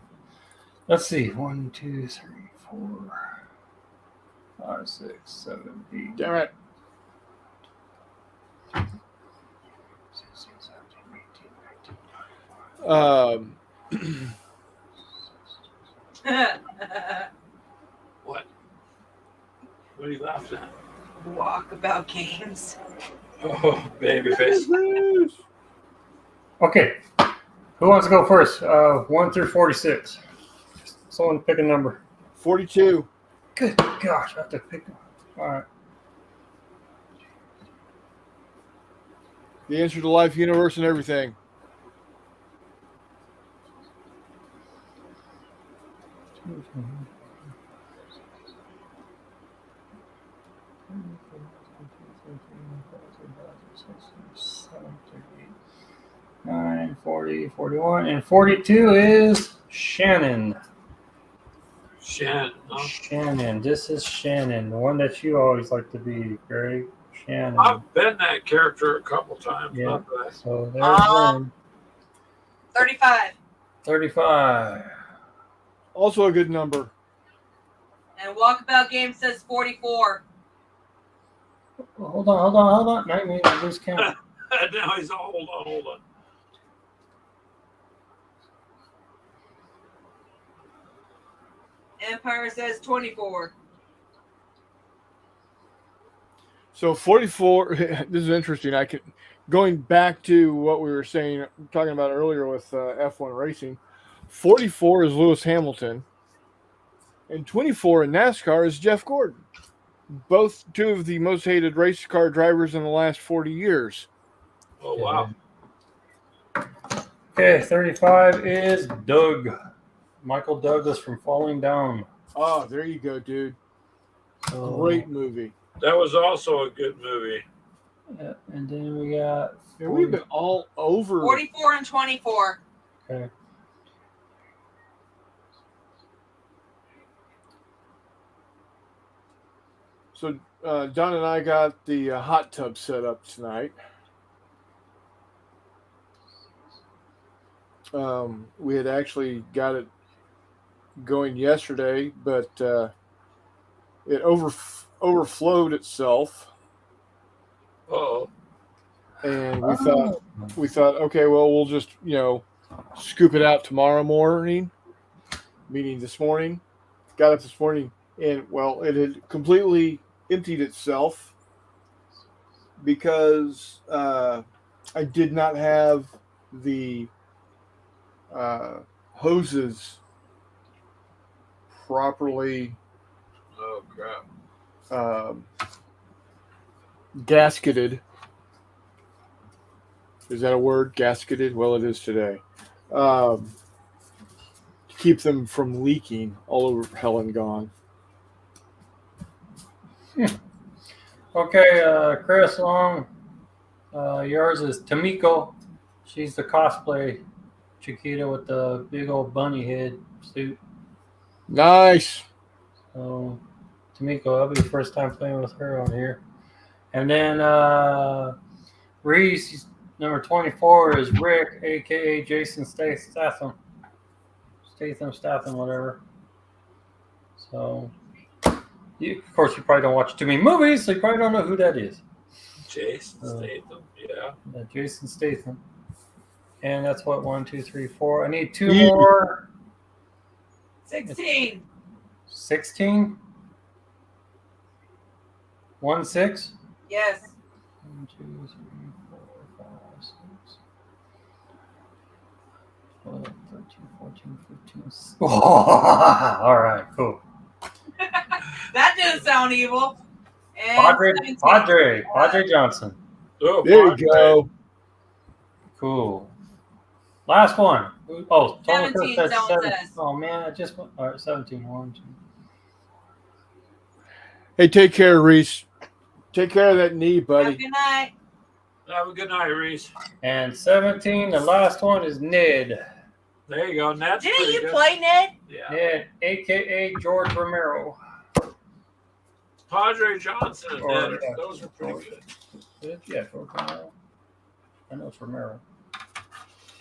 let's see. 1, 2, 3, 4, 5, 6, 7, 8. Damn it. 16, 17, 18, 19. What? What are you laughing at? Walkabout games. Oh, baby face. Okay. Who wants to go first? 1 through 46. Someone pick a number. 42. Good gosh, I have to pick one. All right. The answer to life, universe, and everything. Nine, 40, 41, and 42 is Shannon. Shannon, huh? Shannon. This is Shannon, the one that you always like to be, Greg. Shannon. I've been that character a couple times. Yeah. Not that. So there's one. 35. 35. Also a good number. And Walkabout game says 44. Hold on. Now you lose count. Now he's all, hold on. Empire says 24. So 44, this is interesting. Going back to what we were talking about earlier with F1 racing, 44 is Lewis Hamilton, and 24 in NASCAR is Jeff Gordon. Both two of the most hated race car drivers in the last 40 years. Oh, wow. Okay, 35 is Doug. Michael Douglas from Falling Down. Oh, there you go, dude. So, Great movie. That was also a good movie. yeah, and then we got. And we've been all over. 44 and 24. Okay. So Don and I got the hot tub set up tonight. We had actually got it going yesterday, but it overflowed itself, Oh, and we thought, okay, well, we'll just scoop it out tomorrow morning. Meaning this morning. Got up this morning, and well, it had completely emptied itself because I did not have the hoses properly oh crap. Gasketed. Is that a word? Gasketed? Well, it is today. To keep them from leaking all over hell and gone. Okay, Chris Long. Yours is Tamiko. She's the cosplay Chiquita with the big old bunny head suit. Nice. So, Tamiko, that'll be the first time playing with her on here. And then Reese, Number 24 is Rick, aka Jason Statham. Statham, whatever. So, of course, you probably don't watch too many movies, so you probably don't know who that is. Jason Statham, yeah. Jason Statham. And that's what, 1, 2, 3, 4. I need 2 Yeah. more. 16. 16? 1, 6? Yes. 1, 2, 3, 4, 5, 6. 12, 13, 14, 15. All right, cool. That didn't sound evil. And 17. Padre Johnson. Oh, There you Padre. go. Cool. Last one. Oh, Tony 17, Cook says someone 7. says. Oh, man, I just went. All right, 17. 1, 2. Hey, take care, Reese. Take care of that knee, Have a buddy. good night. Have a good night, Reese. And 17, the last one is Ned. There you go. Ned's Didn't pretty you good. play, Ned? Yeah. Ned, a.k.a. George Romero. Padre Johnson and Or, Ned. yeah, Those are pretty good. Yeah, George Romero. I know it's Romero.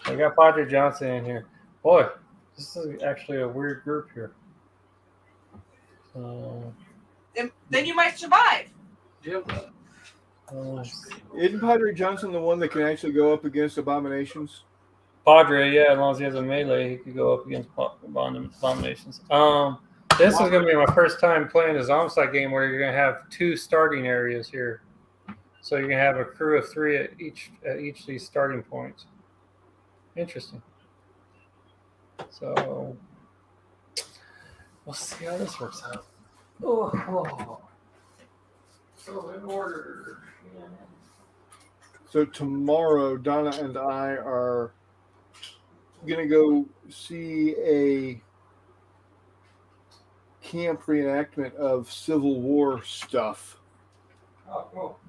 I got Padre Johnson in here. Boy, this is actually a weird group here. So, Then you might survive. Yep. Isn't Padre Johnson the one that can actually go up against abominations? Padre, yeah, as long as he has a melee, he could go up against abominations. This is going to be my first time playing a Zombicide game where you're going to have 2 starting areas here. So you're going to have a crew of 3 at each of these starting points. Interesting. So we'll see how this works out. Oh. So in order. Yeah. So tomorrow, Donna and I are going to go see a camp reenactment of Civil War stuff. Oh, cool.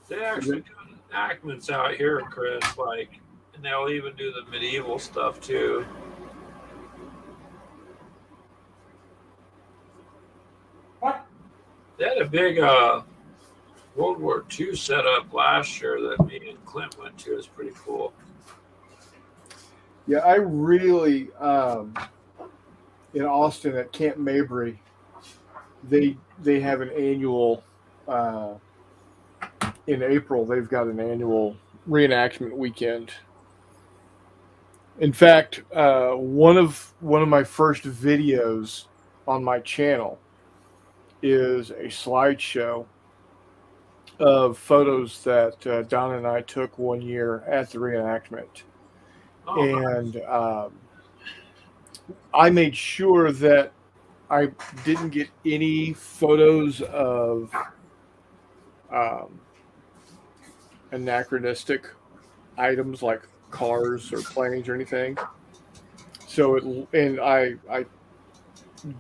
They actually do enactments out here, Chris. Like, and they'll even do the medieval stuff too. What? They had a big World War II setup last year that me and Clint went to. It's pretty cool. Yeah, I really in Austin at Camp Mabry, they have an annual in April. They've got an annual reenactment weekend. In fact, one of my first videos on my channel is a slideshow of photos that Don and I took one year at the reenactment. Oh, And I made sure that I didn't get any photos of anachronistic items like cars or planes or anything. So I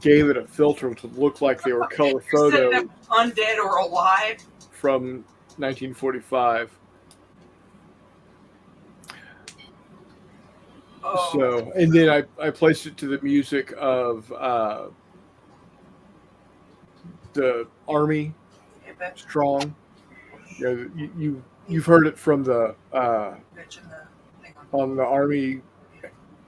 gave it a filter to look like they were color photos Undead or alive. from 1945. Oh. So, and then I placed it to the music of the Army Strong. You know, you've heard it from the on the Army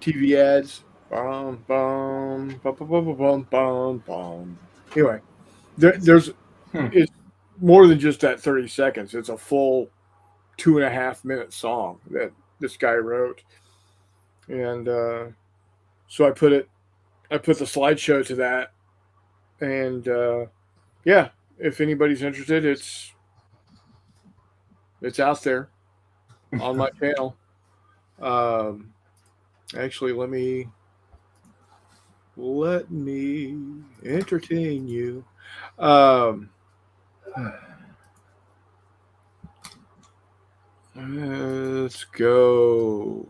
TV ads. Bum, bum, bum, bum, bum, bum, bum, bum. Anyway, there's it's more than just that 30 seconds. It's a full 2.5 minute song that this guy wrote. And so I put the slideshow to that, and yeah, if anybody's interested, it's out there on my channel. Actually, let me entertain you. Let's go.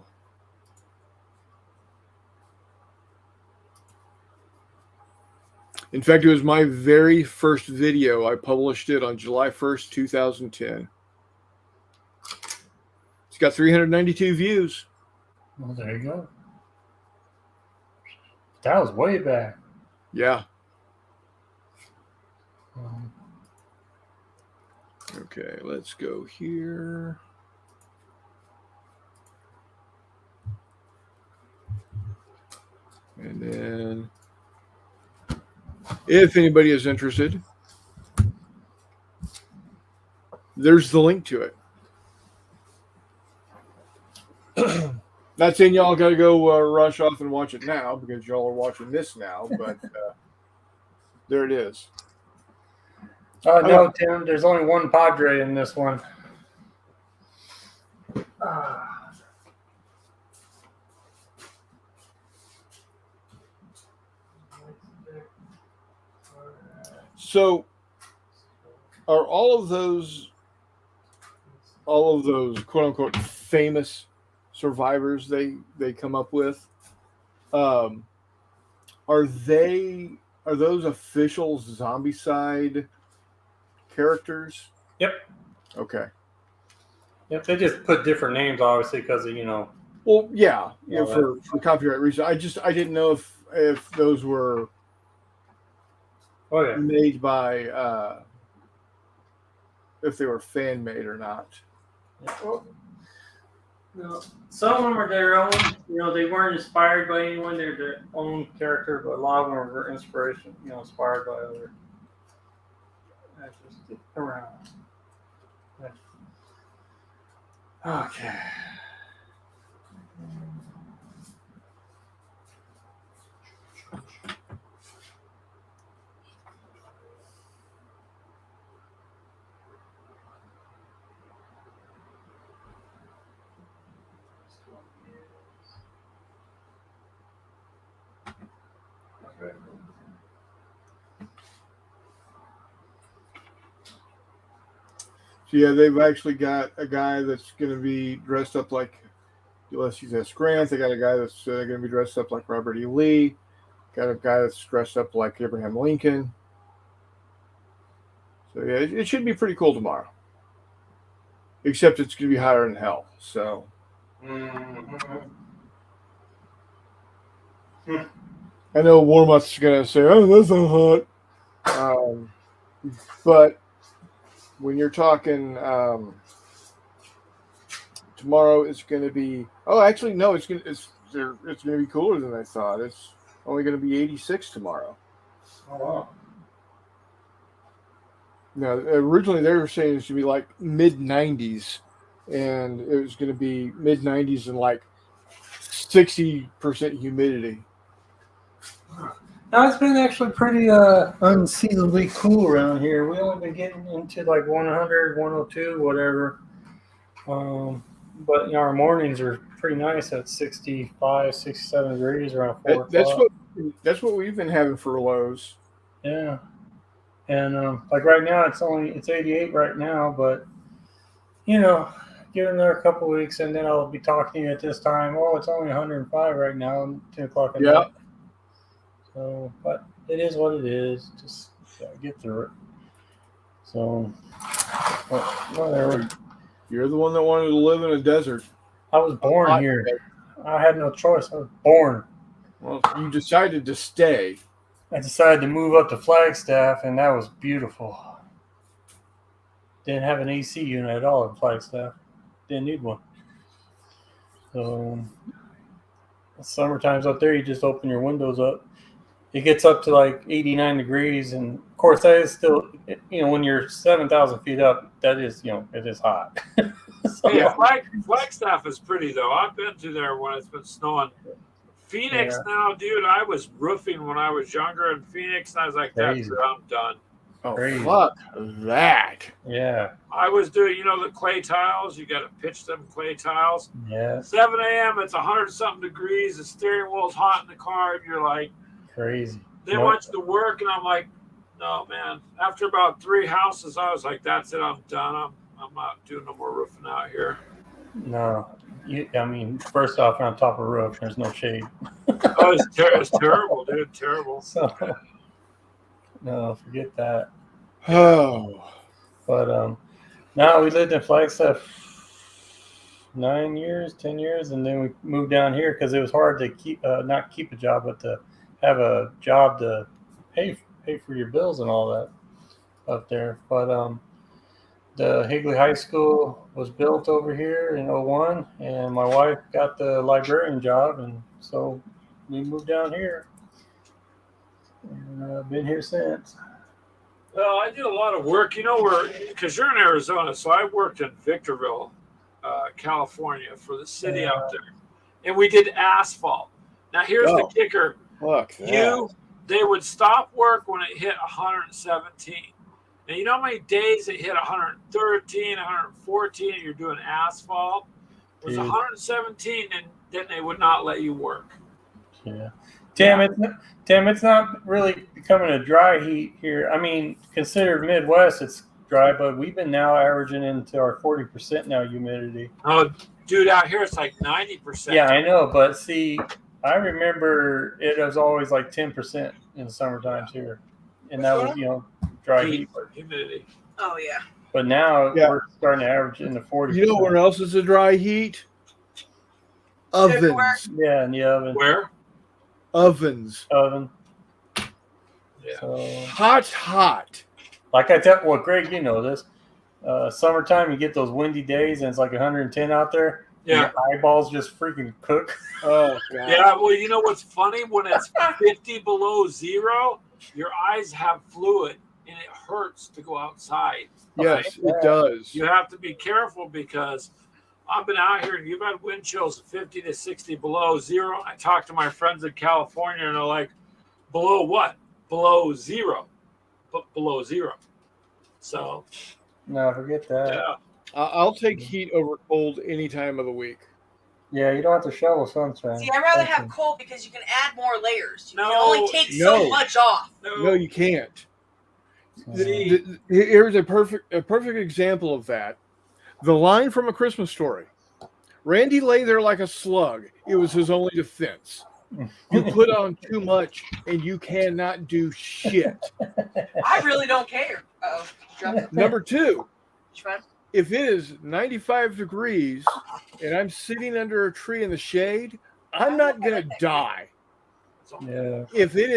In fact, it was my very first video. I published it on July 1st, 2010. It's got 392 views. Well, there you go. That was way back. Yeah. Okay, let's go here. And then, if anybody is interested, there's the link to it. Not saying y'all got to go rush off and watch it now because y'all are watching this now, but there it is. No, Tim, there's only one Padre in this one. So, are all of those quote unquote famous survivors they come up with? Are those official zombie side characters? Yep. Okay. Yep. They just put different names, obviously, because of Well, yeah, for copyright reasons. I didn't know if those were made by if they were fan made or not. Well, no, some of them are their own. They weren't inspired by anyone. They're their own character, but a lot of them were inspiration. Inspired by other actors around. Okay. So yeah, they've actually got a guy that's going to be dressed up like Ulysses S. Grant. They got a guy that's going to be dressed up like Robert E. Lee. Got a guy that's dressed up like Abraham Lincoln. So yeah, it should be pretty cool tomorrow. Except it's going to be hotter than hell. So. I know Warmoth's going to say, "Oh, that's not hot," but when you're talking tomorrow, it's going to be. Oh, actually, no, it's going to be cooler than I thought. It's only going to be 86 tomorrow. Oh wow! Now, originally they were saying it's going to be like mid 90s, and it was going to be mid 90s and like 60% humidity. Now it's been actually pretty unseasonably cool around here. We only been getting into like 100, 102, whatever. But our mornings are pretty nice at 65, 67 degrees around 4 o'clock. That's what we've been having for lows. Yeah. And like right now it's 88 right now, but give it another couple of weeks and then I'll be talking to you at this time. Oh, it's only 105 right now, 10 o'clock at night. So, but it is what it is. Just gotta get through it. So, whatever. You're the one that wanted to live in a desert. I was born here. I had no choice. I was born. Well, you decided to stay. I decided to move up to Flagstaff, and that was beautiful. Didn't have an AC unit at all in Flagstaff. Didn't need one. So, summertime's up there. You just open your windows up. It gets up to like 89 degrees, and of course that is still, when you're 7,000 feet up, that is, it is hot. So, yeah, Flagstaff is pretty though. I've been to there when it's been snowing. Phoenix now, dude. I was roofing when I was younger in Phoenix, and I was like, "That's it, I'm done." Oh, crazy. Fuck that! Yeah, I was doing, the clay tiles. You got to pitch them clay tiles. Yeah. 7 a.m. It's 100-something degrees. The steering wheel's hot in the car, and you're like. Crazy. They want you to work, and I'm like, no, man. After about 3 houses, I was like, that's it. I'm done. I'm not doing no more roofing out here. No. First off, on top of a roof, there's no shade. Oh, it's terrible, dude. Terrible. So, no, forget that. Oh. But now we lived in Flagstaff 9 years, 10 years, and then we moved down here because it was hard to not keep a job, but to have a job to pay for your bills and all that up there. But the Higley High School was built over here in '01, and my wife got the librarian job, and so we moved down here. And I've been here since. Well, I did a lot of work, because you're in Arizona, so I worked in Victorville, California, for the city out there, and we did asphalt. Now, here's the kicker: they would stop work when it hit 117. And you know how many days it hit 113, 114, and you're doing asphalt? It was 117, and then they would not let you work. Yeah. Tim, it's not really becoming a dry heat here. I mean, considered Midwest, it's dry, but we've been now averaging into our 40% now humidity. Oh, dude, out here it's like 90%. Yeah, I know, but see, I remember it was always like 10% in the summertime here, and that was dry heat, humidity. Oh yeah. But now we're starting to average in the 40%. You know where else is a dry heat? Ovens. Yeah, in the oven. Where? Ovens. Oven. Yeah. So, Hot. Like Greg, you know this. Summertime, you get those windy days, and it's like 110 out there. Yeah. Your eyeballs just freaking cook. Oh, God. Yeah, well, you know what's funny? When it's 50 below zero, your eyes have fluid, and it hurts to go outside. Yes, it does. You have to be careful because I've been out here, and you've had wind chills of 50 to 60 below zero. I talked to my friends in California, and they're like, below what? Below zero. But below zero. So. No, forget that. Yeah. I'll take heat over cold any time of the week. Yeah, you don't have to shovel sunshine. See, I'd rather have cold because you can add more layers. You can No, only take so much off. No, you can't. See. Here's a perfect example of that. The line from A Christmas Story. Randy lay there like a slug. It was his only defense. You put on too much and you cannot do shit. I really don't care. Number two, Which one? if it is 95 degrees and I'm sitting under a tree in the shade, I'm not going to die. Yeah. If it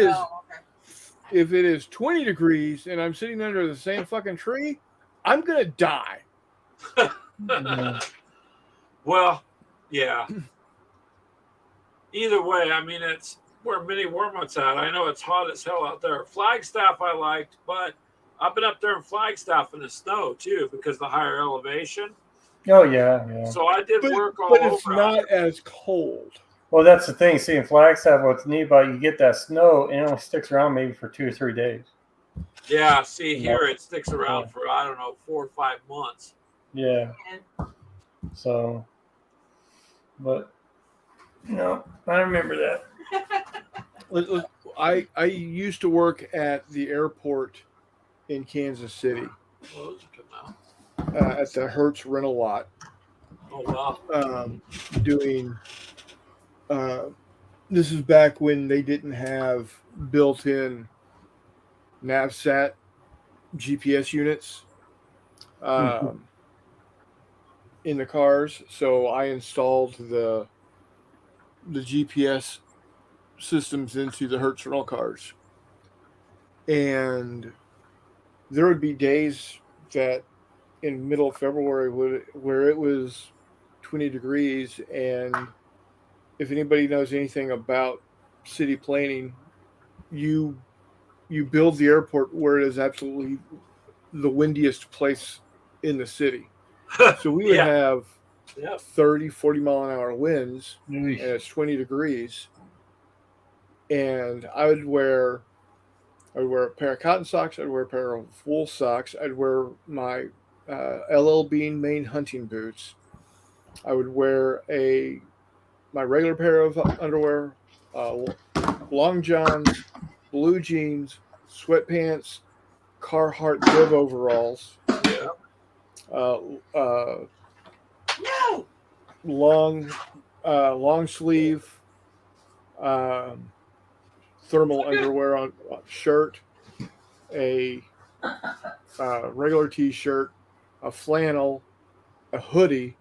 is 20 degrees and I'm sitting under the same fucking tree, I'm going to die. Well, yeah. Either way, I mean, it's where Mini Wormwood's at. I know it's hot as hell out there. Flagstaff I liked, but I've been up there in Flagstaff in the snow too because of the higher elevation. Oh, yeah. So I did work all over. But it's not as cold. Well, that's the thing. See, in Flagstaff, what's neat about it, you get that snow, and it only sticks around maybe for 2 or 3 days. Yeah, see, here it sticks around for, 4 or 5 months. Yeah. So, but, I remember that. I used to work at the airport in Kansas City at the Hertz rental lot. Oh, wow. Doing this is back when they didn't have built-in NavSat GPS units in the cars, so I installed the GPS systems into the Hertz rental cars, and there would be days that in middle of February where it was 20 degrees, and if anybody knows anything about city planning, you build the airport where it is absolutely the windiest place in the city. So we would have 30, 40 mile an hour winds, and it's 20 degrees. And I would wear a pair of cotton socks. I'd wear a pair of wool socks. I'd wear my LL Bean Maine hunting boots. I would wear my regular pair of underwear, long johns, blue jeans, sweatpants, Carhartt bib overalls. Long sleeve thermal underwear on shirt, a regular t-shirt, a flannel, a hoodie,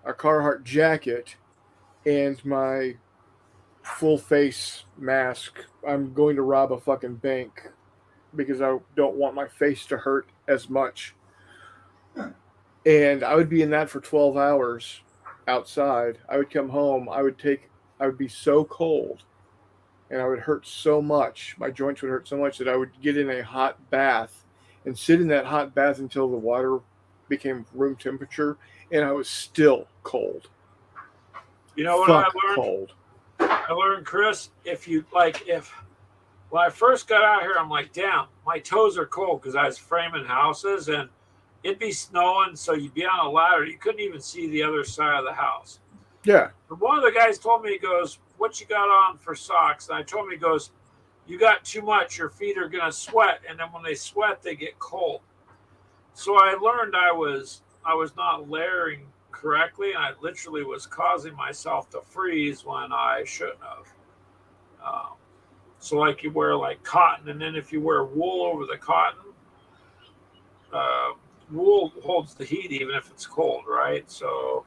a Carhartt jacket, and my full face mask. I'm going to rob a fucking bank because I don't want my face to hurt as much. And I would be in that for 12 hours outside. I would come home. I would be so cold and I would hurt so much. My joints would hurt so much that I would get in a hot bath and sit in that hot bath until the water became room temperature and I was still cold. You know what I Fuck learned? cold. I learned, Chris, if when I first got out here, I'm like, damn, my toes are cold because I was framing houses and it'd be snowing, so you'd be on a ladder. You couldn't even see the other side of the house. Yeah. But one of the guys told me, he goes, what you got on for socks? And I told him, he goes, you got too much. Your feet are going to sweat. And then when they sweat, they get cold. So I learned I was not layering correctly, and I literally was causing myself to freeze when I shouldn't have. So like you wear like cotton, and then if you wear wool over the cotton, wool holds the heat even if it's cold, right? So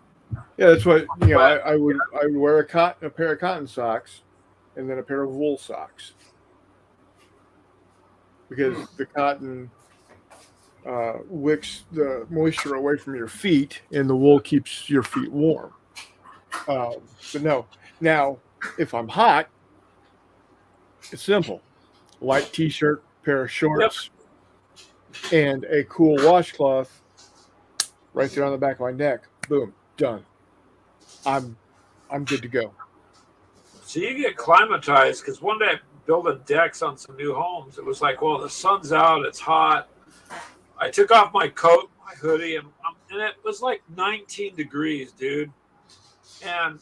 yeah, that's what I would wear a pair of cotton socks, and then a pair of wool socks because the cotton wicks the moisture away from your feet, and the wool keeps your feet warm. But no, now if I'm hot, it's simple: light t-shirt, pair of shorts, and a cool washcloth right there on the back of my neck. Boom, done. I'm good to go. So you get climatized because one day building decks on some new homes, it was like, well, the sun's out, it's hot. I took off my coat, my hoodie, and it was like 19 degrees, dude. And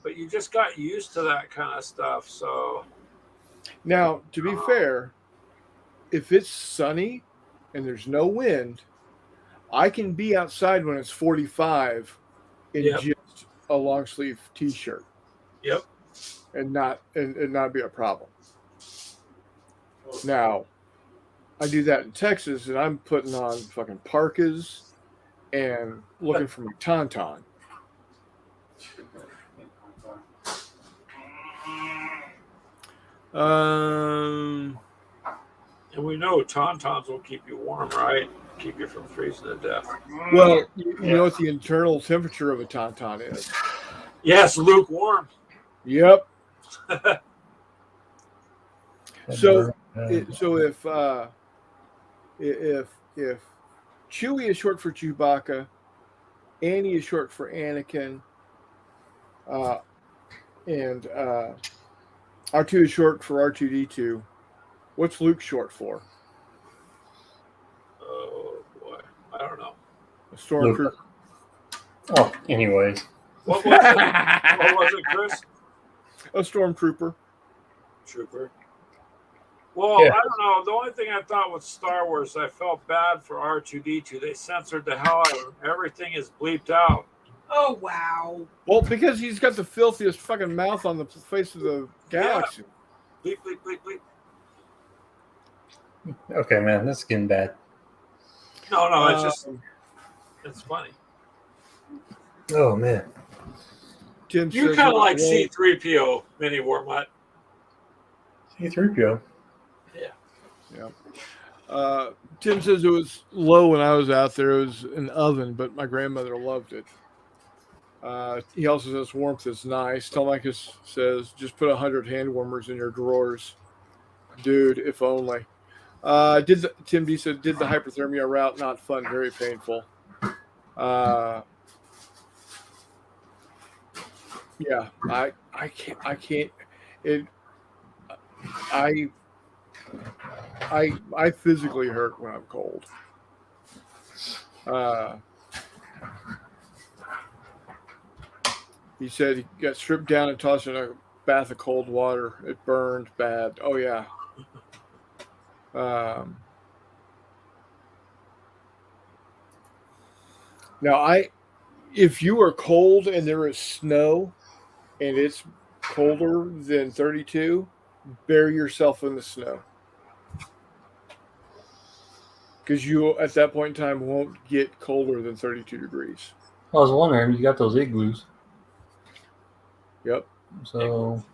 but you just got used to that kind of stuff. So now, to be fair, if it's sunny and there's no wind, I can be outside when it's 45 in just a long sleeve t-shirt. Yep. And not be a problem. Now, I do that in Texas, and I'm putting on fucking parkas and looking for my tauntaun. And we know tauntauns will keep you warm, right? Keep you from freezing to death. Well, you know what the internal temperature of a tauntaun is? Yes, lukewarm. Yep. So if Chewie is short for Chewbacca, Annie is short for Anakin, and R2 is short for R2D2, what's Luke short for? Oh boy, I don't know. A stormtrooper. Oh, anyways. What was it, Chris? A stormtrooper. Trooper. Well, yeah. I don't know. The only thing I thought with Star Wars, I felt bad for R2D2. They censored the hell out of him. Everything is bleeped out. Oh, wow. Well, because he's got the filthiest fucking mouth on the face of the galaxy. Yeah. Bleep, bleep, bleep, bleep. Okay, man, that's getting bad. No, it's just, it's funny. Oh, man. Tim you kind of like C-3PO, Mini Warmutt. C-3PO? Yeah. Tim says it was low when I was out there. It was an oven, but my grandmother loved it. He also says warmth is nice. Telemachus says just put 100 hand warmers in your drawers. Dude, if only. Tim D said, did the hyperthermia route, not fun, very painful. Yeah, I can't. I physically hurt when I'm cold. He said he got stripped down and tossed in a bath of cold water. It burned bad. Oh yeah. Now if you are cold and there is snow and it's colder than 32, bury yourself in the snow. Because you, at that point in time, won't get colder than 32 degrees. I was wondering, you got those igloos. Yep. So,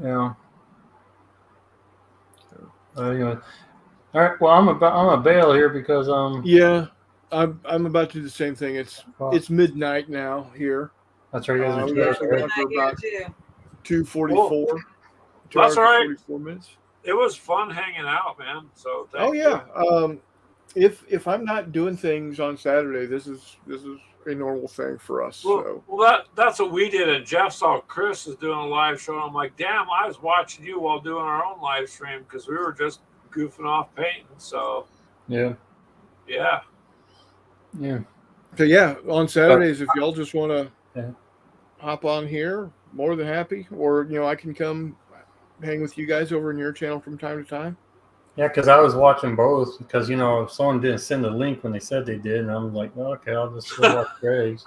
yeah. Anyway. All right. Well, I'm a bail here because Yeah. I'm about to do the same thing. It's midnight now here. That's right. You guys are We've together, actually right? gone for about too. 2:44. 2 That's hours all right. and 44 minutes. It was fun hanging out, man. So thank Yeah. you. If I'm not doing things on Saturday, this is a normal thing for us. So Well, that's what we did. And Jeff saw Chris is doing a live show. And I'm like, damn, I was watching you while doing our own live stream because we were just goofing off painting. So Yeah. yeah. So yeah, on Saturdays, if y'all just want to hop on here, more than happy. Or I can come hang with you guys over in your channel from time to time. Yeah, because I was watching both because someone didn't send the link when they said they did, and I'm like, well, okay, I'll just go watch Greg's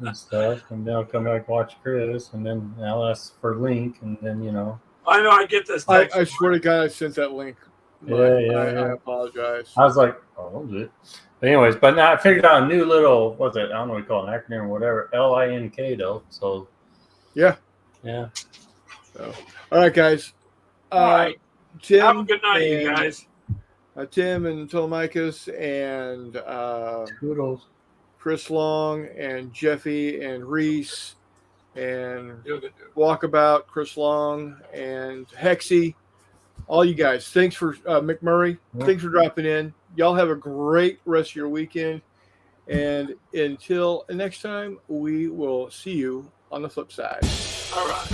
and stuff, and then I'll come back and watch Chris, and then I'll ask for a link, and then I know I get this text. I swear to God, I sent that link. I apologize. I was like, oh, was it? But anyways, but now I figured out a new little I don't know what you call it, an acronym or whatever, LINK though. So yeah. So all right, guys. All right. Tim, have a good night, you guys. Tim and Telemachus and Toodles. Chris Long and Jeffy and Reese and Walkabout, Chris Long and Hexy. All you guys, thanks for McMurray. Yeah. Thanks for dropping in. Y'all have a great rest of your weekend. And until next time, we will see you on the flip side. All right.